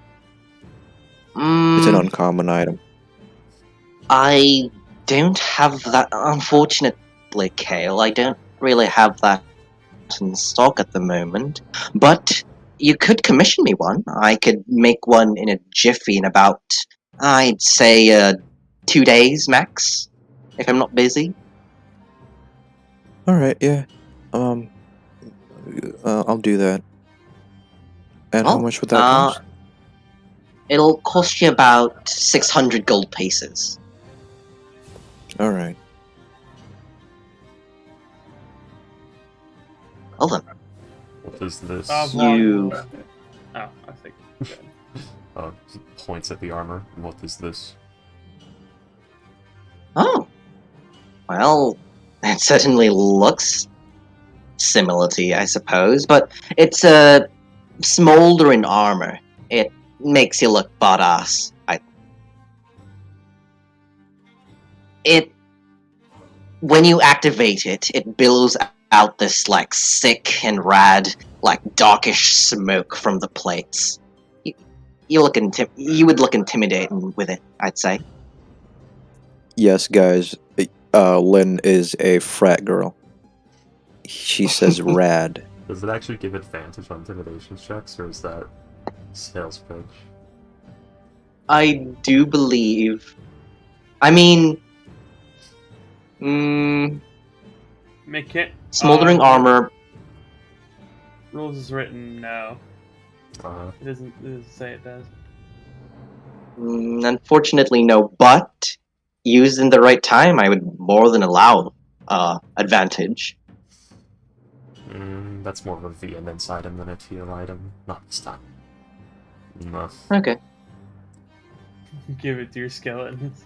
It's an uncommon item. I don't have that, unfortunately, Kale. I don't really have that in stock at the moment. But you could commission me one. I could make one in a jiffy in about, I'd say, 2 days max, if I'm not busy. All right, yeah. I'll do that. And how Well, much would that cost? It'll cost you about 600 gold pieces. All right. Well then. What is this? You- Oh, I think. He points at the armor. What is this? Oh. Well, it certainly looks similar to you, I suppose, but it's a smoldering armor. It makes you look badass. When you activate it, it billows out this sick and rad, darkish smoke from the plates. You would look intimidating with it, I'd say. Yes, guys. Lynn is a frat girl. She says rad. Does it actually give advantage on intimidation checks, or is that sales pitch? I do believe. I mean, Make it. smoldering armor. Rules is written no. Uh, It doesn't say it does. Unfortunately, no. But used in the right time, I would more than allow advantage. That's more of a vehemence item than a tier item. Not this time. No. Okay. Give it to your skeletons.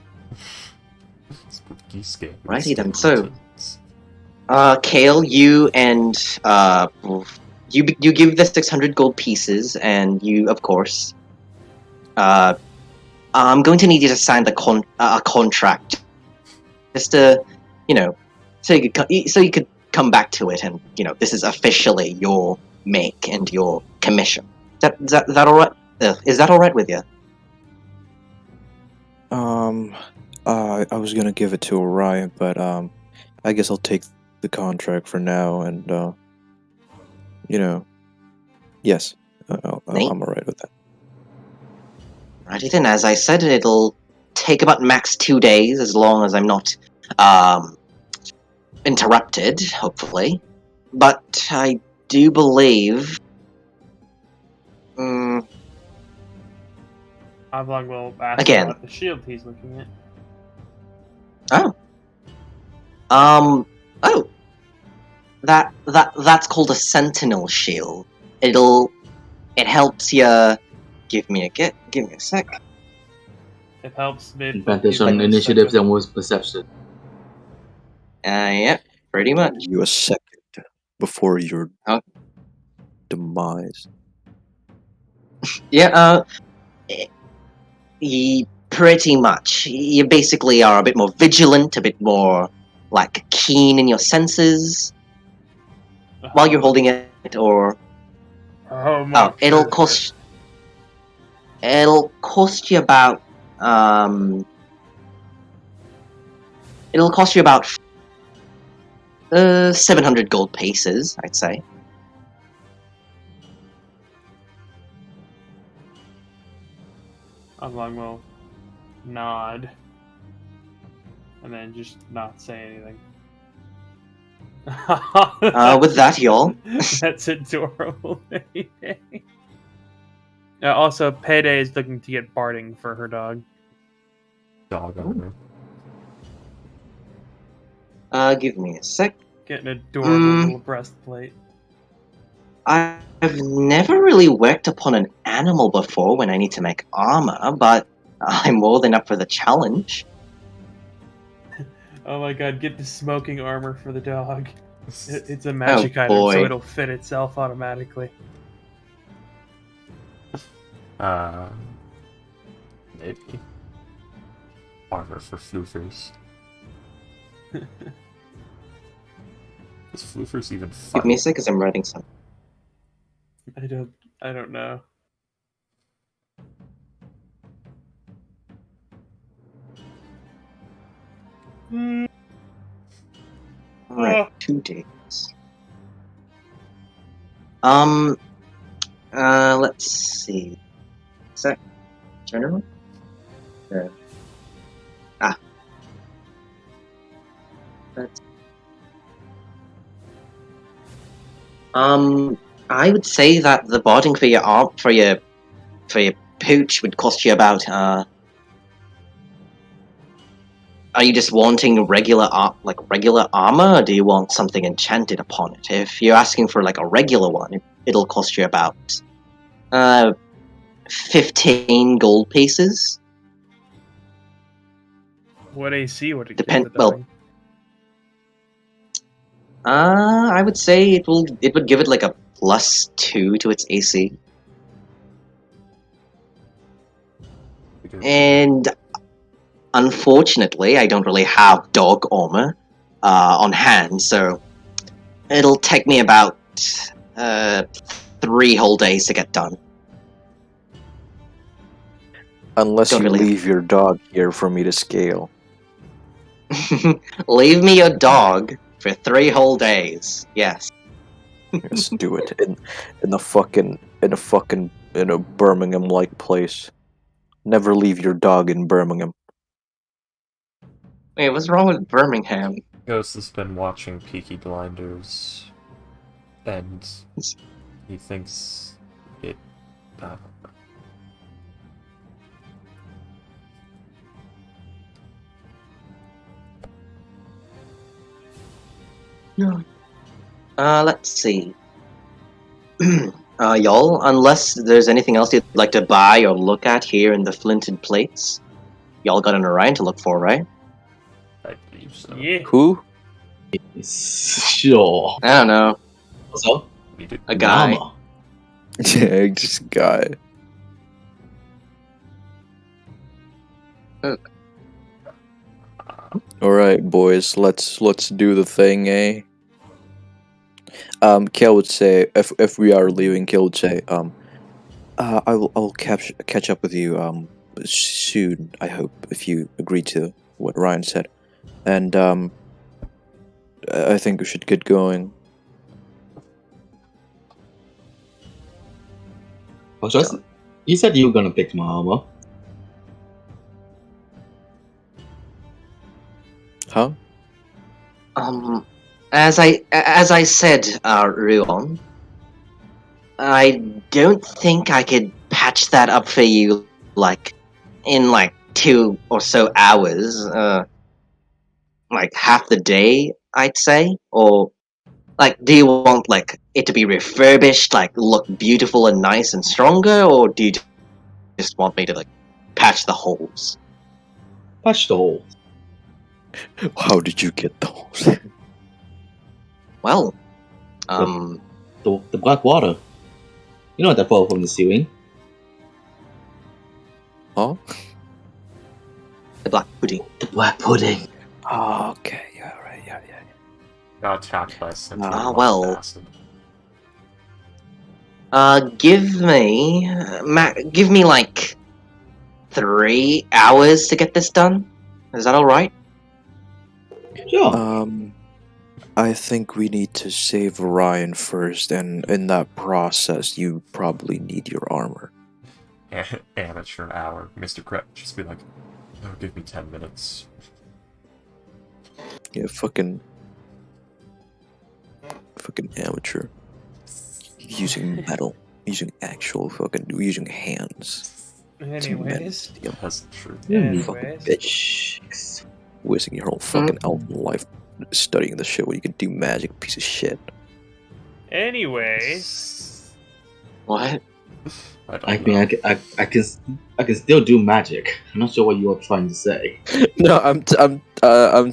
Spooky scary. Righty then, skeletons. Kale, you and you give the 600 gold pieces, and you, of course, I'm going to need you to sign a contract, just to, so you could come back to it, and this is officially your make and your commission. Is that all right? Is that all right with you? I was gonna give it to Orion, but I guess I'll take the contract for now, and yes, I'm alright with that. Righty then, as I said, it'll take about max 2 days, as long as I'm not interrupted, hopefully. But I do believe. Oblong will ask Again. about the shield he's looking at. That's called a sentinel shield. It helps you. Give me a sec. It helps mid. Advantage on initiatives and worst perception. Yep, pretty much. You a second before your demise. Yeah, pretty much. You basically are a bit more vigilant, a bit more keen in your senses while you're holding it, or it'll cost you about it'll cost you about 700 gold pieces, I'd say. Oblong will nod. and then just not say anything. With that, y'all. That's adorable. Payday. Also, Payday is looking to get Barding for her dog. Dog owner. Give me a sec. Get an adorable little breastplate. I've never really worked upon an animal before when I need to make armor, but I'm more than up for the challenge. Oh my god, get the smoking armor for the dog. It's a magic item, boy. so it'll fit itself automatically. Maybe. Armor for floofers. Is floofers even fun? Give me a sec, because I'm writing something. I don't know. Alright, 2 days. Let's see. Is that general? That's... I would say that the barding for your pooch would cost you about, are you just wanting regular armor, or do you want something enchanted upon it? If you're asking for like a regular one, it'll cost you about 15 gold pieces. What AC would it Depend- give the well, dog? I would say it would give it like a +2 to its AC. And unfortunately, I don't really have dog armor on hand, so it'll take me about 3 whole days to get done. Unless Don't you really- leave your dog here for me to scale. Leave me your dog for 3 whole days. Yes. Just do it in a Birmingham-like place. Never leave your dog in Birmingham. Wait, what's wrong with Birmingham? Ghost has been watching Peaky Blinders, and he thinks it. Let's see. Y'all, unless there's anything else you'd like to buy or look at here in the flinted plates, y'all got an Orion to look for, right? I believe so. Yeah. Who? Sure. I don't know. Also, We did. A guy. armor. Yeah, just guy. All right, boys. Let's do the thing, eh? Kel would say if we are leaving, Kel would say, I'll catch up with you soon. I hope, if you agree to what Ryan said, and I think we should get going. Oh, just, you said you were gonna fix my armor. Huh? As I said, Ruon, I don't think I could patch that up for you, in 2 or so hours, half the day, I'd say, or, do you want, it to be refurbished, look beautiful and nice and stronger, or do you just want me to, patch the holes? Patch the hole. How did you get those? Well, The black water. You know that fall from the ceiling? Huh? the black pudding. The black pudding. Oh, okay. Yeah, right. Yeah. Got attacked by a sentient well. bastard. Give me, 3 hours to get this done. Is that alright? Sure. I think we need to save Ryan first, and in that process, you probably need your armor. Amateur hour. Mr. Crep just be like, oh, give me 10 minutes. Yeah, fucking amateur. Using metal, using using hands. Anyways, Yep. That's true. anyways. Bitch. Wasting your whole fucking elven life studying the shit when you can do magic, piece of shit. Anyways, What? I don't I know. mean, I can still do magic. I'm not sure what you are trying to say. No, I'm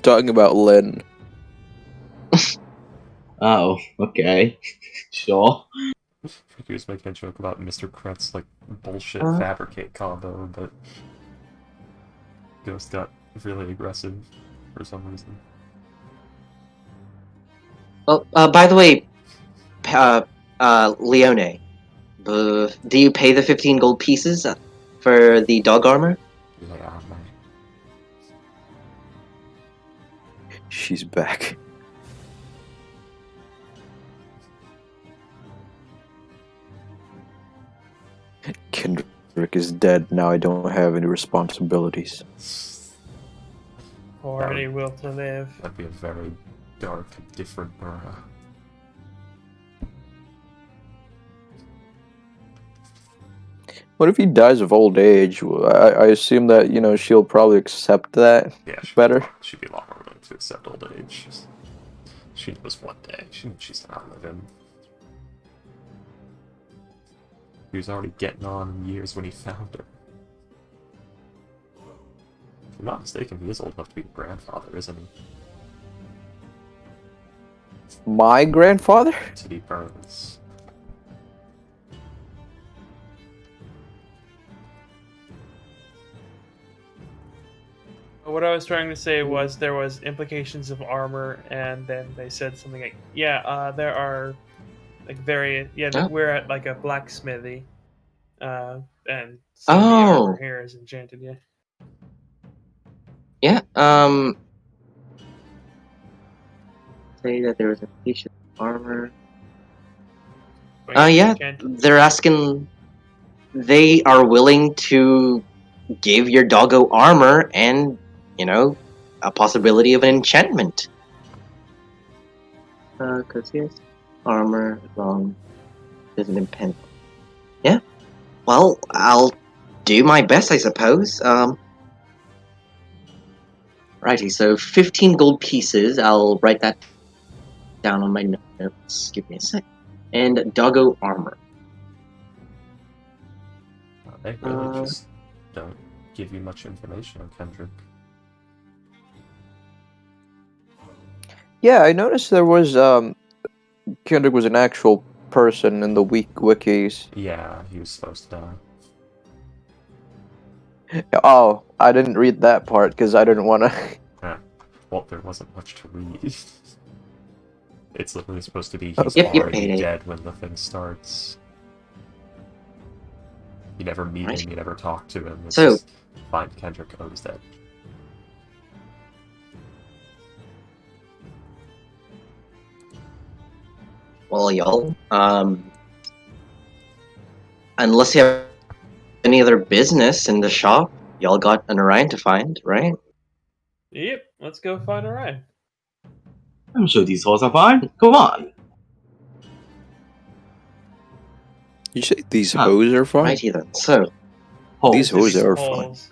talking about Lynn. Oh, okay, sure. He was making a joke about Mr. Kret's like bullshit Uh. fabricate combo, but Ghost got really aggressive for some reason. Oh, by the way, Leone, do you pay the 15 gold pieces for the dog armor? Yeah, man. She's back. Kendrick is dead. Now I don't have any responsibilities. or any will to live. That'd be a very dark, different era. What if he dies of old age? I assume that, she'll probably accept that Yeah, she'd better. She'd be a lot more willing to accept old age. She knows one day. She's not living. He was already getting on in years when he found her. If I'm not mistaken, he is old enough to be a grandfather, isn't he? My grandfather? To be Burns. What I was trying to say was there was implications of armor, and then they said something like, "Yeah, there are like Oh. we're at like a blacksmithy, and some of the armor here is enchanted." Yeah. Yeah, say that there was a piece of armor. Yeah, they're asking. They are willing to give your doggo armor and, a possibility of an enchantment. Because yes, armor long doesn't impede. Yeah. Well, I'll do my best, I suppose. Righty, so 15 gold pieces. I'll write that down on my notes. Give me a sec. And doggo armor. They really just don't give you much information on Kendrick. Yeah, I noticed there was, Kendrick was an actual person in the wikis. Yeah, he was supposed to die. Oh, I didn't read that part because I didn't want to. Well, there wasn't much to read. It's literally supposed to be he's Yep, already dead when the thing starts. You never meet him, you never talk to him. It's just find Kendrick, oh, he's dead. Well, y'all, unless you have any other business in the shop, y'all got an Orion to find, right? Yep. Let's go find Orion. I'm sure these holes are fine. Come on. You say these hoes are fine? Righty then. So, Holes. These hoes are fine. Holes.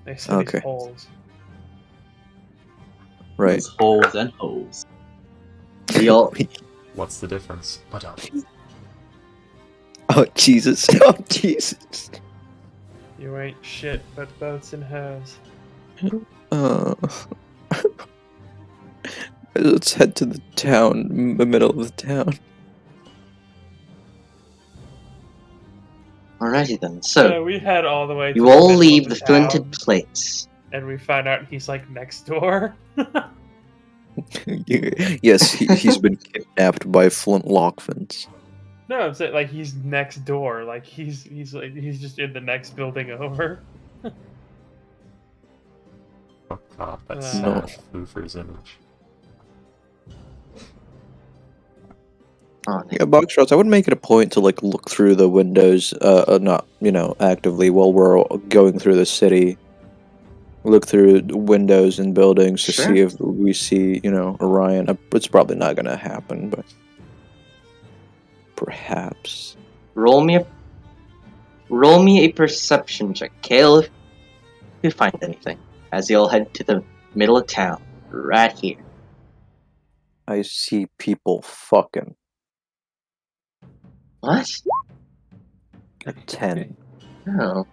They said Okay. these holes. Right. There's holes and holes. y'all. What's the difference? But Oh, Jesus. Oh, Jesus. You ain't shit but boats and hoes. Let's head to the town, the middle of the town. Alrighty then. So, We head all the way. you to all the middle leave of the town, Flinted Place. and we find out he's like next door. Yes, he's been kidnapped by Flintlockfins. No, I'm saying like he's next door. Like he's just in the next building over. oh god, that's No. sad. Hoover's image. Oh, Yeah, Boxtrots, I would make it a point to look through the windows, not actively while we're going through the city. look through the windows and buildings to Sure. see if we see, Orion. It's probably not gonna happen, but perhaps. Roll me a perception check, Kale, if you find anything. As you'll head to the middle of town, right here. I see people fucking. What? A 10. No.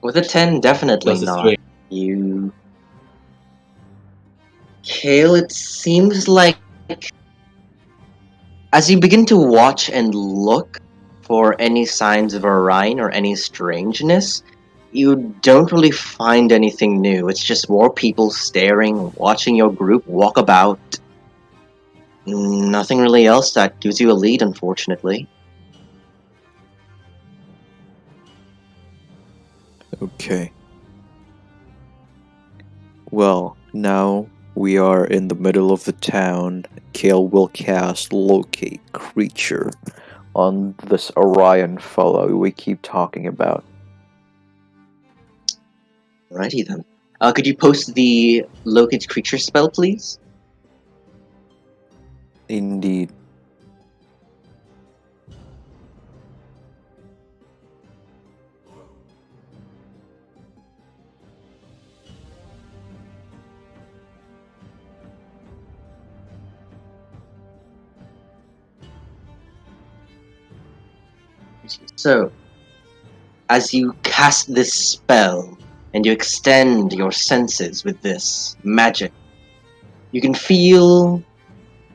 With a 10, definitely Plus it's not. straight. You. Kale, it seems like as you begin to watch and look for any signs of Orion or any strangeness, you don't really find anything new. It's just more people staring, watching your group walk about. Nothing really else that gives you a lead, unfortunately. Okay. Well, now we are in the middle of the town. Kale will cast Locate Creature on this Orion fellow we keep talking about. Alrighty then. Could you post the locate creature spell, please? Indeed. So, as you cast this spell and you extend your senses with this magic, you can feel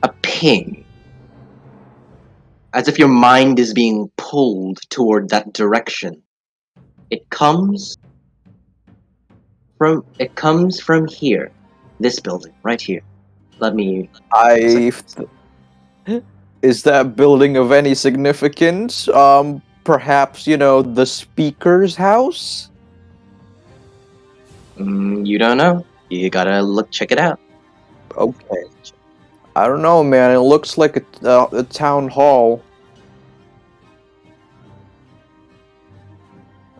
a ping. As if your mind is being pulled toward that direction. It comes from here. This building, right here. Let me Is that building of any significance? Perhaps, the speaker's house? you don't know. You gotta check it out. Okay. I don't know, man. It looks like a town hall.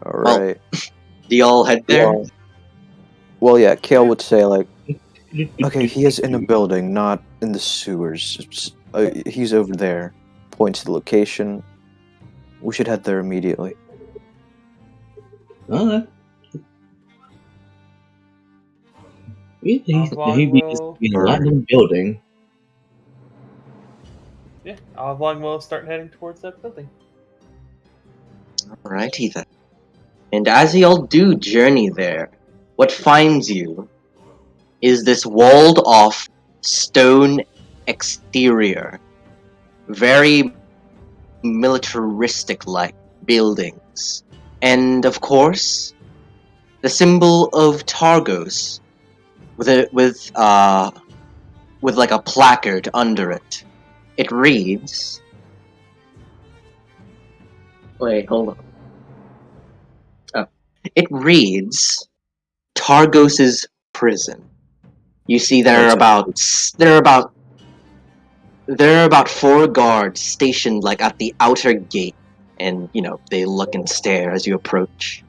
Alright. Do y'all head there? Well, yeah, Kale would say, like, okay, he is in a building, not in the sewers. He's over there. Points to the location. We should head there immediately. Alright. Maybe just in a random building. Yeah, Avlong will start heading towards that building. Alrighty then. And as y'all do journey there, what finds you is this walled off stone exterior. Very militaristic like buildings. And of course, the symbol of Targos with like a placard under it. It reads, wait, hold on. Oh. It reads Targos's prison. You see there are about 4 guards stationed like at the outer gate, and they look and stare as you approach.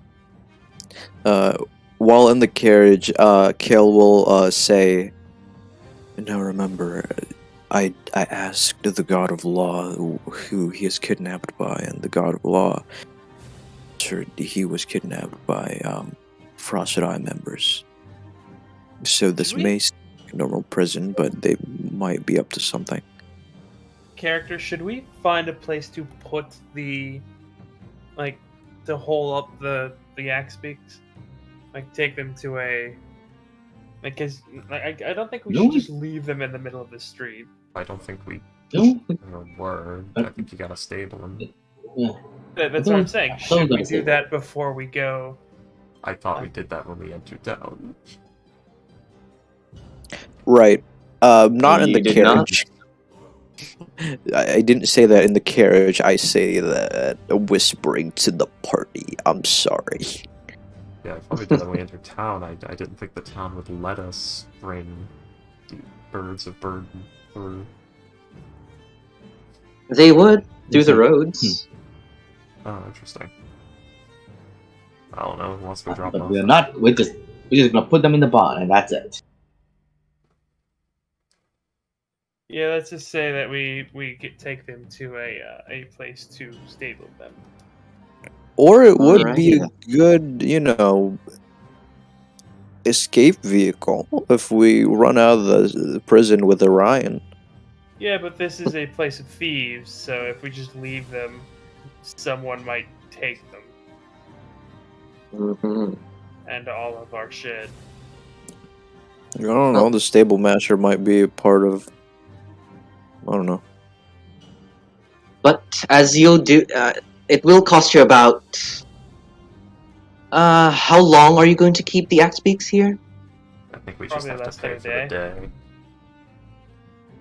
While in the carriage, Kale will say, "Now remember, I asked the God of Law who he is kidnapped by, and the God of Law answered he was kidnapped by Frosted Eye members. So this may seem like a normal prison, but they might be up to something." Character, should we find a place to put to hole up the axe beaks? Like, take them to a... Because I don't think we should just leave them in the middle of the street. I don't think we No. were. I think you gotta stable them. Yeah. That's what I'm saying. Should we do that before we go? I thought we did that when we entered town. Right. Not in You the did carriage. I didn't say that in the carriage. I say that whispering to the party. I'm sorry. Yeah, I thought we did that when we entered town. I didn't think the town would let us bring the birds of burden through. They would through the roads. Oh, interesting. I don't know. Who wants to go drop But off? we're not. We're just We're just gonna put them in the barn, and that's it. Yeah, let's just say that we take them to a place to stable them. Or it would Alrighty be a then. good, escape vehicle if we run out of the prison with Orion. Yeah, but this is a place of thieves, so if we just leave them, someone might take them Mhm. and all of our shit. I don't know. The stable master might be a part of. I don't know. But as you'll do, it will cost you about. How long are you going to keep the axe beaks here? I think we Probably just have less to than pay a for the day.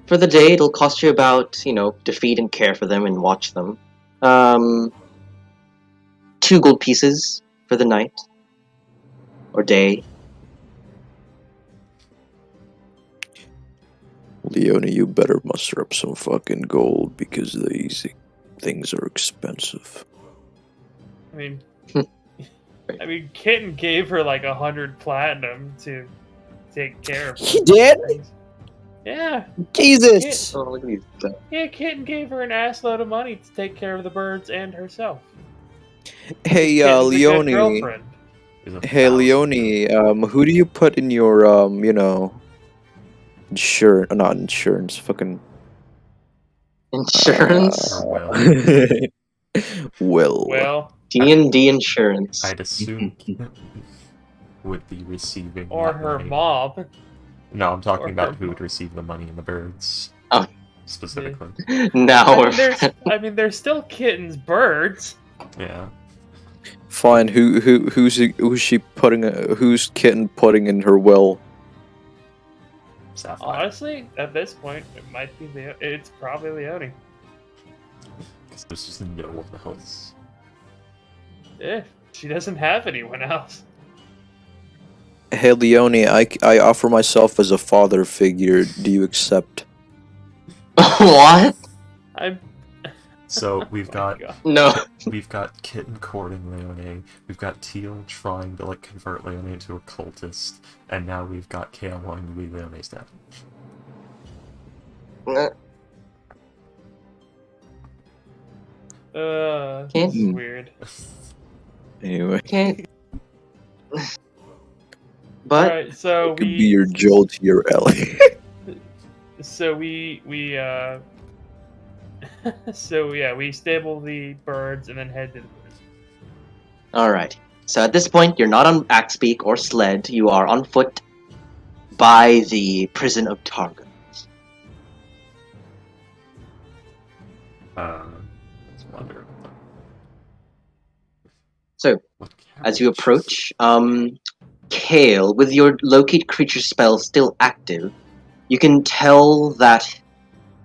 For the day, it'll cost you about, to feed and care for them and watch them. 2 gold pieces for the night. Or day. Leone, you better muster up some fucking gold because these things are expensive. I mean, Kitten gave her like 100 platinum to take care of. He did? Things. Yeah. Jesus! Oh, look at these guys. Yeah, Kitten gave her an assload of money to take care of the birds and herself. Hey, Kitten's a good Leone. girlfriend. Is Hey, 1,000. Leone. Who do you put in your not insurance, fucking Insurance? Or well, Will. Well, D&D insurance. I'd assume would be receiving or that her money. mom. No, I'm talking or about her who would receive the money and the birds. Oh. Specifically. Now we're There's still Kitten's birds. Yeah. Fine. Who's she putting? Who's Kitten putting in her will? Sapphire. Honestly, at this point, it might be it's probably Leone. Because there's just no one else. Yeah, she doesn't have anyone else. Hey, Leone. I offer myself as a father figure. Do you accept? What? I'm. So we've My got God. No. we've got Kitten courting Leone, we've got Teal trying to convert Leone into a cultist, and now we've got Kale wanting to be Leone's dad. This is weird. Anyway, Can't. But Alright, so it could be your Joel to your Ellie. So we so yeah, we stable the birds and then head to the prison. alright. So at this point, you're not on Axebeak or sled. You are on foot by the prison of Targa. Let's wonder. So, What as you carriage? approach, Kale, with your locate creature spell still active, you can tell that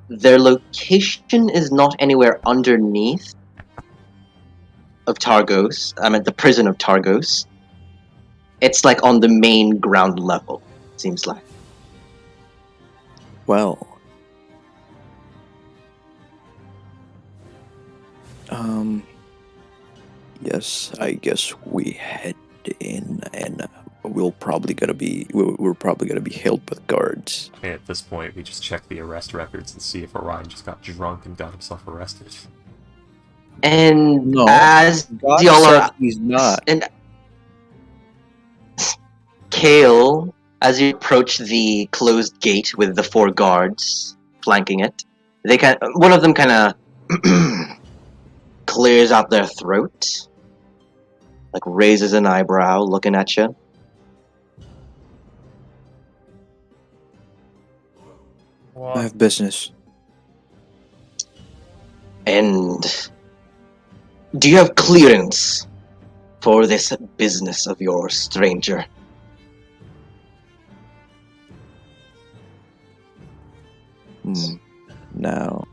their location is not anywhere underneath of Targos. I meant the prison of Targos. It's on the main ground level, seems like. Well, yes, I guess we head in, and we're probably gonna be held with guards. Okay, at this point, we just check the arrest records and see if Orion just got drunk and got himself arrested. And No, as God y'all said are, he's not. and Kale, as you approach the closed gate with the 4 guards flanking it, one of them kind of clears out their throat, raises an eyebrow, looking at you. I have business. And do you have clearance for this business of yours, stranger? Now,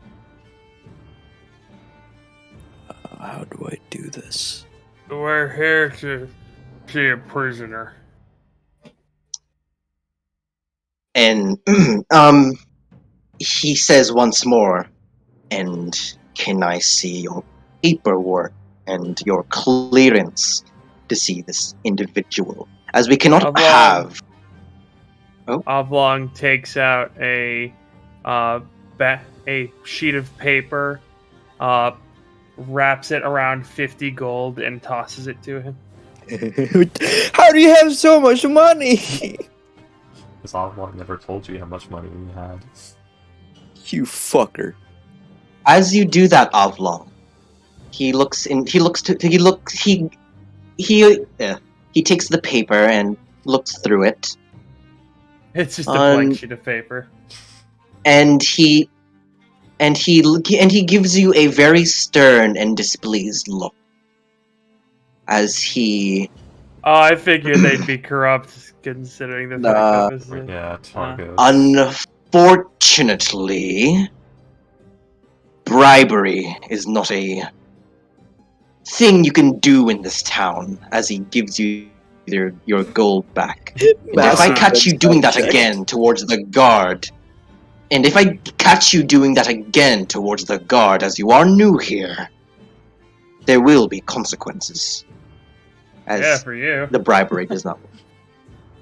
how do I do this? We're here to see a prisoner. And he says once more, and can I see your paperwork and your clearance to see this individual? as we cannot Oblong. have. Oblong takes out a sheet of paper, wraps it around 50 gold, and tosses it to him. How do you have so much money? Because Oblong never told you how much money he had. You fucker. As you do that, Oblong, he takes the paper and looks through it, It's just a blank sheet of paper. and he gives you a very stern and displeased look as he. Oh, I figured they'd be corrupt, considering the Nah. fact that Yeah, Targos. Unfortunately, bribery is not a thing you can do in this town, as he gives you your gold back. And if I catch you doing that again towards the guard, as you are new here, there will be consequences. As yeah, for you. the bribery does not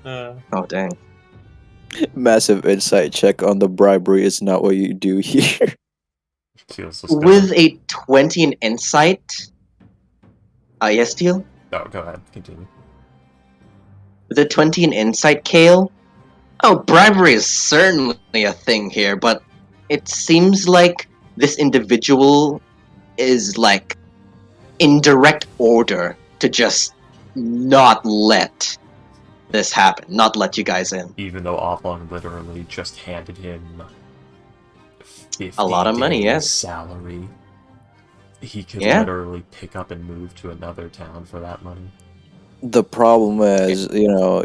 work. Oh, dang. Massive insight check on the bribery is not what you do here. Teal's just gonna- With a 20 in insight... yes, Teal? No, go ahead, continue. With a 20 in insight, Kale? Oh, bribery is certainly a thing here, but it seems like this individual is, like, in direct order to just not let this happen, not let you guys in. Even though Oblong literally just handed him 50 A lot of money, days yes. salary. He could Yeah. literally pick up and move to another town for that money. The problem is,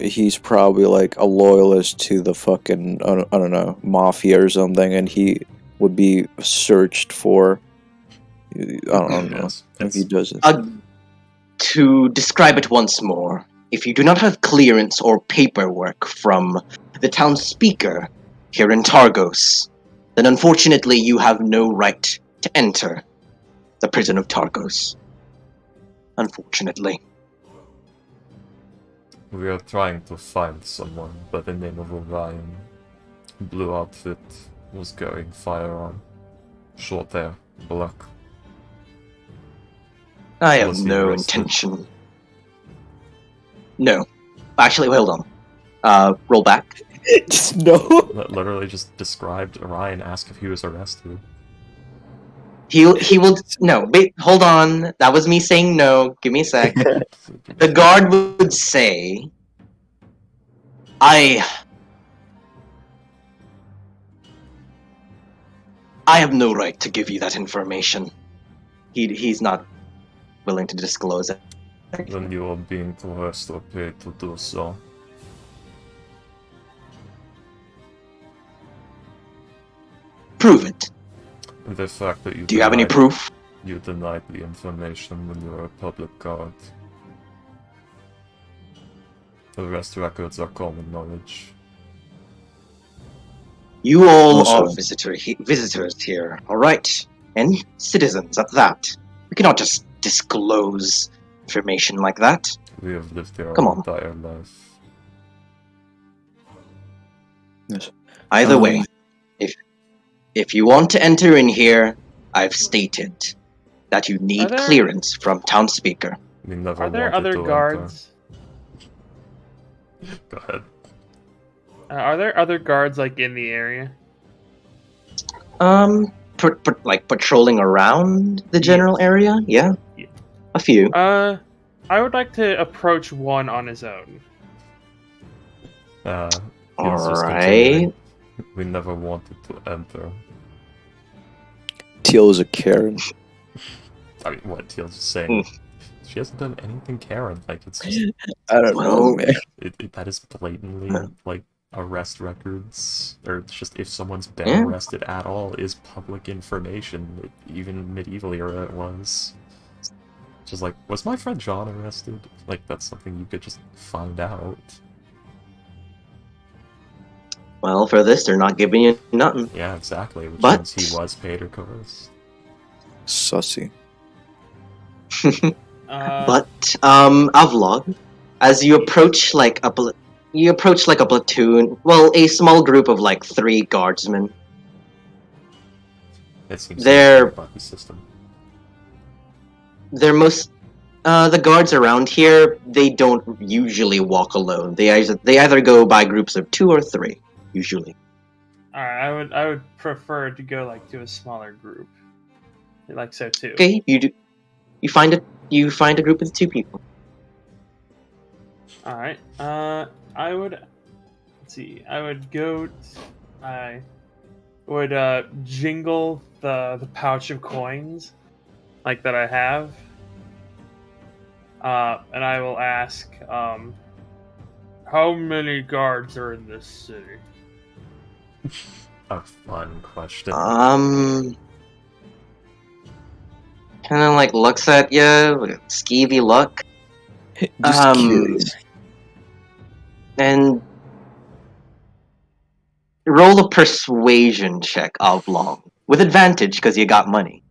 he's probably like a loyalist to the fucking, I don't know, mafia or something, and he would be searched for. I don't know Yes, if he does it. To describe it once more, if you do not have clearance or paperwork from the town speaker here in Targos, then unfortunately you have no right to enter the prison of Targos. Unfortunately. We are trying to find someone by the name of Orion. Blue outfit was going firearm. Short hair, black. I have Was he no arrested? intention. No. Actually, hold on. Roll back. Just no. Literally just described Orion, asked if he was arrested. He will. No, wait, hold on. That was me saying no. Give me a sec. The guard would say, I have no right to give you that information. He's not willing to disclose it. Then you are being coerced or paid to do so. Prove it. The fact that Do you have any proof? You denied the information when you were a public guard. Arrest records are common knowledge. You all Also- are visitors here, alright? And citizens at that. We cannot just disclose information like that. We have lived here Come our on. entire life. Either way, if you want to enter in here, I've stated that you need Are there- clearance from town speaker. We never Are there wanted other to guards? enter. Go ahead. Are there other guards like in the area? Like patrolling around the general area? Yeah, Yeah. a few. I would like to approach one on his own. He's just Alright. continuing. We never wanted to enter. Teal is a Karen. I mean, what Teal's just saying. She hasn't done anything, Karen. Like, it's just I don't know, Well- man. that is blatantly like arrest records, or it's just if someone's been Yeah. arrested at all is public information. Even medieval era it was. Just like, was my friend John arrested? Like, that's something you could just find out. Well, for this, they're not giving you nothing. Yeah, exactly. Which But- means he was paid or coerced. Sussy. But, Avlog, As you approach like a platoon, well, a small group of like 3 guardsmen. It seems They're- like a Bucky system. They're most the guards around here. They don't usually walk alone. They either go by groups of 2 or 3 usually. Alright, I would prefer to go like to a smaller group. Like so too. Okay, you find a group of 2 people. Alright. I would let's see. I would go I would jingle the pouch of coins like that I have. And I will ask how many guards are in this city? A fun question. Kind of like looks at you, skeevy look. Just curious. And roll a persuasion check, Oblong. With advantage, because you got money.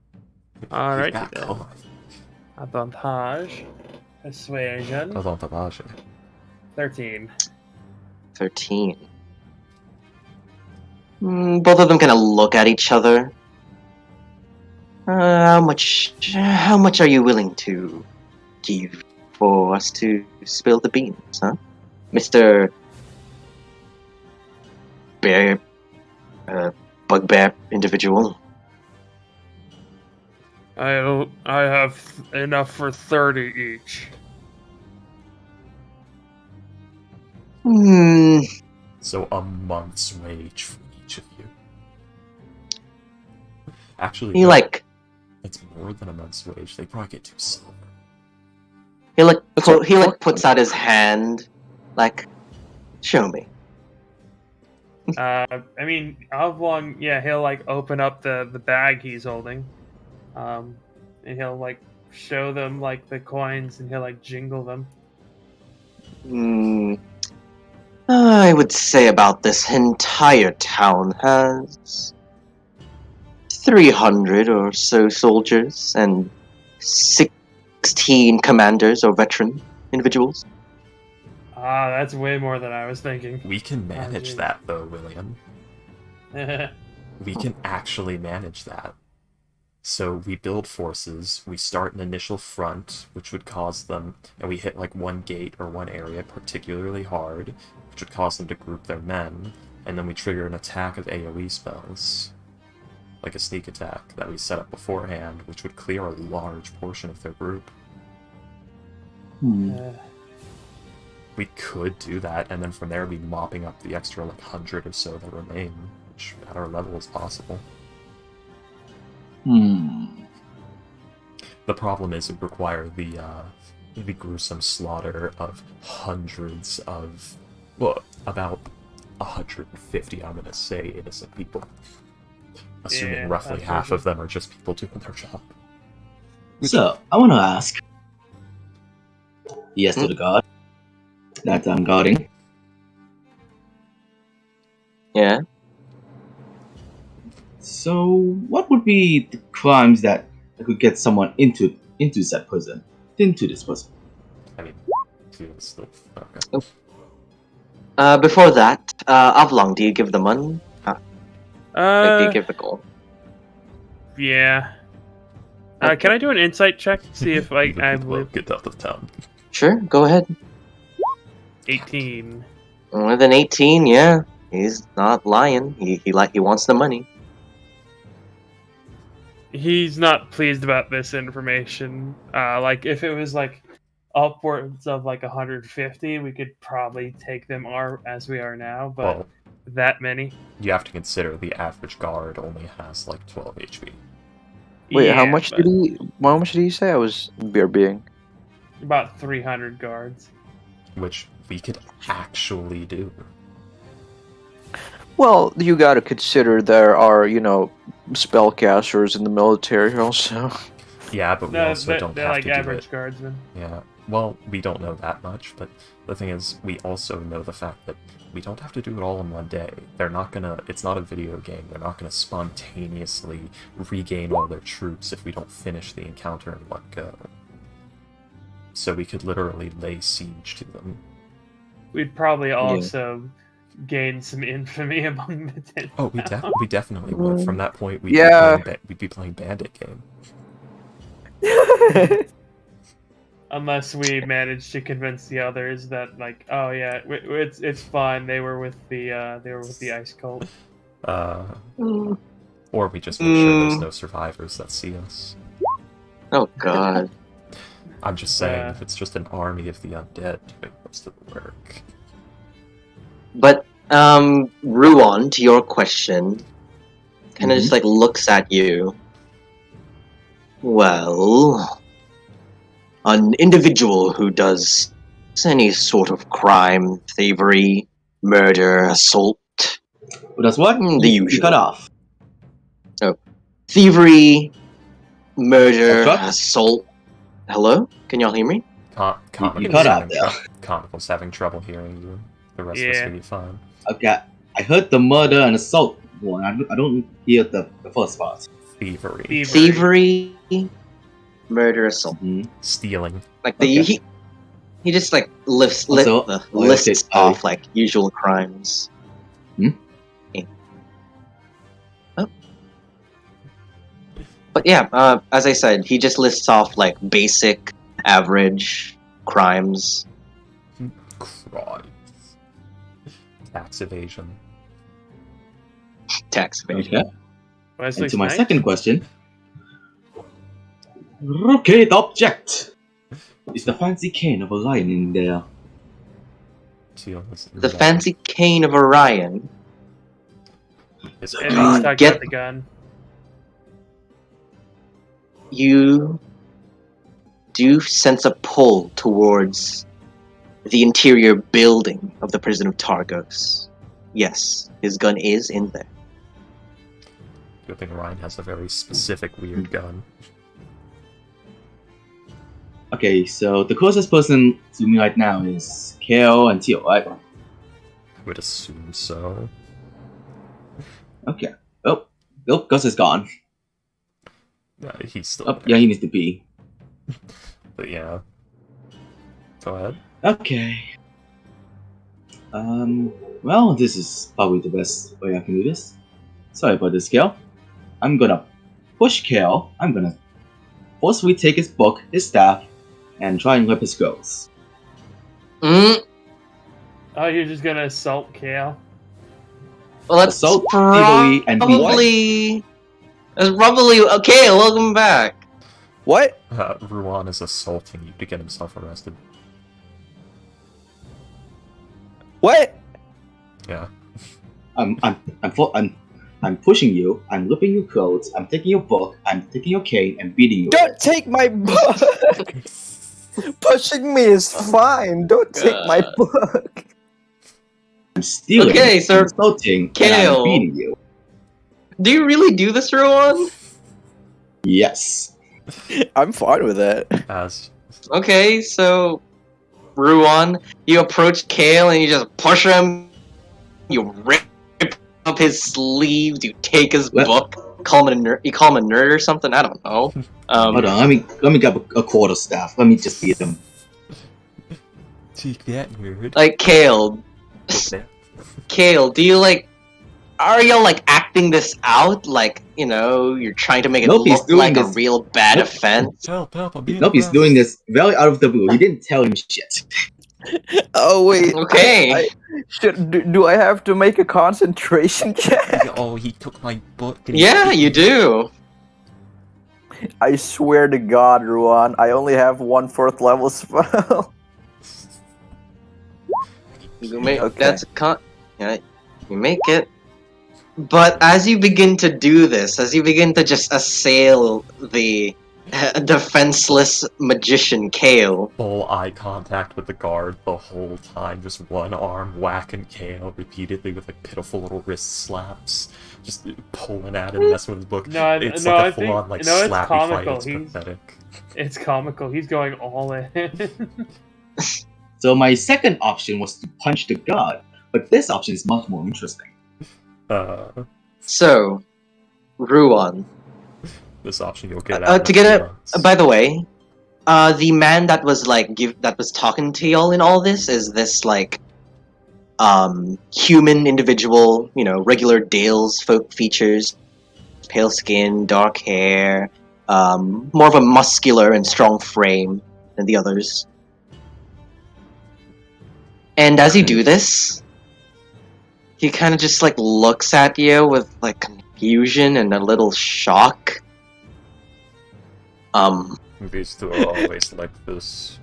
Alright. Yeah, oh. Advantage. Persuasion. Advantage. 13. 13. Both of them kind of look at each other. How much are you willing to give for us to spill the beans, huh? Mr. Bear, bugbear individual. I have enough for 30 each. So a month's wage for each of you. Actually, He no, like it's more than a month's wage. They probably get 2 silver. he puts out his hand, like, show me. I mean, Oblong, yeah, he'll like open up the bag he's holding, and he'll like show them like the coins, and he'll like jingle them. I would say about this entire town has 300 or so soldiers and 16 commanders or veteran individuals. That's way more than I was thinking. We can manage geez. that, though, William. We can actually manage that. So we build forces, we start an initial front, which would cause them, and we hit like one gate or one area particularly hard, which would cause them to group their men, and then we trigger an attack of AoE spells, like a sneak attack that we set up beforehand, which would clear a large portion of their group. We could do that, and then from there be mopping up the extra like 100 or so that remain, which at our level is possible. The problem is it would require the gruesome slaughter of hundreds of, well, about 150, I'm gonna say, innocent people. Assuming Yeah, roughly half of them are just people doing their job. So, I want to ask. Yes to the god that I'm guarding. Yeah. So, what would be the crimes that could get someone into said prison? Into this prison? I mean, still, okay. Before that, Avlong, do you give the money? Do you give the gold? Yeah. Can I do an insight check to see if I believe Get out of town. Sure, go ahead. 18? With an 18, yeah. He's not lying. He wants the money. He's not pleased about this information. Like if it was like upwards of like 150, we could probably take them as we are now, but Well, that many? you have to consider the average guard only has like 12 HP. Wait, how Yeah, much but did he say I was being? about 300 guards. Which we could actually do. Well, you gotta consider there are, spellcasters in the military also. Yeah, but we No, also don't they're have like to do average it. guardsmen. Yeah, well, we don't know that much, but the thing is, we also know the fact that we don't have to do it all in one day. They're not gonna, it's not a video game, they're not gonna spontaneously regain all their troops if we don't finish the encounter in one go. so we could literally lay siege to them. We'd probably also gain some infamy among the 10. Oh, we definitely would. From that point, Yeah. we'd be playing Bandit game. Unless we manage to convince the others that, like, oh yeah, it's fine. They were with the ice cult. Or we just make sure there's no survivors that see us. Oh god. I'm just saying, if it's just an army of the undead doing most of the work. But Ruon, to your question, kind of just like looks at you. Well, an individual who does any sort of crime, thievery, murder, assault. Who does what? The You usual. cut off. Thievery, murder, Truck? assault. Hello? Can y'all hear me? Comic cut out there. Comical's having trouble hearing you. The rest of us will be fine. Okay, I heard the murder and assault one. I don't hear the first part. Thievery. Thievery, murder, assault. Stealing. Like Okay. he just like lists okay, off like usual crimes. Okay. Oh. But yeah, as I said, he just lists off like basic, average crimes. Crimes. Tax evasion. Tax evasion. Okay. Wesley And to my Snipes? second question. Locate object. Is the fancy cane of a lion in there? The fancy cane of Orion. Is And he's talking Get- about the gun. You do sense a pull towards the interior building of the prison of Targos. Yes, his gun is in there. Good thing Ryan has a very specific weird gun. Okay, so the closest person to me right now is Kale and Teal, right? I would assume so. Okay. Oh, Gus is gone. He's still there. Yeah, he needs to pee. But yeah. Go ahead. Okay. Well, this is probably the best way I can do this. Sorry about this, Kale. I'm gonna push Kale. I'm gonna forcefully take his book, his staff, and try and whip his girls. Mm, Oh, you're just gonna assault Kale? well, that's Assault, thievery, and probably... That's probably... Okay, welcome back. What? Ruan is assaulting you to get himself arrested. What? Yeah. I'm pushing you. I'm ripping your clothes. I'm taking your book. I'm taking your cane and beating you. Don't take my book. Pushing me is fine. Don't take my book. I'm stealing. Okay, so I'm assaulting, and Kale. I'm beating you. Do you really do this, Ruon? Yes. I'm fine with that. As Okay, so... Ruon, you approach Kale and you just push him. You rip up his sleeves. You take his What? book. Call him a nerd. You call him a nerd or something. I don't know. Hold on. Let me grab a quarter staff. Let me just beat him. take that, nerd. Like Kale. Kale, do you like? Are you like acting this out? Like, you know, you're trying to make it Nope, he's look doing like a this- real bad Nope. offense. Help, I'm being Nope, he's harassed. doing this very out of the blue. He didn't tell him shit. Oh wait. Okay. Do I have to make a concentration check? Oh, he took my book. And Yeah, you do. I swear to God, Ruan, I only have 1 4th level spell. You make Okay. that's a yeah, you make it. But as you begin to do this, as you begin to just assail the defenseless magician Kale, Full eye contact with the guard the whole time, just one arm whacking Kale repeatedly with like pitiful little wrist slaps, just pulling at him, messing with his book. No, It's no, like I a full on think like no, it's slappy comical. fight. It's He's pathetic. it's comical. He's going all in. So my second option was to punch the guard, but this option is much more interesting. so Ruon. This option you'll get out To in get a a few months. by the way, The man that was that was talking to y'all in all this is this human individual, regular Dale's folk features, pale skin, dark hair, more of a muscular and strong frame than the others. And as you do this, he kind of just looks at you with confusion and a little shock. These two are always like this.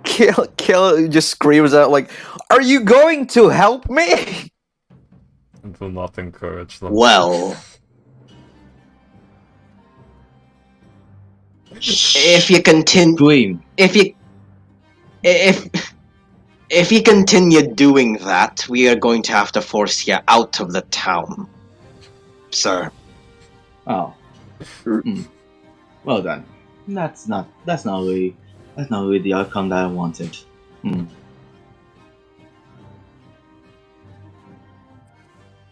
Kale just screams out like, "Are you going to help me?" And will not encourage them. Well, if you continue, Dream. if you continue doing that, we are going to have to force you out of the town, sir. Oh. Well then. That's not really the outcome that I wanted.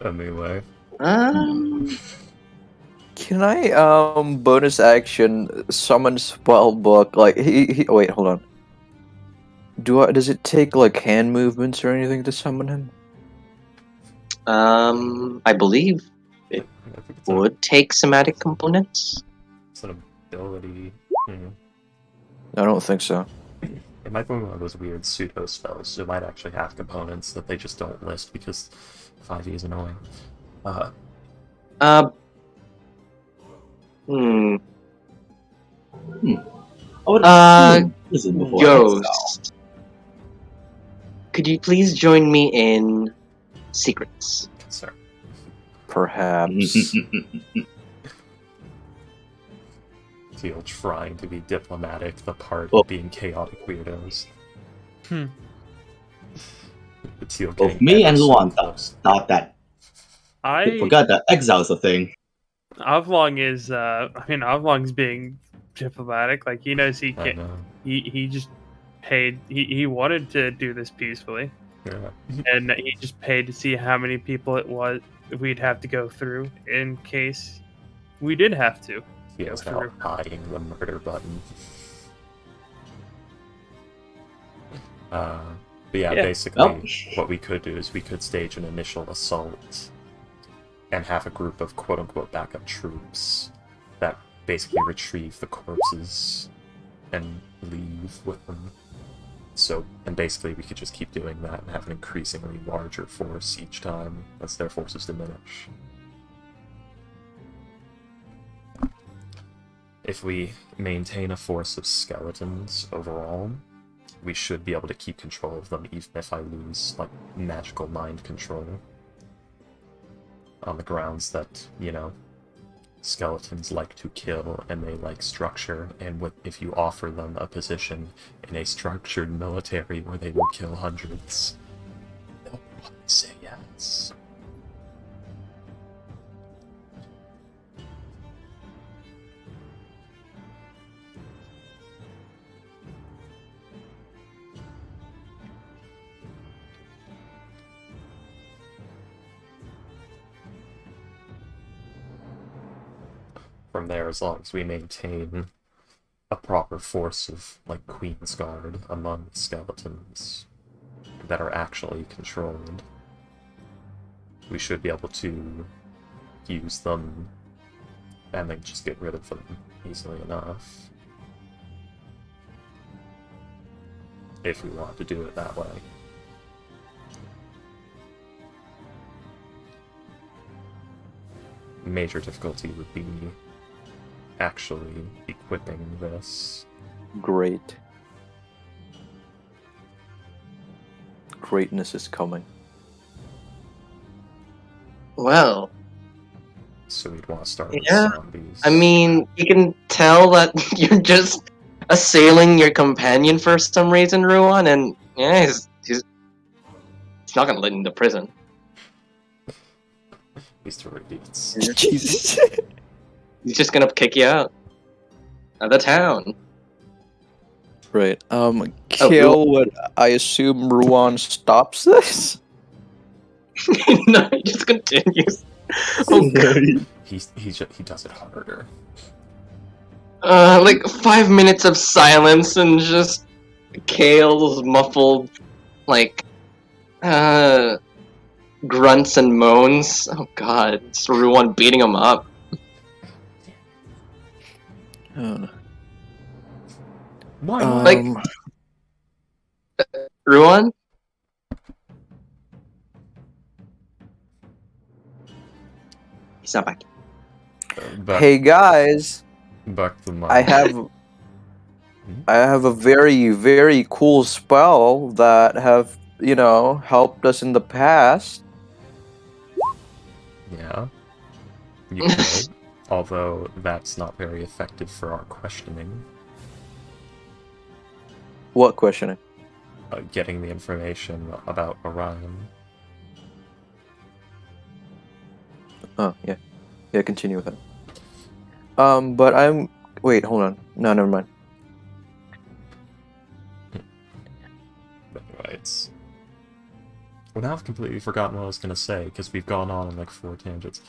Anyway. Can I bonus action summon spell book? Wait, hold on. Does it take hand movements or anything to summon him? I believe I think it's would take somatic components. it's an ability. I don't think so. It might be one of those weird pseudo spells. It might actually have components that they just don't list because 5e is annoying. Ghost. Could you please join me in secrets? Sorry. Perhaps. Teal trying to be diplomatic, the part Oh. of being chaotic weirdos. Hmm. Teal Both getting me ever and so Luan close. thought that. I Forgot that exile's a thing. Avlong is Avlong's being diplomatic. Like he knows he I can. know. He just paid. He wanted to do this peacefully, Yeah. and he just paid to see how many people it was we'd have to go through in case we did have to. He is now Through. eyeing the murder button. But yeah, Yeah. basically, Oh. what we could do is we could stage an initial assault and have a group of quote-unquote backup troops that basically retrieve the corpses and leave with them. So, and basically we could just keep doing that and have an increasingly larger force each time as their forces diminish. If we maintain a force of skeletons overall, we should be able to keep control of them even if I lose, magical mind control. On the grounds that, skeletons like to kill and they like structure, and if you offer them a position in a structured military where they will kill hundreds, they'll probably say yes. From there, as long as we maintain a proper force of, Queen's Guard among skeletons that are actually controlled, we should be able to use them and then just get rid of them easily enough. If we want to do it that way. Major difficulty would be actually equipping this. Great. Greatness is coming. Well, So we'd want to start with Yeah. zombies. I mean, you can tell that you're just assailing your companion for some reason, Ruan, and yeah, he's not gonna let you into prison. These two are idiots. Jesus. He's just gonna kick you out of the town. Right. Kale, Ruan. would I assume Ruan stops this? No, he just continues. Oh, God. He does it harder. Like 5 minutes of silence and just Kale's muffled, like, grunts and moans. Oh god, it's Ruan beating him up. Why not? Like- Ruan? He's not back. Back, hey guys, back to my. I have a very, very cool spell that have, helped us in the past. Yeah. You could. Although that's not very effective for our questioning. What questioning? Getting the information about Orion. Oh, yeah. Yeah, continue with that. But wait, hold on. No, never mind. But anyway, it's. Well, now I've completely forgotten what I was gonna say because we've gone on like 4 tangents.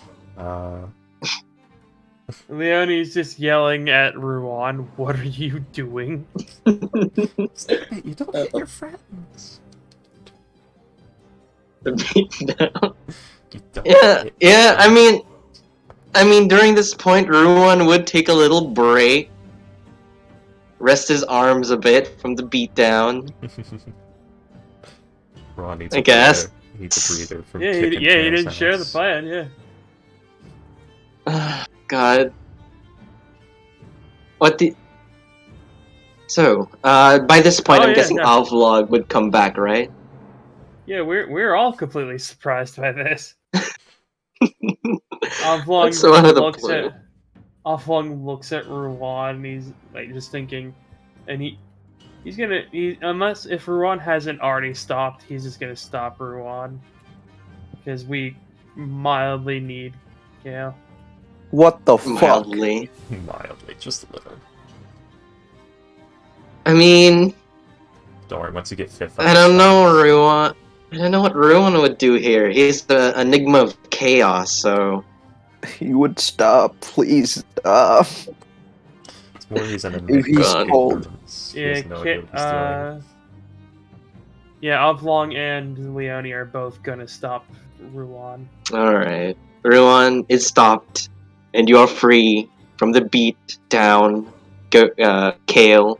Leonie's just yelling at Ruan, "What are you doing?" Stop it! You don't hit your friends. You don't Yeah, hit yeah. your I mean, during this point, Ruan would take a little break, rest his arms a bit from the beatdown. Ron needs I a guess. breather. He needs a breather from Yeah, kicking he Kale's didn't share the ass. plan. Yeah. God. What the? So, by this point, Oh, I'm yeah, guessing yeah. Alvlog would come back, right? Yeah, we're all completely surprised by this. That's Avlong one of the looks blue. at Avlong looks at Ruan and he's like just thinking, and he's gonna unless if Ruan hasn't already stopped, he's just gonna stop Ruan because we mildly need Gale. What the fuck? Mildly. Mildly, just a little. I mean, Don't worry, once you get 5th, I don't know, Ruan. I don't know what Ruan would do here. He's the enigma of chaos, so. You would stop, please stop. It's more he's an If enigma. he's God. cold. He has no idea what he's doing. Yeah, Avlong and Leone are both gonna stop Ruan. Alright. Ruan is stopped, and you are free from the beat down, Kale.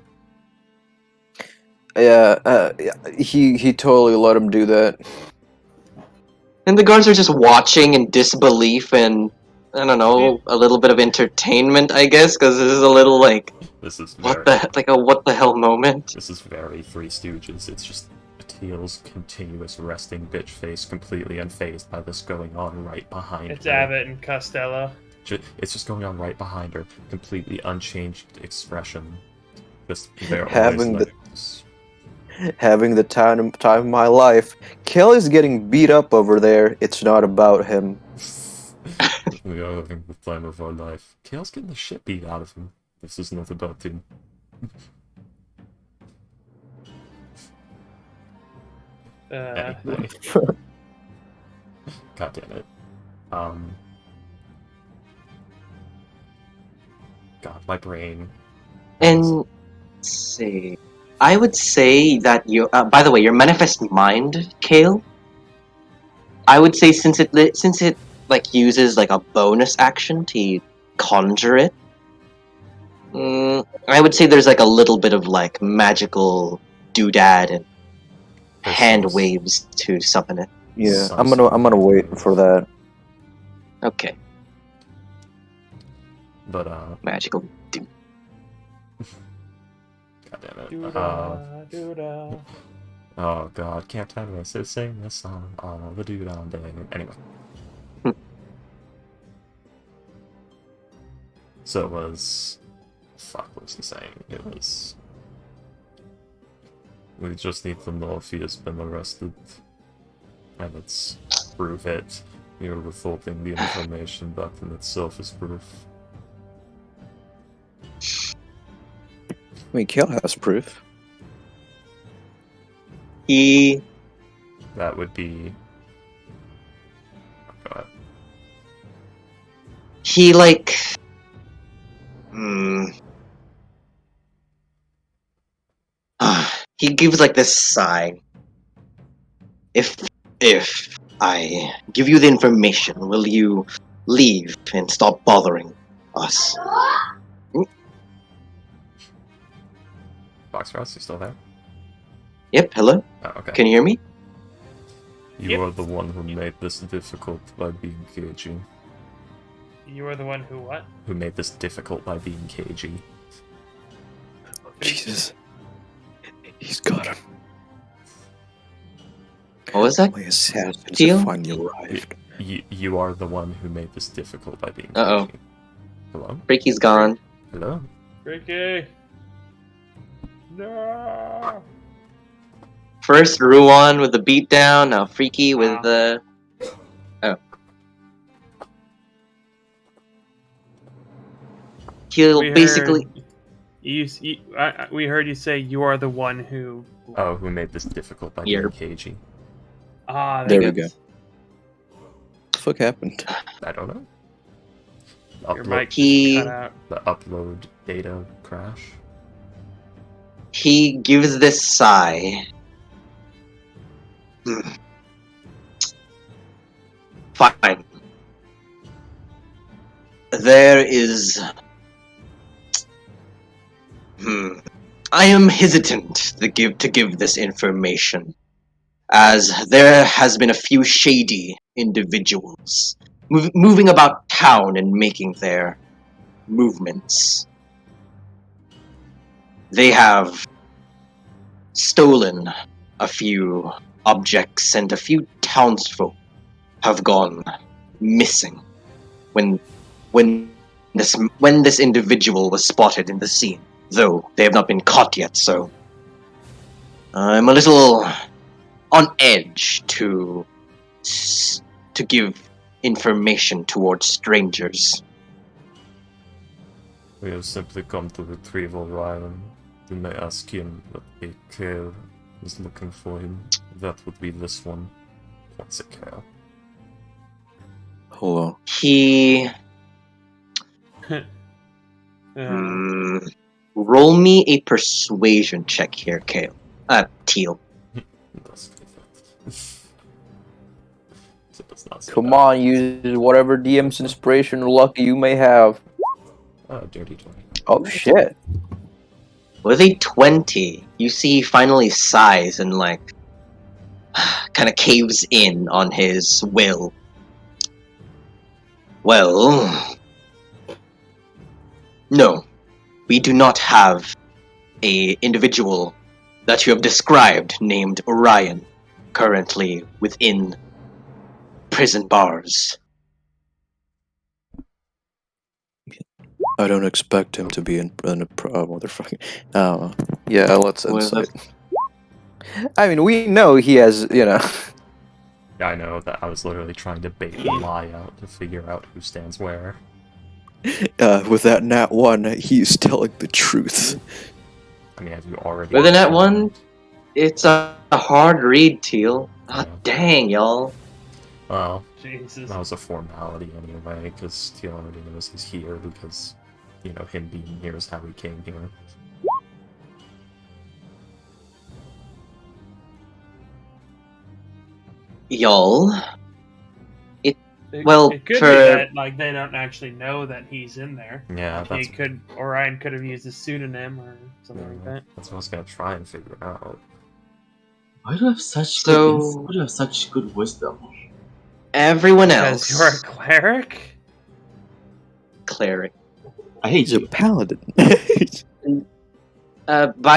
Yeah, he totally let him do that. And the guards are just watching in disbelief and, I don't know, a little bit of entertainment, I guess, because this is a little like, This is what very, the hell moment. This is very Three Stooges. It's just Teal's continuous resting bitch face, completely unfazed by this going on right behind It's her. Abbott and Costello. It's just going on right behind her, completely unchanged expression. Just they're Having always the- like this. Having the time of my life. Kale is getting beat up over there. It's not about him. We are having the time of our life. Kale's getting the shit beat out of him. This is not about him. Anyway. God damn it. God, my brain. And, let's see. I would say that you, by the way, your manifest mind, Kale, I would say since it like uses like a bonus action to conjure it, I would say there's like a little bit of like magical doodad and There's hand some- waves to summon it. Yeah, Some I'm sort gonna of wait magical- for that. Okay, But magical. God damn it. Doo-da, doo-da. Oh god, can't tell me to sing this song all the dude on day. Anyway. So it was. Fuck, what was he saying? It was. We just need to know if he has been arrested. And it's prove it. You're withholding the information, that in itself is proof. I mean, Kale has proof. He That would be. Oh god. he like, hmm. He gives like this sigh. If I give you the information, will you leave and stop bothering us? Foxross, you still there? Yep, hello? Oh, okay. Can you hear me? You Yep. are the one who made this difficult by being cagey. You are the one who what? Who made this difficult by being cagey. Jesus. He's got him. What was that? My assassins Teal? have finally arrived. You are the one who made this difficult by being Uh-oh. cagey. Hello? Ricky's gone. Hello? Ricky! No! First Ruan with the beatdown, now Freaky with the... Oh. He'll We basically... we heard you say you are the one who... Oh, who made this difficult by Here. being cagey? Ah, There that we is- go. What the fuck happened? I don't know. Your Upload, mic He- just cut out. the upload data crash. He gives this sigh. Fine. There is... I am hesitant to give this information, as there has been a few shady individuals moving about town and making their movements. They have stolen a few objects, and a few townsfolk have gone missing when this individual was spotted in the scene, though they have not been caught yet, so I'm a little on edge to give information towards strangers. We have simply come to retrieve Orion. You may ask him what a Kale is looking for him. That would be this one. What's a Kale? Hold on. He Uh, roll me a persuasion check here, Kale. Teal. That's so it does not say Come that. on, use whatever DM's inspiration or luck you may have. Oh, dirty 20. Oh shit. With a 20, you see he finally sighs and like kind of caves in on his will. Well, no, we do not have a individual that you have described named Orion currently within prison bars. I don't expect him to be in a motherfucking. Yeah, let's Well, insight. I mean, we know he has, you know. Yeah, I know that I was literally trying to bait the lie out to figure out who stands where. With that nat 1, he's telling the truth. I mean, have you already... With a nat 1, it's a hard read, Teal. Ah, Yeah. dang, y'all. Well, Jesus. that was a formality anyway, because Teal already knows he's here, because, you know, him being here is how he came here. Y'all, It, Well, it could for- be that like they don't actually know that he's in there. Yeah, Like, that's... Orion could have used a pseudonym or something like that. That's what I was gonna try and figure out. Why do you have such So- good why do you have such good wisdom? everyone Because you're a else, cleric. cleric. I hate He's a you. paladin. By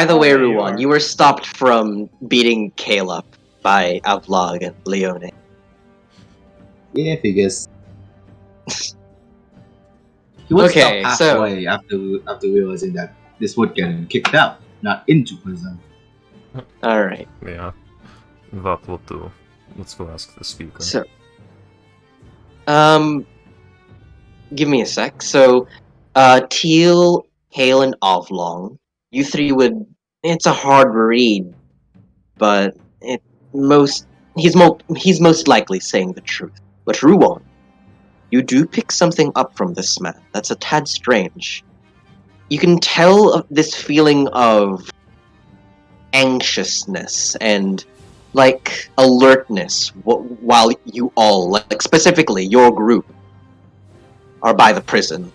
the Oh, way, yeah, you Ruan, are. you were stopped from beating Kale up by Avlog and Leone. Yeah, figures. He was Okay, stopped so- halfway after realizing that this would get him kicked out, not into prison. Alright, Yeah, that will do. Let's go ask the speaker. so... Give me a sec. So, Teal, Kale, and Avlong, you three would... It's a hard read, but he's most likely saying the truth. But Ruan, you do pick something up from this man that's a tad strange. You can tell of this feeling of anxiousness and like alertness while you all, like specifically your group, are by the prison.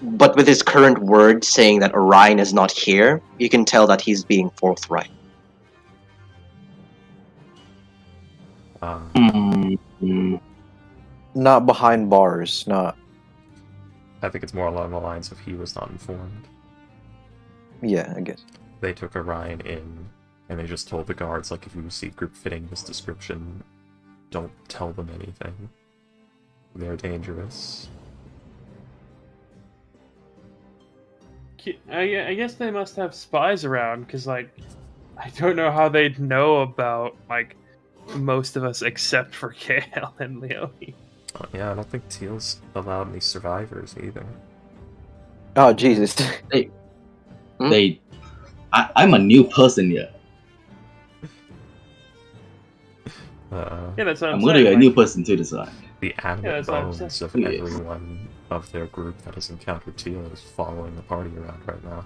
But with his current words saying that Orion is not here, you can tell that he's being forthright. Hmm. Not behind bars. Not. I think it's more along the lines of he was not informed. Yeah, I guess. They took Orion in, and they just told the guards, like, if you see a group fitting this description, don't tell them anything. They're dangerous. I guess they must have spies around, because, like, I don't know how they'd know about, like, most of us except for Kale and Leonie. Yeah, I don't think Teal's allowed any survivors either. Oh Jesus. I'm a new person here. Yeah, that's what I'm I'm saying. literally a like, new person to decide. The animate that's what I'm bones saying. of Yes. everyone of their group that has encountered Teal is following the party around right now.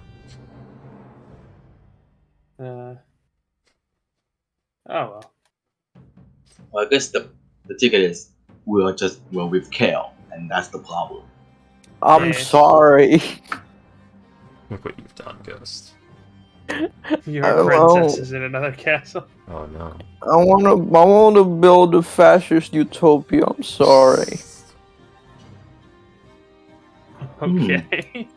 Oh well. Well, I guess the ticket is we're with Kale, and that's the problem. I'm Yeah. sorry. Look what you've done, Ghost. Your Hello. princess is in another castle. Oh no. I wanna build a fascist utopia. I'm sorry. Okay.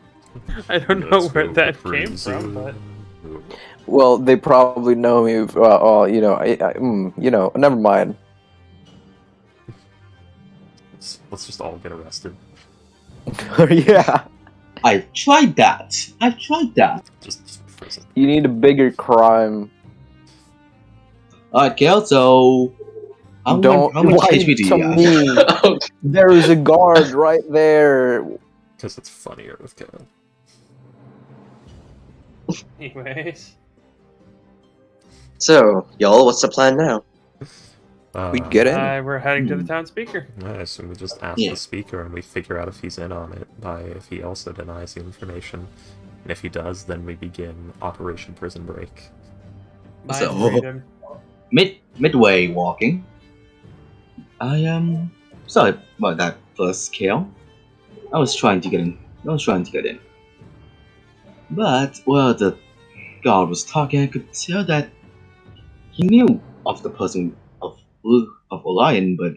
I don't know Let's where go that to came from, but prison. Well, they probably know me. Never mind. Let's just all get arrested. Yeah. I've tried that. Just prison. You need a bigger crime. Alright, Kale, so how Don't much lie HP do to you have? me. There is a guard right there. Because it's funnier with Kevin. anyways. So, y'all, what's the plan now? We get in. We're heading to the town speaker. Yeah, so we just ask Yeah. the speaker and we figure out if he's in on it by if he also denies the information. And if he does, then we begin Operation Prison Break. Mind So- freedom. Midway walking. I sorry about that first, Kale. I was trying to get in. But while the guard was talking, I could tell that he knew of the person of Orion, but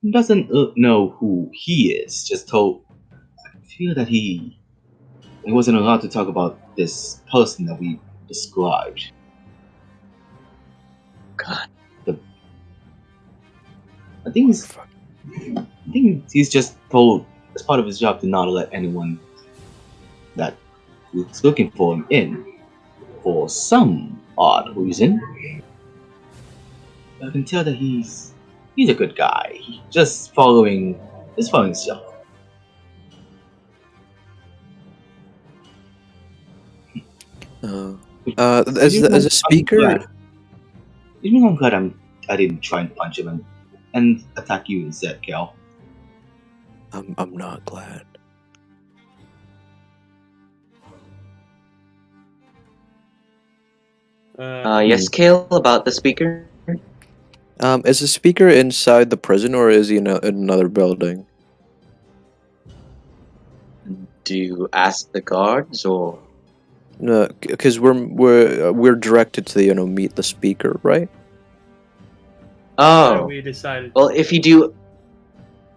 he doesn't know who he is. Just told. I feel that he wasn't allowed to talk about this person that we described. God. I think he's just told as part of his job to not let anyone that was looking for him in for some odd reason. I can tell that he's a good guy. Just following his job. As a speaker, I'm glad I didn't try and punch him and attack you instead, Cal. I'm not glad. Yes, Kale, about the speaker? Is the speaker inside the prison or is he in another building? Do you ask the guards, or...? No, because we're directed to meet the speaker, right? Oh, We decided. well, if you do...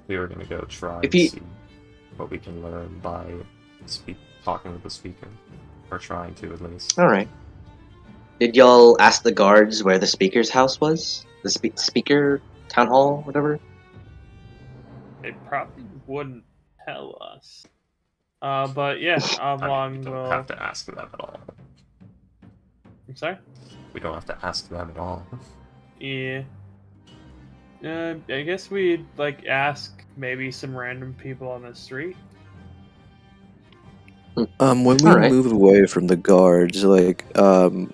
We were gonna go try If and he- see what we can learn by talking with the speaker. Or trying to, at least. Alright. Did y'all ask the guards where the speaker's house was? The speaker? Town hall? Whatever? They probably wouldn't tell us. But yeah, I mean, Long we don't will. have to ask them at all. I'm sorry. We don't have to ask them at all. Yeah. I guess we'd like ask maybe some random people on the street. When we Alright. move away from the guards, like Kale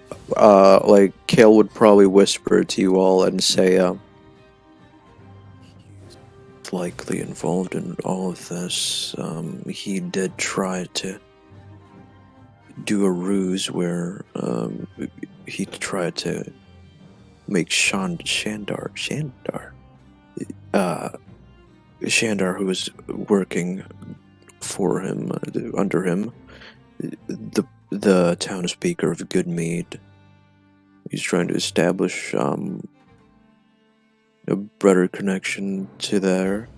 would probably whisper to you all and say, "He's likely involved in all of this. He did try to do a ruse where he tried to make Shandar, Shandar, who was working for him, under him, the town speaker of Goodmead. He's trying to establish a better connection to there,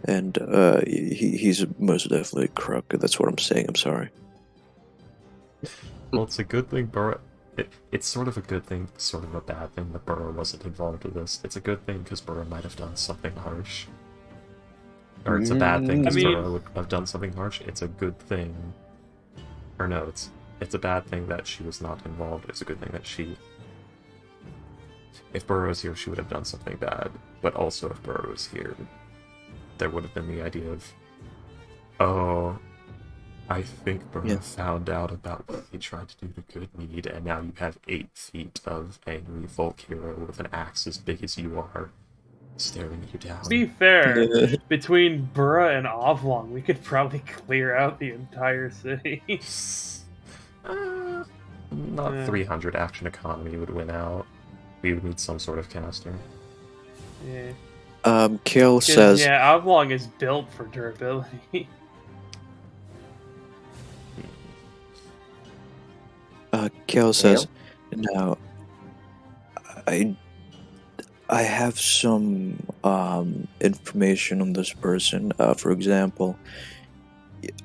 and he's most definitely a crook. That's what I'm saying. I'm sorry. Well, it's a good thing Burrow... It's sort of a good thing, sort of a bad thing that Burrow wasn't involved with this. It's a good thing because Burrow might have done something harsh. Or it's a bad thing because I mean- Burrow would have done something harsh. It's a good thing... Or no, it's a bad thing that she was not involved. It's a good thing that she... If Burrow was here, she would have done something bad. But also, if Burrow was here, there would have been the idea of... Oh... I think Burrow found out about what he tried to do to Goodmead, and now you have 8 feet of angry folk hero with an axe as big as you are, staring you down. To be fair, between Burra and Oblong, we could probably clear out the entire city. Not 300 action economy would win out. We would need some sort of caster. Yeah. Kill says... Yeah, Oblong is built for durability. Kel says, now, I have some information on this person. For example,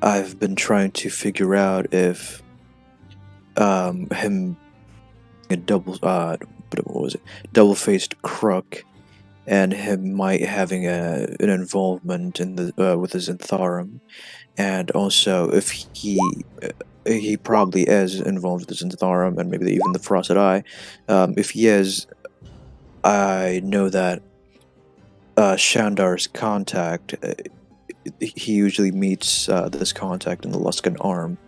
I've been trying to figure out if him a double-faced crook, and him might having an involvement in the with the Zentharum, and also if he probably is involved with the Zentharum and maybe even the Frosted Eye. If he is, I know that Shandar's contact, he usually meets this contact in the Luskan Arm.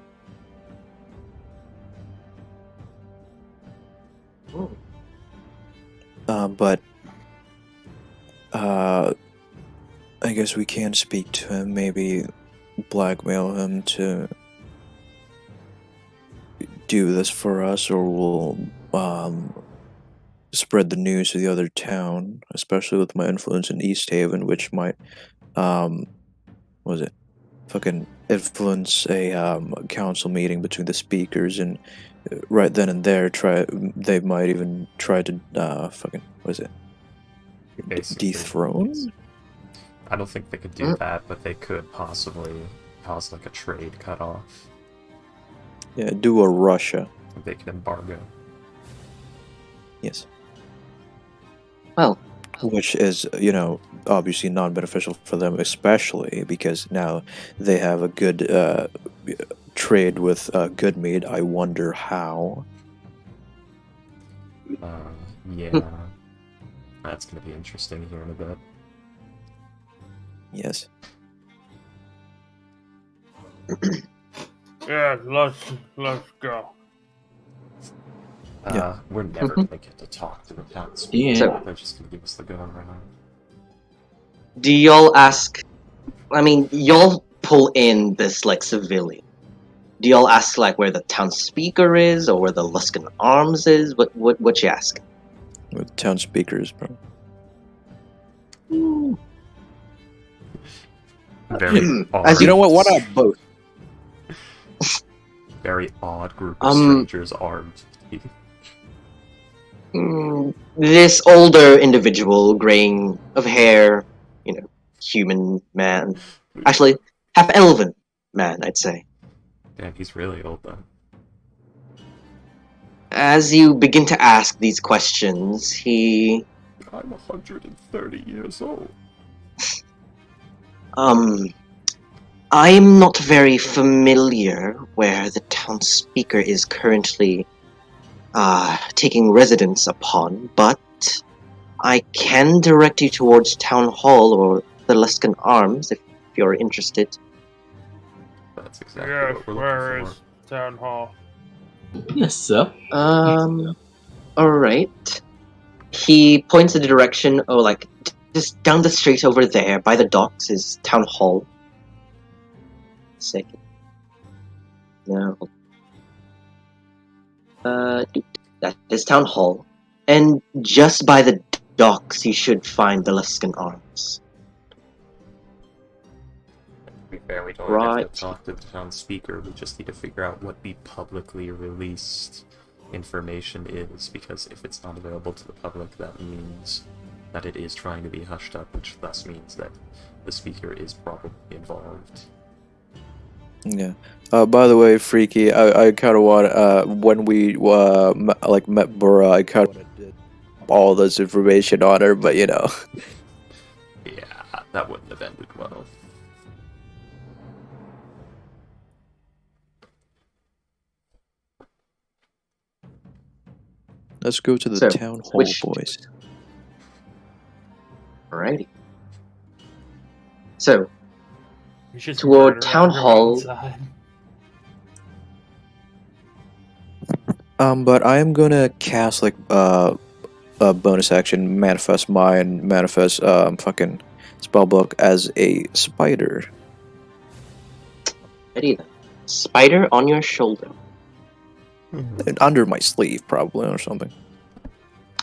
But I guess we can speak to him, maybe blackmail him to do this for us, or we'll spread the news to the other town, especially with my influence in East Haven, which might fucking influence a council meeting between the speakers, and right then and there they might even try to Basically, dethrone? I don't think they could do that, but they could possibly cause like a trade cutoff. Yeah, do a Russia. They could embargo. Yes. Well, which is, obviously non-beneficial for them, especially because now they have a good trade with Goodmead. I wonder how. Yeah. That's going to be interesting here in a bit. Yes. Yeah, let's go. We're never going to get to talk to the townspeople. Yeah. So- They're just going to give us the go around. do y'all ask? I mean, y'all pull in this like civilian. Do y'all ask like where the town speaker is, or where the Luskan Arms is? What you ask? With town speakers, bro. Very odd. As You know what? Why not both? Very odd group of strangers armed. This older individual, graying of hair, human man. Actually, half elven man, I'd say. Damn, he's really old though. As you begin to ask these questions, he I'm 130 years old. I'm not very familiar where the town speaker is currently taking residence upon, but I can direct you towards Town Hall or the Luskan Arms if you're interested. That's exactly Yes, what we're where looking is Town Hall? Yes, sir. Alright. He points in the direction, just down the street over there, by the docks, is Town Hall. Second. No. That is Town Hall. And just by the docks, you should find the Luskan Arms. To be fair, we don't have Right. to talk to the town speaker, we just need to figure out what the publicly released information is, because if it's not available to the public, that means that it is trying to be hushed up, which thus means that the speaker is probably involved. Yeah. By the way, Freaky, I kind of want when we met Bora, I kind of did all this information on her, but you know. Yeah, that wouldn't have ended well. Let's go to the So, town hall, which- boys. Alrighty. So, You should Toward murder Town everyone Hall. inside. But I am gonna cast like a bonus action, manifest mind, manifest fucking spellbook as a spider. ready then. Spider on your shoulder. Under my sleeve, probably, or something.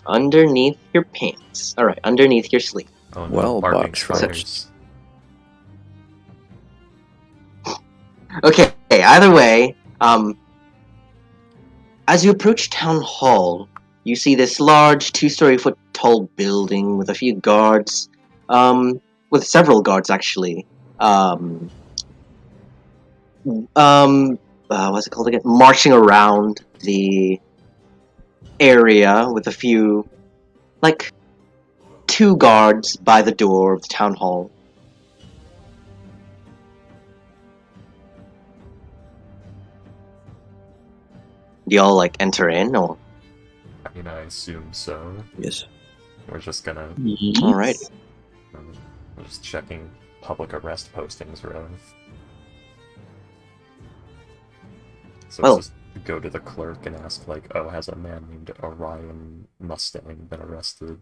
Underneath your pants. Alright, underneath your sleeve. Oh no, Well, barking box spiders. Okay, either way, as you approach Town Hall, you see this large 2-story foot tall building with a few guards, with several guards actually. What's it called again? Marching around the area with a few, like, 2 guards by the door of the Town Hall. Do y'all, like, enter in, or? I mean, I assume so. Yes. We're just gonna... Alright. We're just checking public arrest postings, really. So Well- let's just go to the clerk and ask, like, oh, has a man named Orion Mustang been arrested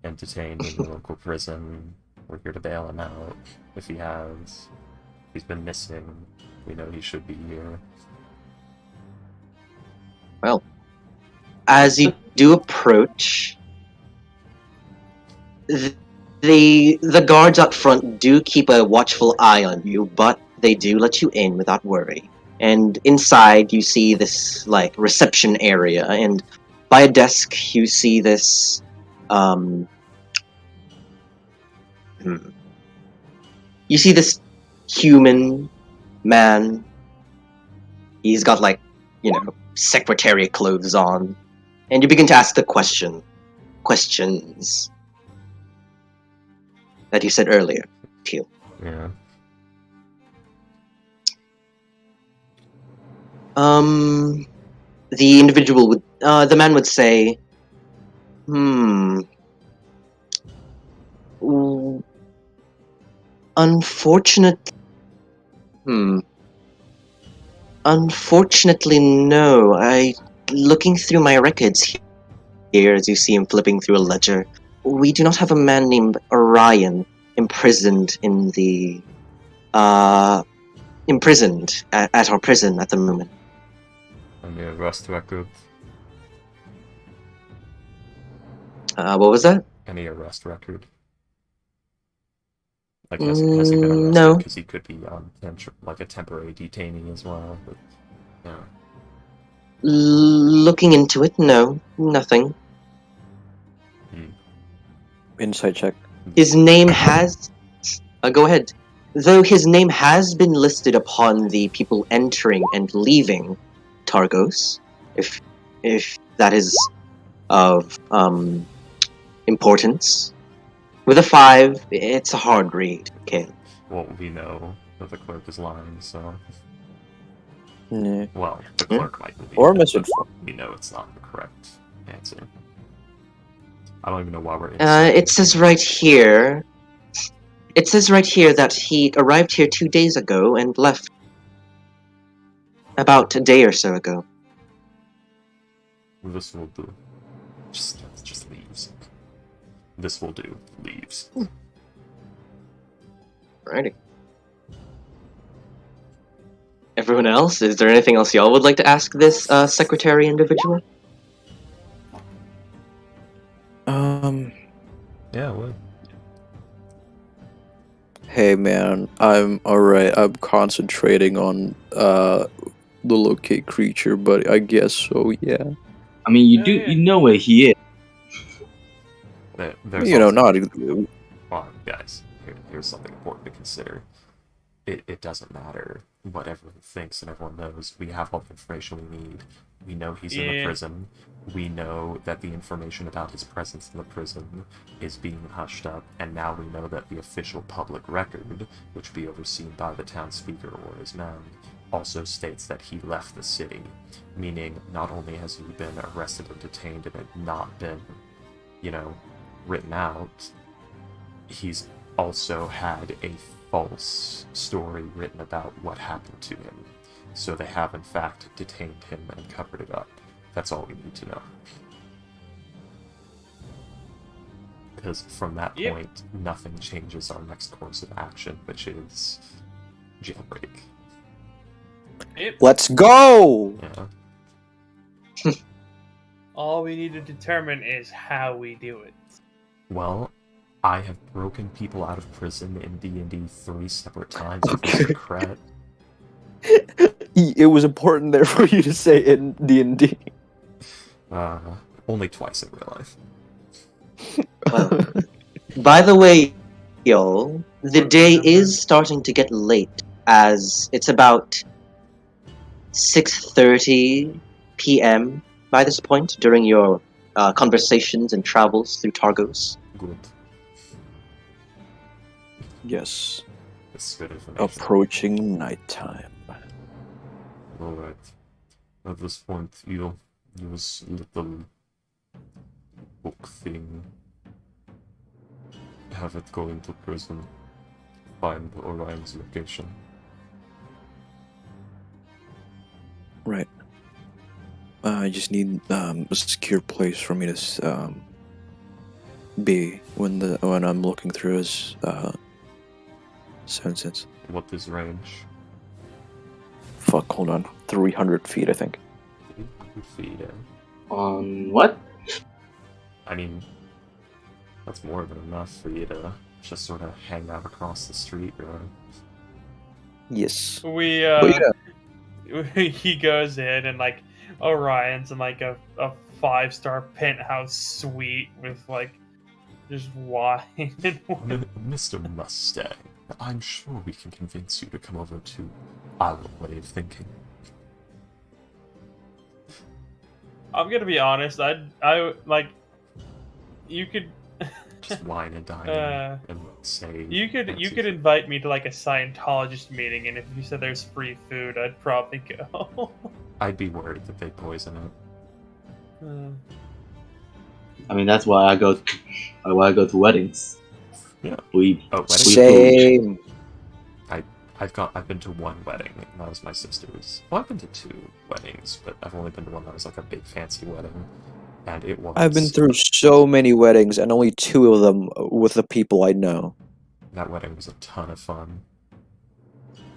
and detained in the local prison? We're here to bail him out. If he has, he's been missing. We know he should be here. Well, as you do approach, the guards up front do keep a watchful eye on you, but they do let you in without worry. And inside, you see this like reception area, and by a desk, you see this. You see this human man. He's got like, secretary clothes on, and you begin to ask the questions that you said earlier, Teal. Yeah. The individual would, the man would say, Unfortunately, no. Looking through my records here, as you see him flipping through a ledger, we do not have a man named Orion imprisoned in the, imprisoned at our prison at the moment. Any arrest record? What was that? Any arrest record? Like, has he been arrested? No. Because he could be on like a temporary detainee as well. But, yeah. Looking into it, no, nothing. Insight check. His name has... go ahead. Though his name has been listed upon the people entering and leaving Targos, if that is of importance. With a 5, it's a hard read, Kale. Well, we know that the clerk is lying, so... Yeah. Well, the clerk might believe Or it, misinformed. but we know it's not the correct answer. I don't even know why we're It says right here... It says right here that he arrived here 2 days ago and left. About a day or so ago. This will do. Just leaves. This will do. Leaves. Alrighty. everyone else, is there anything else y'all would like to ask this secretary individual? Yeah, what? Hey man, I'm alright. I'm concentrating on the locate creature, but I guess so, yeah. I mean, Oh, yeah. you know where he is. There's You know, also, not Come on, guys. Here's something important to consider. It doesn't matter what everyone thinks and everyone knows. We have all the information we need. We know he's in the Yeah. prison. We know that the information about his presence in the prison is being hushed up, and now we know that the official public record, which will be overseen by the town speaker or his men, also states that he left the city. Meaning, not only has he been arrested and detained and it not been, written out, he's also had a false story written about what happened to him. So they have in fact detained him and covered it up. That's all we need to know. Because from that Yep. point, nothing changes our next course of action, which is jailbreak. Yep. Let's go! Yeah. All we need to determine is how we do it. Well, I have broken people out of prison in D&D 3 separate times with Mr. Kret. It was important there for you to say it in D&D. Only twice in real life. Well, by the way, y'all, the day is starting to get late, as it's about 6:30 p.m. by this point during your conversations and travels through Targos. Good. Yes. That's good information. Approaching nighttime. Alright. At this point, you'll use little book thing. Have it go into prison. Find Orion's location. Right. I just need a secure place for me to be when I'm looking through his senses. What is range? Fuck, hold on. 300 feet, I think. 300 feet in. On what? I mean, that's more than enough for you to just sort of hang out across the street, really. Yes. We But he goes in and like Orion's in like a 5-star penthouse suite with like just wine and Mr. Mustang, I'm sure we can convince you to come over to our way of thinking. I'm gonna be honest, I like you could Just wine and dine and say... you could fancy invite me to like a Scientologist meeting, and if you said there's free food, I'd probably go. I'd be worried that they poison it. I mean, that's why I go to weddings. Yeah. We Oh, wedding? Same. I've been to one wedding, and that was my sister's. Well, I've been to 2 weddings, but I've only been to one that was like a big fancy wedding, and it was... I've been through so many weddings, and only 2 of them with the people I know. That wedding was a ton of fun.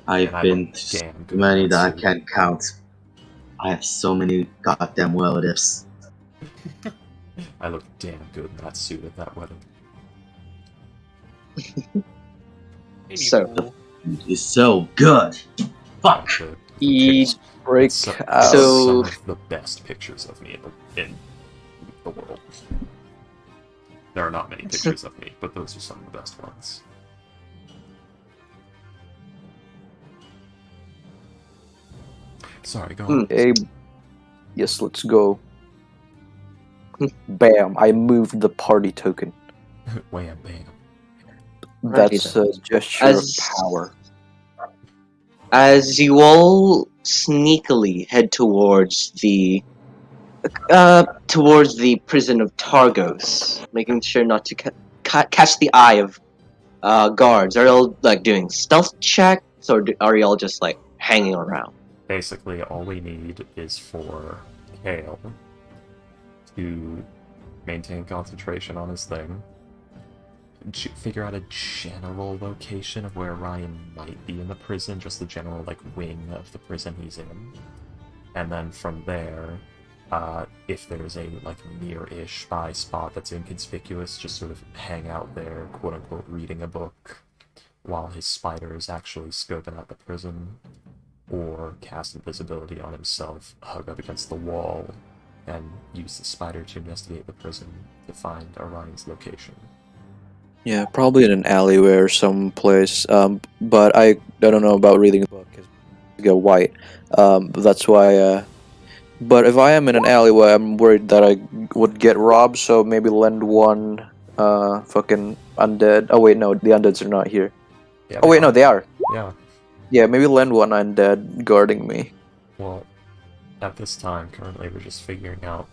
I've And I been look to damn so good many in that I suit. can't count. I have so many goddamn relatives. I look damn good in that suit at that wedding. So- It's so good. Fuck. The E- pics- Break some, out. So- some of the best pictures of me in the world. There are not many pictures of me, but those are some of the best ones. Sorry, go on. Hey, yes, let's go. Bam! I moved the party token. Wham bam. That's a gesture As- of power. As you all sneakily head towards the prison of Targos, making sure not to catch the eye of guards, are y'all like doing stealth checks, or are y'all just like hanging around? Basically, all we need is for Kale to maintain concentration on his thing, figure out a general location of where Ryan might be in the prison, just the general, like, wing of the prison he's in. And then from there, if there's a, like, near-ish spy spot that's inconspicuous, just sort of hang out there, quote-unquote, reading a book, while his spider is actually scoping out the prison, or cast invisibility on himself, hug up against the wall, and use the spider to investigate the prison to find Orion's location. Yeah, probably in an alleyway or someplace. But I don't know about reading a book because I get white. That's why. But if I am in an alleyway, I'm worried that I would get robbed. So maybe lend one. Fucking undead. Oh wait, no, the undeads are not here. Yeah, Oh wait, no, they are. Yeah. Yeah, maybe lend one undead guarding me. Well, at this time, currently, we're just figuring out,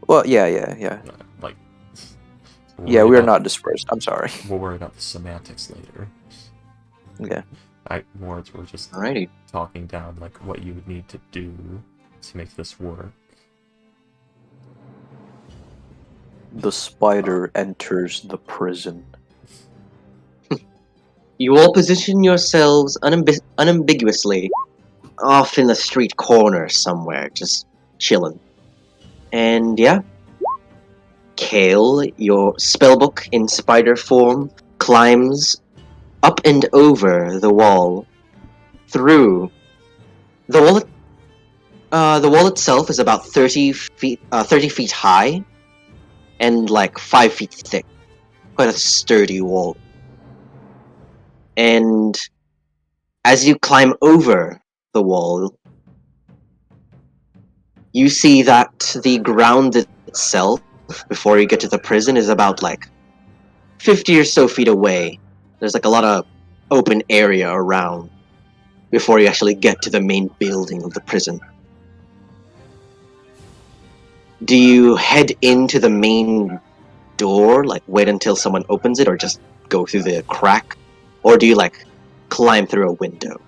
Well, yeah. like... Yeah, we are not dispersed. I'm sorry. We'll worry about the semantics later. Yeah. We're just Alrighty. talking down, like, what you would need to do to make this work. The spider enters the prison. You all position yourselves unambiguously off in the street corner somewhere, just chilling. And yeah, Kale, your spellbook in spider form, climbs up and over the wall, through the wall. The wall itself is about 30 feet high, and like 5 feet thick. Quite a sturdy wall. And as you climb over the wall, you see that the ground itself, before you get to the prison, is about like 50 or so feet away. There's like a lot of open area around before you actually get to the main building of the prison. Do you head into the main door, like wait until someone opens it, or just go through the crack? Or do you like climb through a window?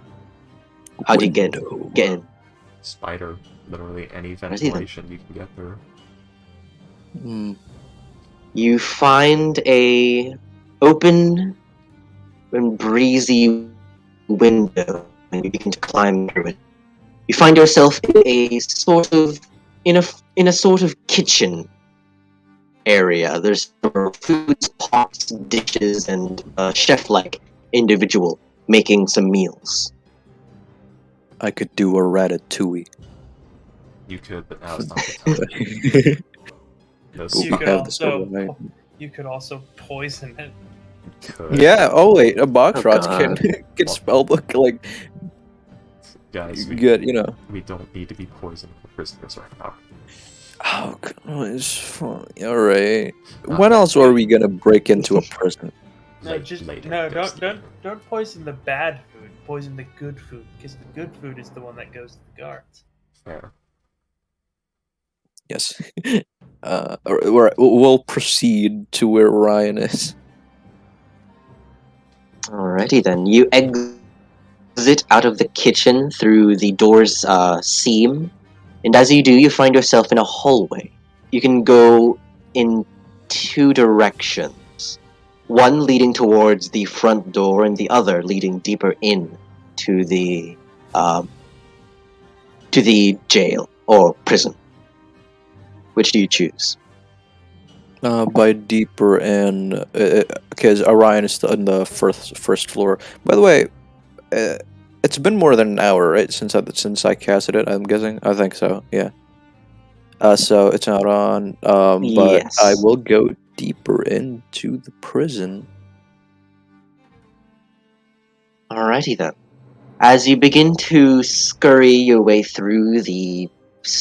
How do you get in? Spider, literally any ventilation you can get through. You find a open and breezy window, and you begin to climb through it. You find yourself in a sort of kitchen area. There's foods, pots, dishes, and a chef-like individual making some meals. I could do a ratatouille. You could, but now is not the time. You could also poison it. Yeah. Oh wait, a box rot can spellbook like. Guys, we don't need to be poisoned for prisoners right now. Oh, it's fine. All right. When else are we gonna break into a prison? Don't poison the bad food. Poison the good food, because the good food is the one that goes to the guards. Fair. Yes. We'll proceed to where Ryan is. Alrighty then. You exit out of the kitchen through the door's seam, and as you do, you find yourself in a hallway. You can go in two directions. One leading towards the front door, and the other leading deeper in to the jail or prison. Which do you choose? By deeper in, because Orion is still on the first floor. By the way, it's been more than an hour, right? Since I casted it, I'm guessing. I think so. Yeah. So it's not on. But yes. I will go deeper into the prison. Alrighty then. As you begin to scurry your way through the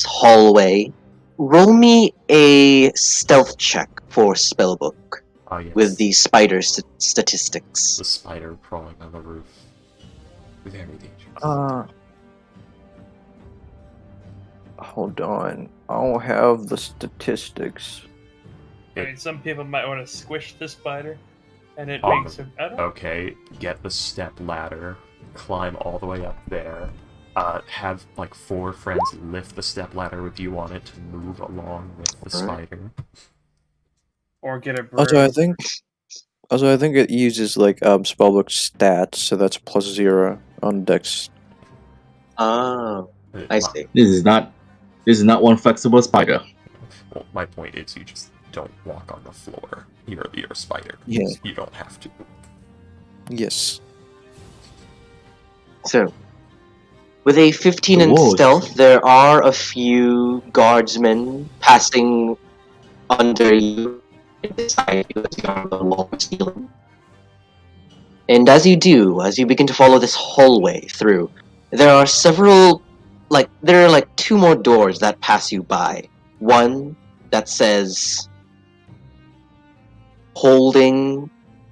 hallway, roll me a stealth check for spellbook Yes. with the spider statistics. The spider crawling on the roof. Very dangerous. Hold on. I don't have the statistics. I mean, some people might want to squish the spider, and it makes them. Okay, get the step ladder, climb all the way up there. Have like 4 friends lift the step ladder if you want it to move along with the spider. or get a broom. Also, I think it uses like spellbook stats, so that's +0 on Dex. Oh, I see. This is not one flexible spider. Well, my point is you just don't walk on the floor. You're a spider. Yeah. You don't have to. Yes. So, with a 15 The in walls. stealth, there are a few guardsmen passing under you and beside you as you're on the wall ceiling. And as you do, as you begin to follow this hallway through, there are there are 2 more doors that pass you by. One that says holding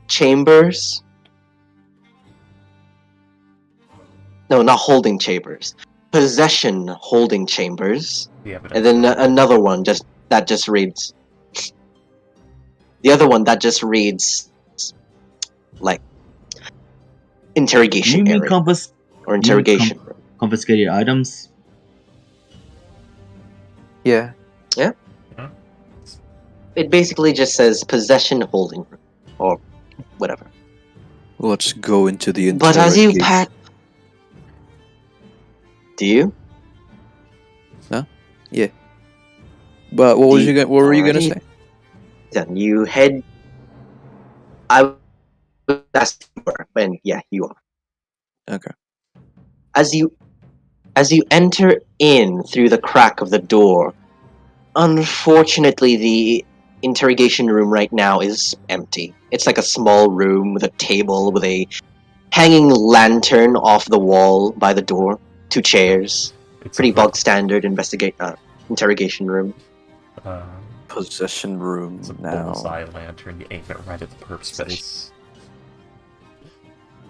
chambers. No, not holding chambers. Possession holding chambers. The evidence. And then another one that just reads. The other one that just reads like interrogation You mean area or interrogation room. confiscated items? Yeah. It basically just says possession holding room or whatever. Let's go into the But as you interrogation. do you? Yeah. But what were you gonna Alrighty. say? Then you head. I was asking you were, and yeah, you are. Okay. As you enter in through the crack of the door, unfortunately the interrogation room right now is empty. It's like a small room with a table with a hanging lantern off the wall by the door, 2 chairs. It's Pretty a bog standard interrogation room. Possession room It's a now. bullseye lantern. You aim it right at the perp's face.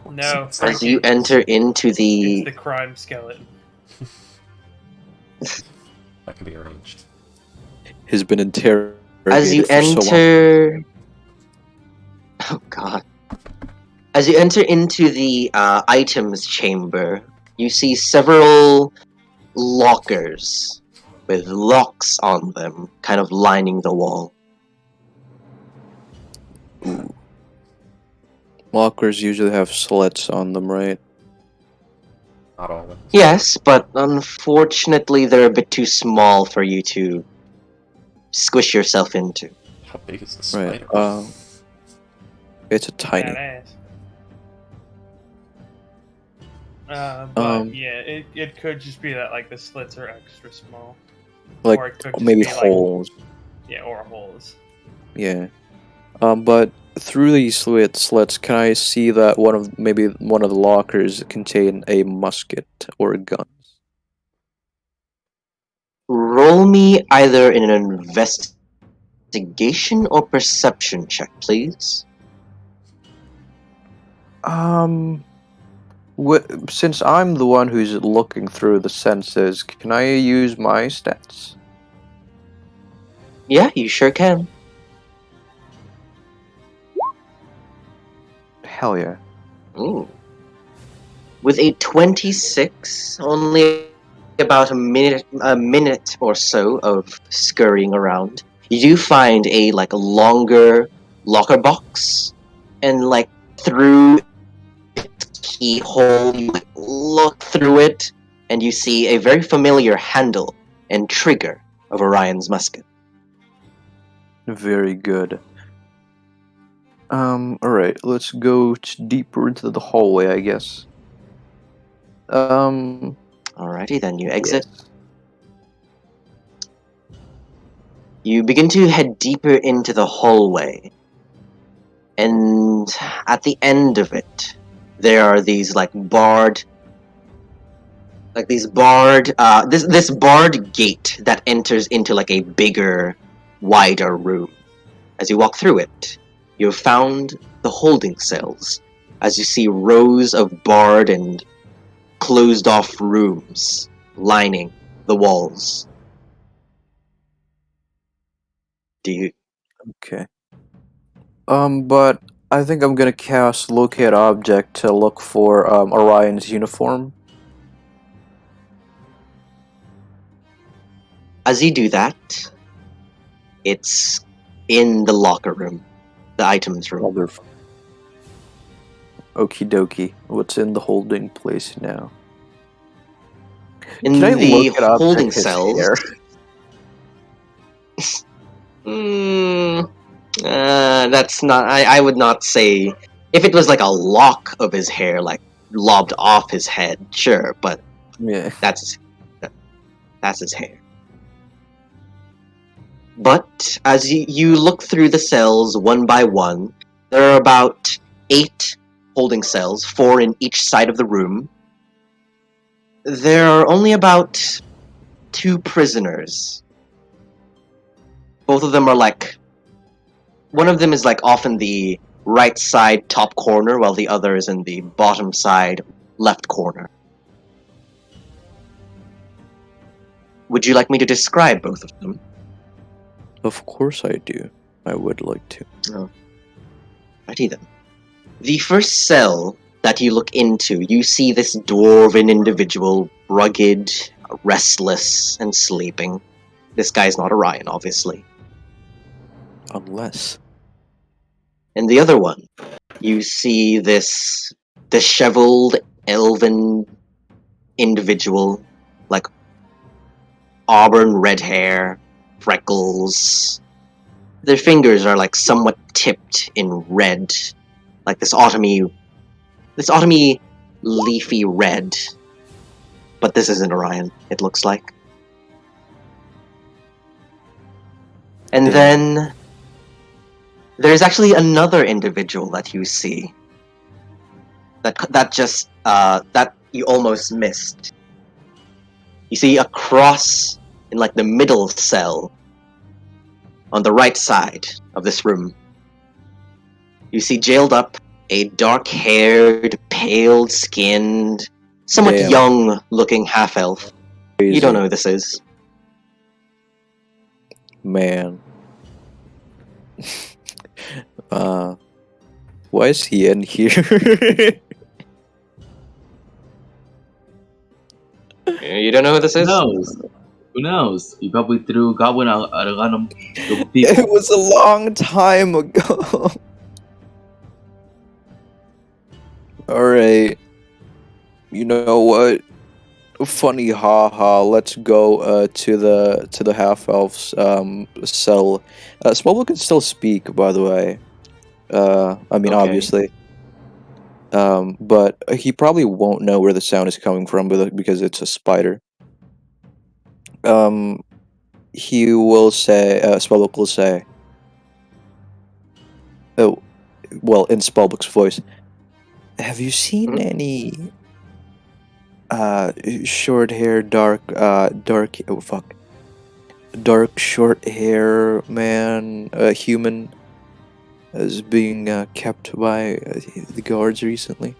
No, It's As Frankie, you enter into it's the the crime skeleton. That can be arranged. Has been interrogated as you for so long. enter. Oh God. As you enter into the items chamber, you see several lockers with locks on them, kind of lining the wall. Ooh. Lockers usually have slits on them, right? Not all of them. Yes, but unfortunately they're a bit too small for you to squish yourself into. How big is the Right. spider? It's a tiny. Badass. But Um, yeah, it could just be that like the slits are extra small. like or it could just maybe be, like- holes. Yeah, or holes. Yeah. But through these slits, can I see that one of the lockers contain a musket or a gun? Roll me either in an investigation or perception check, please. Since I'm the one who's looking through the senses, can I use my stats? Yeah, you sure can. Hell yeah. Ooh. With a 26, only about a minute or so of scurrying around, you do find a longer locker box, and through its keyhole, you look through it, and you see a very familiar handle and trigger of Orion's musket. Very good. Alright, let's go deeper into the hallway, I guess. Alrighty, then you exit. Yes. You begin to head deeper into the hallway, and at the end of it, there are these barred gate that enters into a bigger, wider room. As you walk through it, you have found the holding cells, as you see rows of barred and closed off rooms lining the walls. Do you Okay. But I think I'm gonna cast Locate Object to look for Orion's uniform. As you do that, it's in the locker room, the items room. Mother. Okie dokie. What's in the holding place now? In Can I the look it up holding at his cells. hair? That's not. I would not say. If it was like a lock of his hair, like lobbed off his head, sure, but Yeah. that's his hair. But as you look through the cells one by one, there are about 8 holding cells, 4 in each side of the room. There are only about 2 prisoners. Both of them are like... One of them is like off in the right side top corner, while the other is in the bottom side left corner. Would you like me to describe both of them? Of course I do. I would like to. Righty then. The first cell that you look into, you see this dwarven individual, rugged, restless, and sleeping. This guy's not Orion, obviously. Unless. In the other one, you see this disheveled, elven individual, like auburn red hair, freckles. Their fingers are like somewhat tipped in red, like this autumny leafy red. But this isn't Orion, it looks like. And Damn. then there's actually another individual that you see that you almost missed. You see across in like the middle cell on the right side of this room. You see jailed up a dark-haired, pale-skinned, somewhat Damn. young-looking half-elf. Crazy. You don't know who this is. Man. Why is he in here? You don't know who this Who is? knows? Who knows? He probably threw Goblin out at a random group of It people. was a long time ago. Alright. You know what? Funny haha. Let's go to the half elf's cell. Spellbook can still speak, by the way. I mean, Okay. obviously. But he probably won't know where the sound is coming from because it's a spider. He will say, Spellbook will say, oh, well, in Spellbook's voice, have you seen Mhm. any short hair, dark, short hair man, human, is being kept by the guards recently?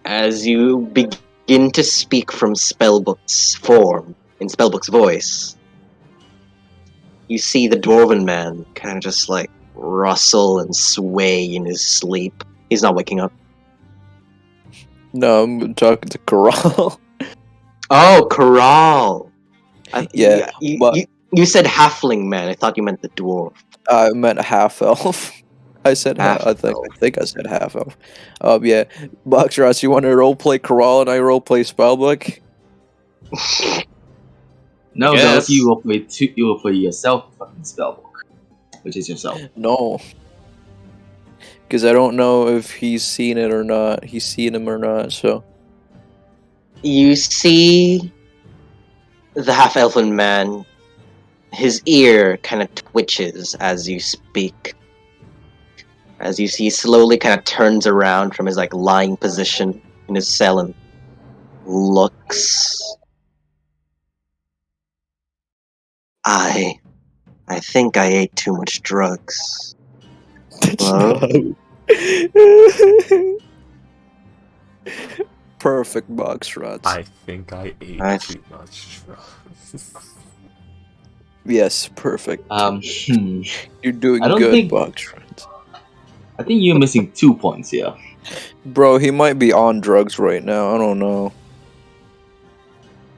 As you begin to speak from Spellbook's form, in Spellbook's voice, you see the Dwarven man kind of just like rustle and sway in his sleep. He's not waking up. No, I'm talking to Corral. Oh, Corral! Yeah, but You said halfling man. I thought you meant the dwarf. I meant half elf. I said Half I think I said half elf. Yeah, Boxross, you want to roleplay Corral and I roleplay Spellbook? No, Yes. Doki, you will play yourself fucking spellbook, which is yourself. No, because I don't know if he's seen it or not. He's seen him or not. So You see the half-elfen man. His ear kind of twitches as you speak. As you see, he slowly kind of turns around from his like lying position in his cell and looks. I think I ate too much drugs. Hello? Perfect, Boxrots. I think I ate I- too much. Yes, perfect. You're doing I don't good, think- Boxrots. I think you're missing 2 points here. Bro, he might be on drugs right now. I don't know.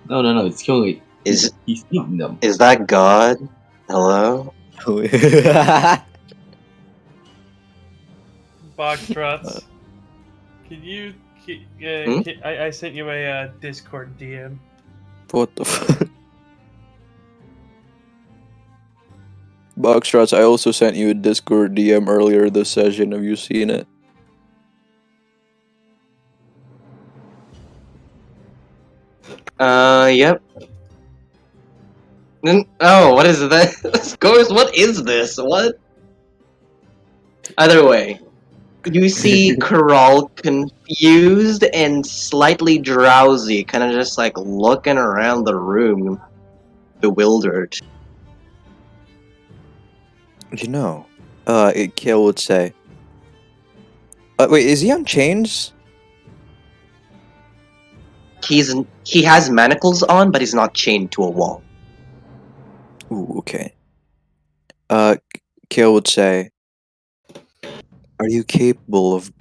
No, it's killing. Is He's eating them. is that God? Hello? Boxtrots. Can you? I sent you a Discord DM. What the fuck? Boxtrots, I also sent you a Discord DM earlier this session. Have you seen it? Yep. Oh, what is that? Ghost, what is this? What? Either way, you see Corral confused and slightly drowsy, kind of just like looking around the room, bewildered. You know, Kale would say. Wait, is he on chains? He has manacles on, but he's not chained to a wall. Ooh, okay. Kale would say, "Are you capable of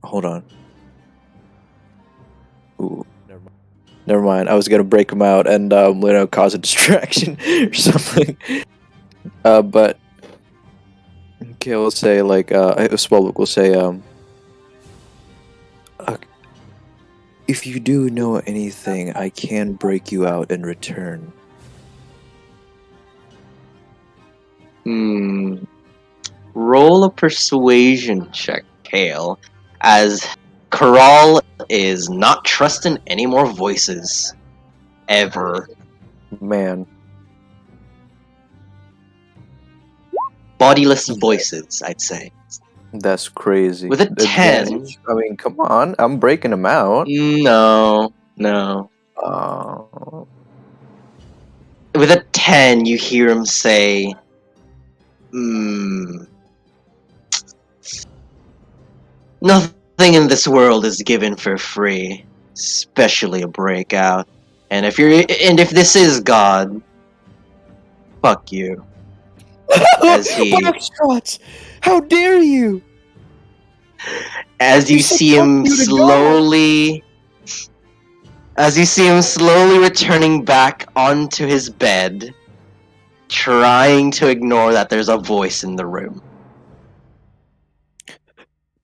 hold on. Ooh, never mind. I was gonna break him out and cause a distraction or something. But Kale will say like Swellbook will say if you do know anything, I can break you out in return." Roll a persuasion check, Kale, as Corral is not trusting any more voices. Ever. Man, Bodiless voices, I'd say. that's crazy. With a 10. Advantage? I mean, come on, I'm breaking him out. No. With a 10, you hear him say, nothing in this world is given for free, especially a breakout. And if this is God, fuck you. As he- Boxtrots! How dare you! As you see him slowly returning back onto his bed, trying to ignore that there's a voice in the room.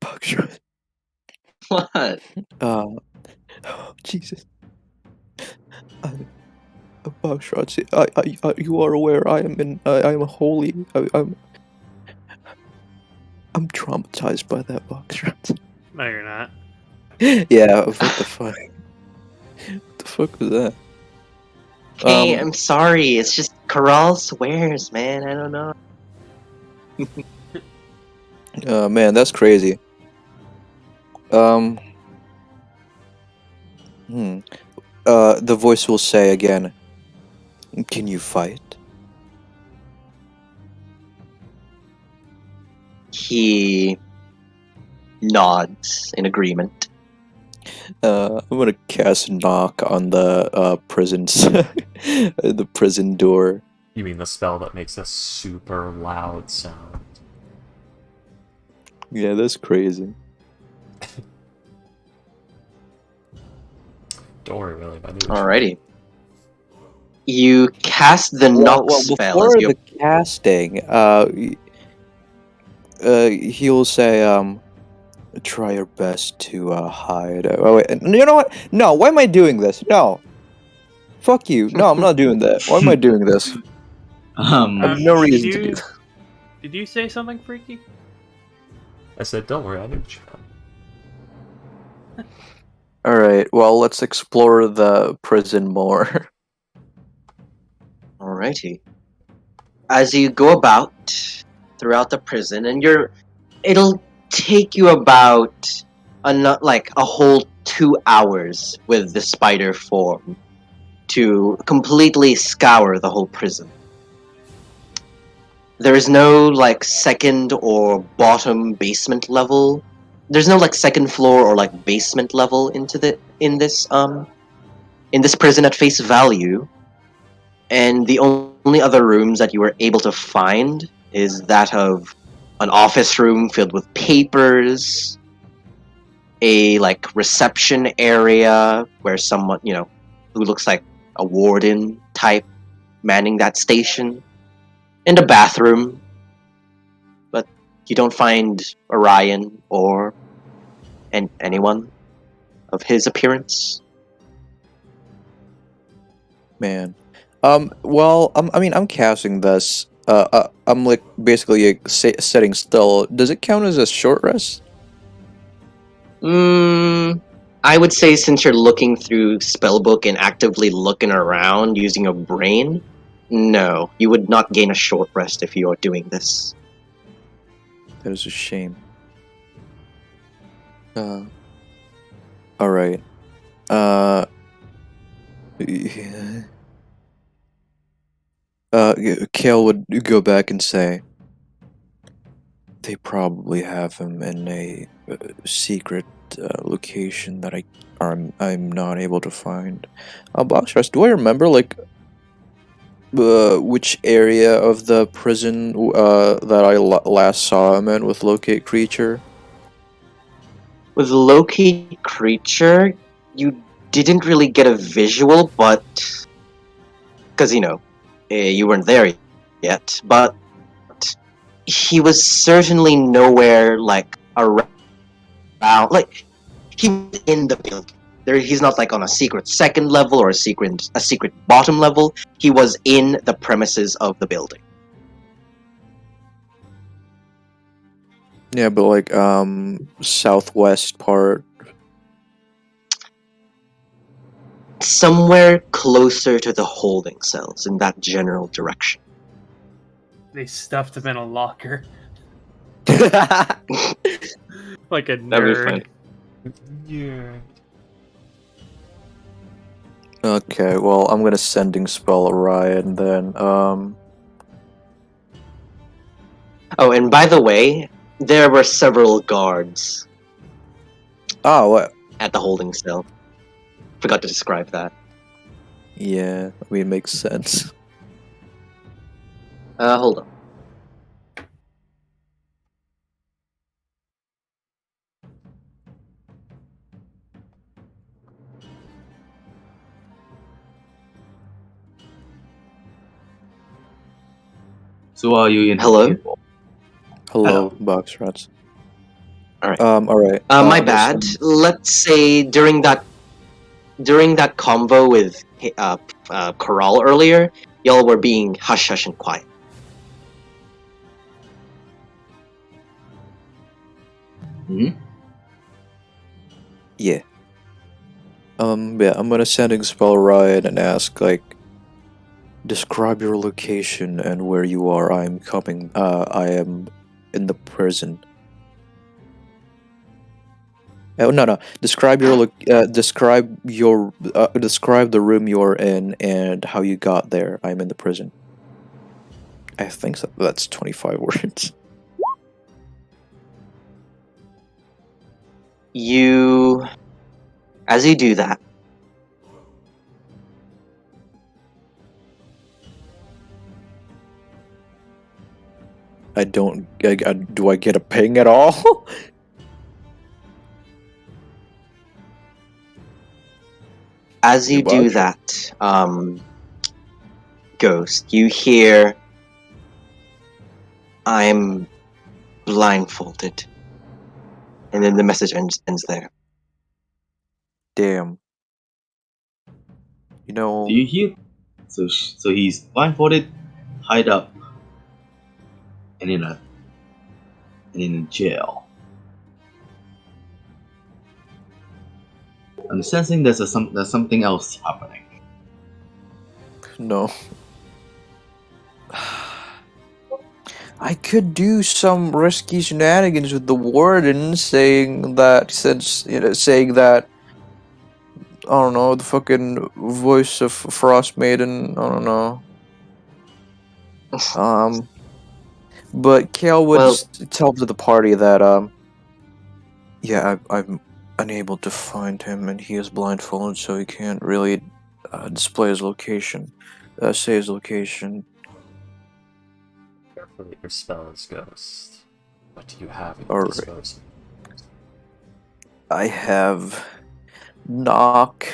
Boxtrots. What? Oh, Jesus. Boxtrots, you are aware I am holy. I'm traumatized by that, Boxtrots. No, you're not. Yeah, what the fuck? What the fuck was that? Hey, I'm sorry. It's just Corral swears, man. I don't know. Man, that's crazy. The voice will say again, "Can you fight?" He nods in agreement. I'm gonna cast knock on the prison's the prison door. You mean the spell that makes a super loud sound? Yeah, that's crazy. Don't worry, William. I knew it. Alrighty. You cast the knock spell as before you. the casting, he'll say, "Try your best to hide." Oh wait, you know what? No, why am I doing this? No, fuck you. No, I'm not doing that. Why am I doing this? I have no reason to do that. Did you say something freaky? I said, don't worry, I knew it. All right. Well, let's explore the prison more. Alrighty. As you go about throughout the prison, and it'll take you about a whole 2 hours with the spider form to completely scour the whole prison. There is no second or bottom basement level. There's no second floor or basement level in this prison at face value. And the only other rooms that you were able to find is that of an office room filled with papers, a reception area where someone, who looks like a warden type manning that station, in the bathroom, but you don't find Orion or anyone of his appearance. Man. Well, I'm casting this. I'm like basically sitting still. Does it count as a short rest? I would say since you're looking through spellbook and actively looking around using your brain, no, you would not gain a short rest if you are doing this. That is a shame. All right. Yeah. Kale would go back and say, they probably have him in a secret location that I'm not able to find. Boxers, do I remember like which area of the prison that I last saw him in with locate creature? With locate creature, you didn't really get a visual, but because you weren't there yet, but he was certainly nowhere like around, like he was in the building. He's not like on a secret second level or a secret bottom level. He was in the premises of the building. Yeah, but like southwest part. Somewhere closer to the holding cells in that general direction. They stuffed him in a locker Okay, like a That'd be nerd. Yeah. well, I'm gonna sending spell Orion then. Oh, and by the way, there were several guards Oh, what? at the holding cell. Forgot to describe that. Yeah, I mean, it makes sense. Hold on. So are you in Hello? here for? Hello, box rats. Alright. All right. My I'm gonna bad. send- Let's say during that convo with Corral earlier, y'all were being hush hush and quiet. Hmm? Yeah. Yeah, I'm gonna sending spell Orion and ask like, describe your location and where you are. I'm coming. I am in the prison. Oh no no. Describe your describe the room you're in and how you got there. I'm in the prison. I think so. That's 25 words. As you do that, I don't. Do I get a ping at all? as you do Goodbye. that, Ghost, you hear, I'm blindfolded. And then the message ends there. Damn. You know. Do you hear? So he's blindfolded, tied up, and in jail. I'm sensing there's something else happening. No. I could do some risky shenanigans with the warden saying that saying that I don't know, the fucking voice of Frost Maiden, I don't know. But Kale would Well, just tell to the party that yeah, I'm unable to find him and he is blindfolded so he can't really display his location. Say his location. Careful with your spells, Ghost. What do you have at your Alright. disposal? I have knock.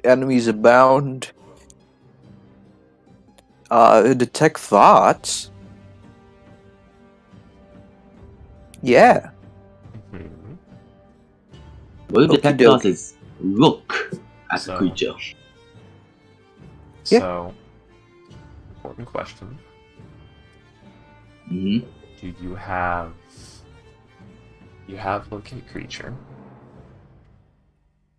Enemies abound. Detect thoughts. Yeah. Mhm. What you detect Okey-doke. thoughts is look at the So- creature. Yeah. So, important question. Hmm. Do you have... You have locate creature.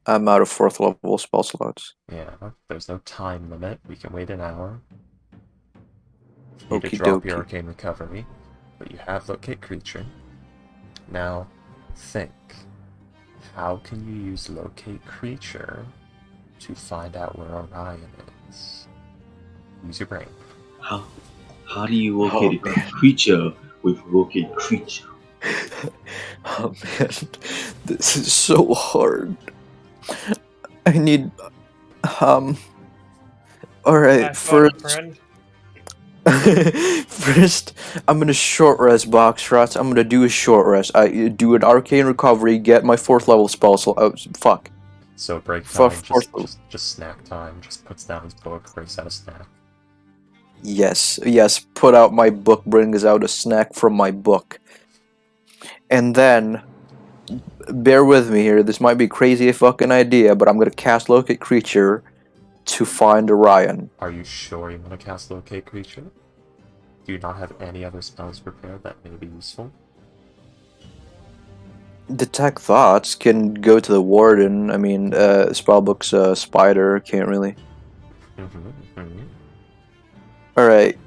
I'm out of 4th level spell slots. Yeah, there's no time limit. We can wait an hour. You need to Okie drop your dokie. arcane recovery, but you have locate creature. Now, think. How can you use locate creature to find out where Orion is? Use your brain. How do you locate a creature with locate creature? Oh man, this is so hard. I need. All right, Have fun, first. friend. First, I'm gonna short rest box shots. I'm gonna do a short rest. I do an arcane recovery, get my 4th level spell slot. Fuck. So break For time, fourth level. just snack time. Just puts down his book, breaks out a snack. Yes. Put out my book, brings out a snack from my book. And then, bear with me here, this might be a crazy fucking idea, but I'm gonna cast Locate Creature to find Orion. Are you sure you want to cast locate creature? Do you not have any other spells prepared that may be useful? Detect Thoughts can go to the Warden. I mean, Spellbook's Spider can't really. Alright.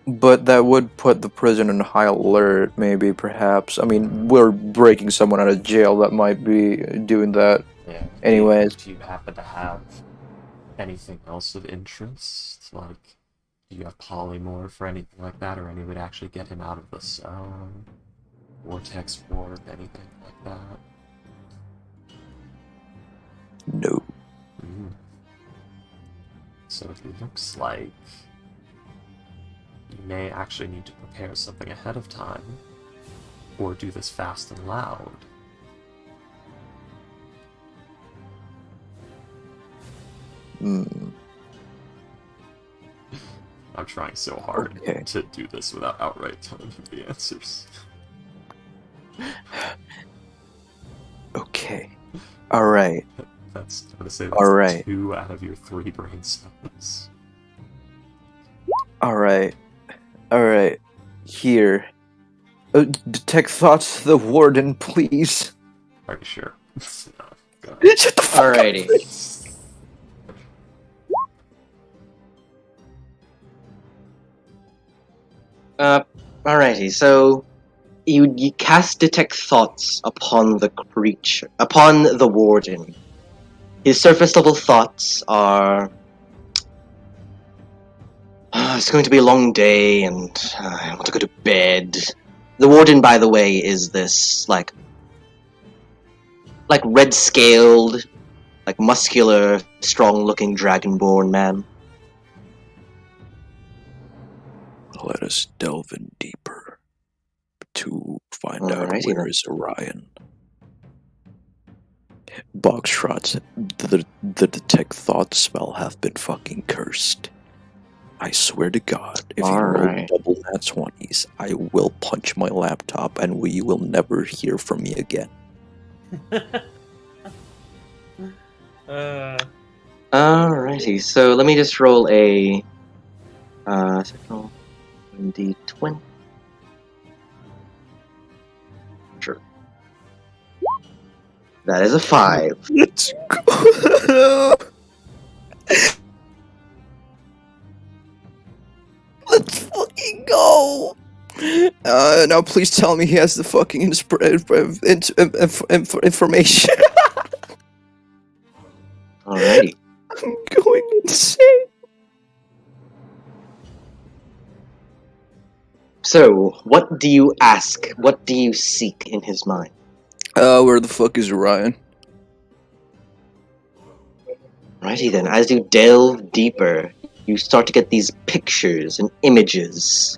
But that would put the prison in high alert, maybe, perhaps. I mean, we're breaking someone out of jail that might be doing that. Yeah. Anyways. Do you happen to have anything else of interest? Like, do you have polymorph or anything like that, or any way to actually get him out of the cell? Vortex warp, anything like that? No. So it looks like you may actually need to prepare something ahead of time, or do this fast and loud. Hmm. I'm trying so hard Okay. to do this without outright telling him the answers. Okay. Alright. I'm gonna say that's Alright. 2 out of your 3 brain cells. Alright. Here. Detect Thoughts, the Warden, please. Are you sure? No, God. Shut the fuck Alrighty. Alrighty, so you cast detect thoughts upon the creature, upon the warden. His surface level thoughts are. It's going to be a long day, and I want to go to bed. The warden, by the way, is this like red-scaled, like muscular, strong-looking dragonborn man. Let us delve in deeper to find out Alrighty where then. is Orion. Box shots. The Detect Thought spell have been fucking cursed. I swear to God, if you roll Alright. double nat 20s, I will punch my laptop and you will never hear from me again. Alrighty, so let me just roll a second D20. Sure. That is a 5. Let's go. Let's fucking go. Now please tell me he has the fucking information. Alrighty. I'm going insane. So, what do you ask? What do you seek in his mind? Where the fuck is Orion? Alrighty then, as you delve deeper, you start to get these pictures and images.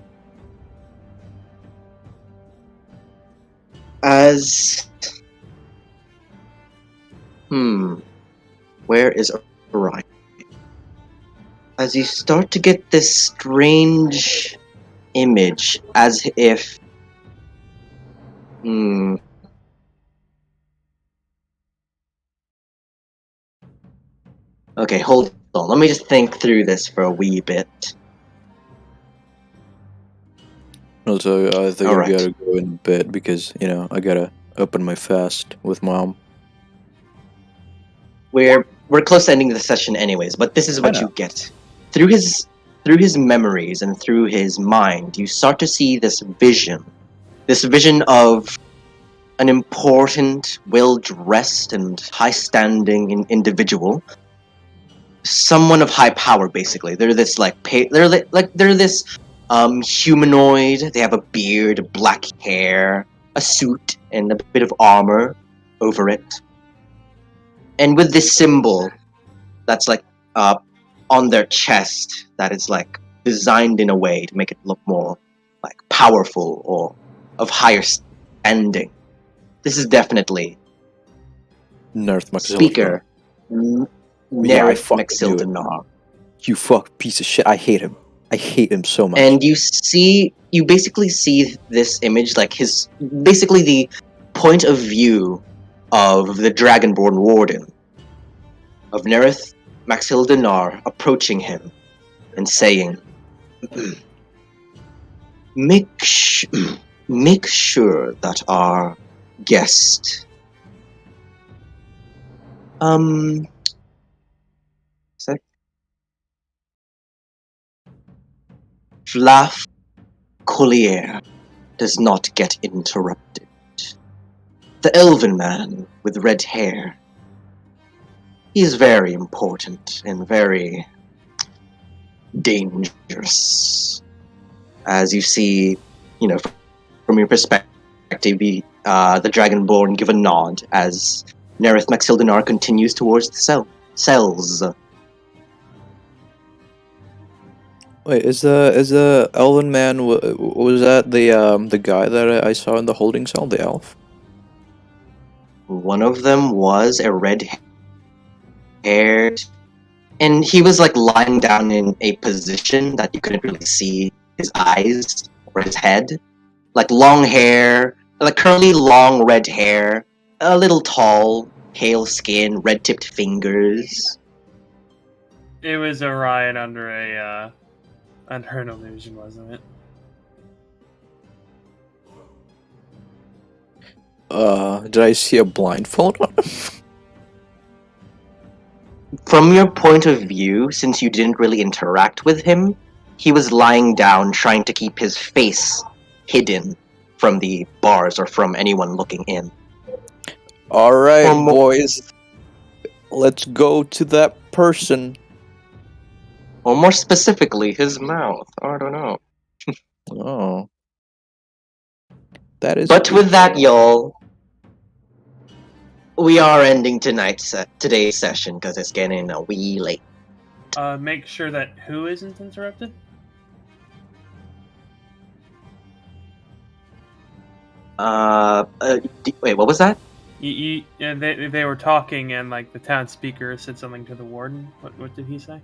As... Where is Orion? as you start to get this strange image, as if. Okay, hold on. Let me just think through this for a wee bit. Also, I think I Alright. gotta go in a bit because, I gotta open my fast with Mom. We're close to ending the session anyways, but this is I what know. you get. Through his memories and through his mind, you start to see this vision. This vision of an important, well-dressed, and high-standing individual. Someone of high power, basically. They're this they're this humanoid. They have a beard, black hair, a suit, and a bit of armor over it. And with this symbol that's on their chest that is designed in a way to make it look more powerful or of higher standing. This is definitely Nerth Maxilda. speaker Yeah, I Nerith fucking knew it. Maxildanar. You fuck piece of shit. I hate him. I hate him so much. And you basically see this image basically the point of view of the Dragonborn Warden, of Nerith Maxildanar approaching him and saying, make sure that our guest Flaf Collier does not get interrupted. The elven man with red hair. He is very important and very dangerous. As you see, from your perspective, the Dragonborn give a nod as Nerith Maxildanar continues towards the cells. Wait, is the elven man was that the guy that I saw in the holding cell, the elf? One of them was a red-haired, and he was lying down in a position that you couldn't really see his eyes or his head. Long hair, curly long red hair, a little tall, pale skin, red-tipped fingers. It was Orion under an illusion, wasn't it? Did I see a blindfold on him? From your point of view, since you didn't really interact with him, he was lying down trying to keep his face hidden from the bars or from anyone looking in. Alright, boys. Let's go to that person. Or more specifically, his mouth. I don't know. Oh. That is. But with that, y'all, we are ending today's session because it's getting a wee late. Make sure that who isn't interrupted? Wait, what was that? They were talking, and the town speaker said something to the warden. What did he say?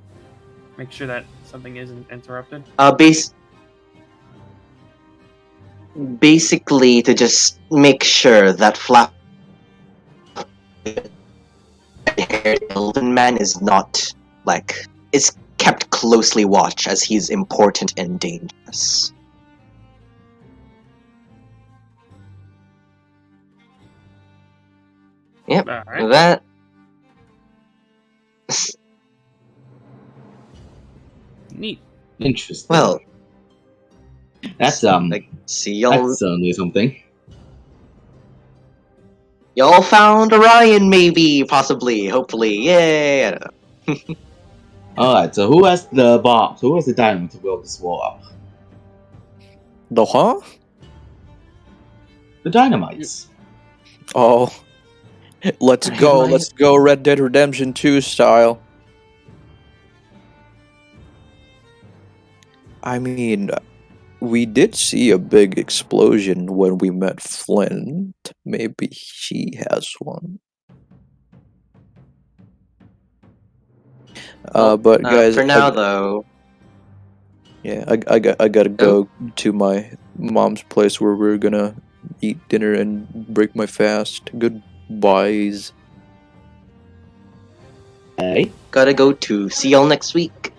Make sure that something isn't interrupted. Basically, to just make sure that flap-haired elven man is not is kept closely watched, as he's important and dangerous. Yep, Alright. that. Neat. Interesting. Well, that's see y'all. That's certainly something. Y'all found Orion, maybe, possibly, hopefully, yay! I don't know. Alright, so who has the bombs? Who has the dynamite to blow this wall up? The huh? The dynamites. Oh. Let's go. Let's go Red Dead Redemption 2 style. I mean, we did see a big explosion when we met Flint. Maybe she has one. But guys, for now though, yeah, I gotta go to my mom's place where we're gonna eat dinner and break my fast. Goodbyes. Hey. gotta go to. See y'all next week.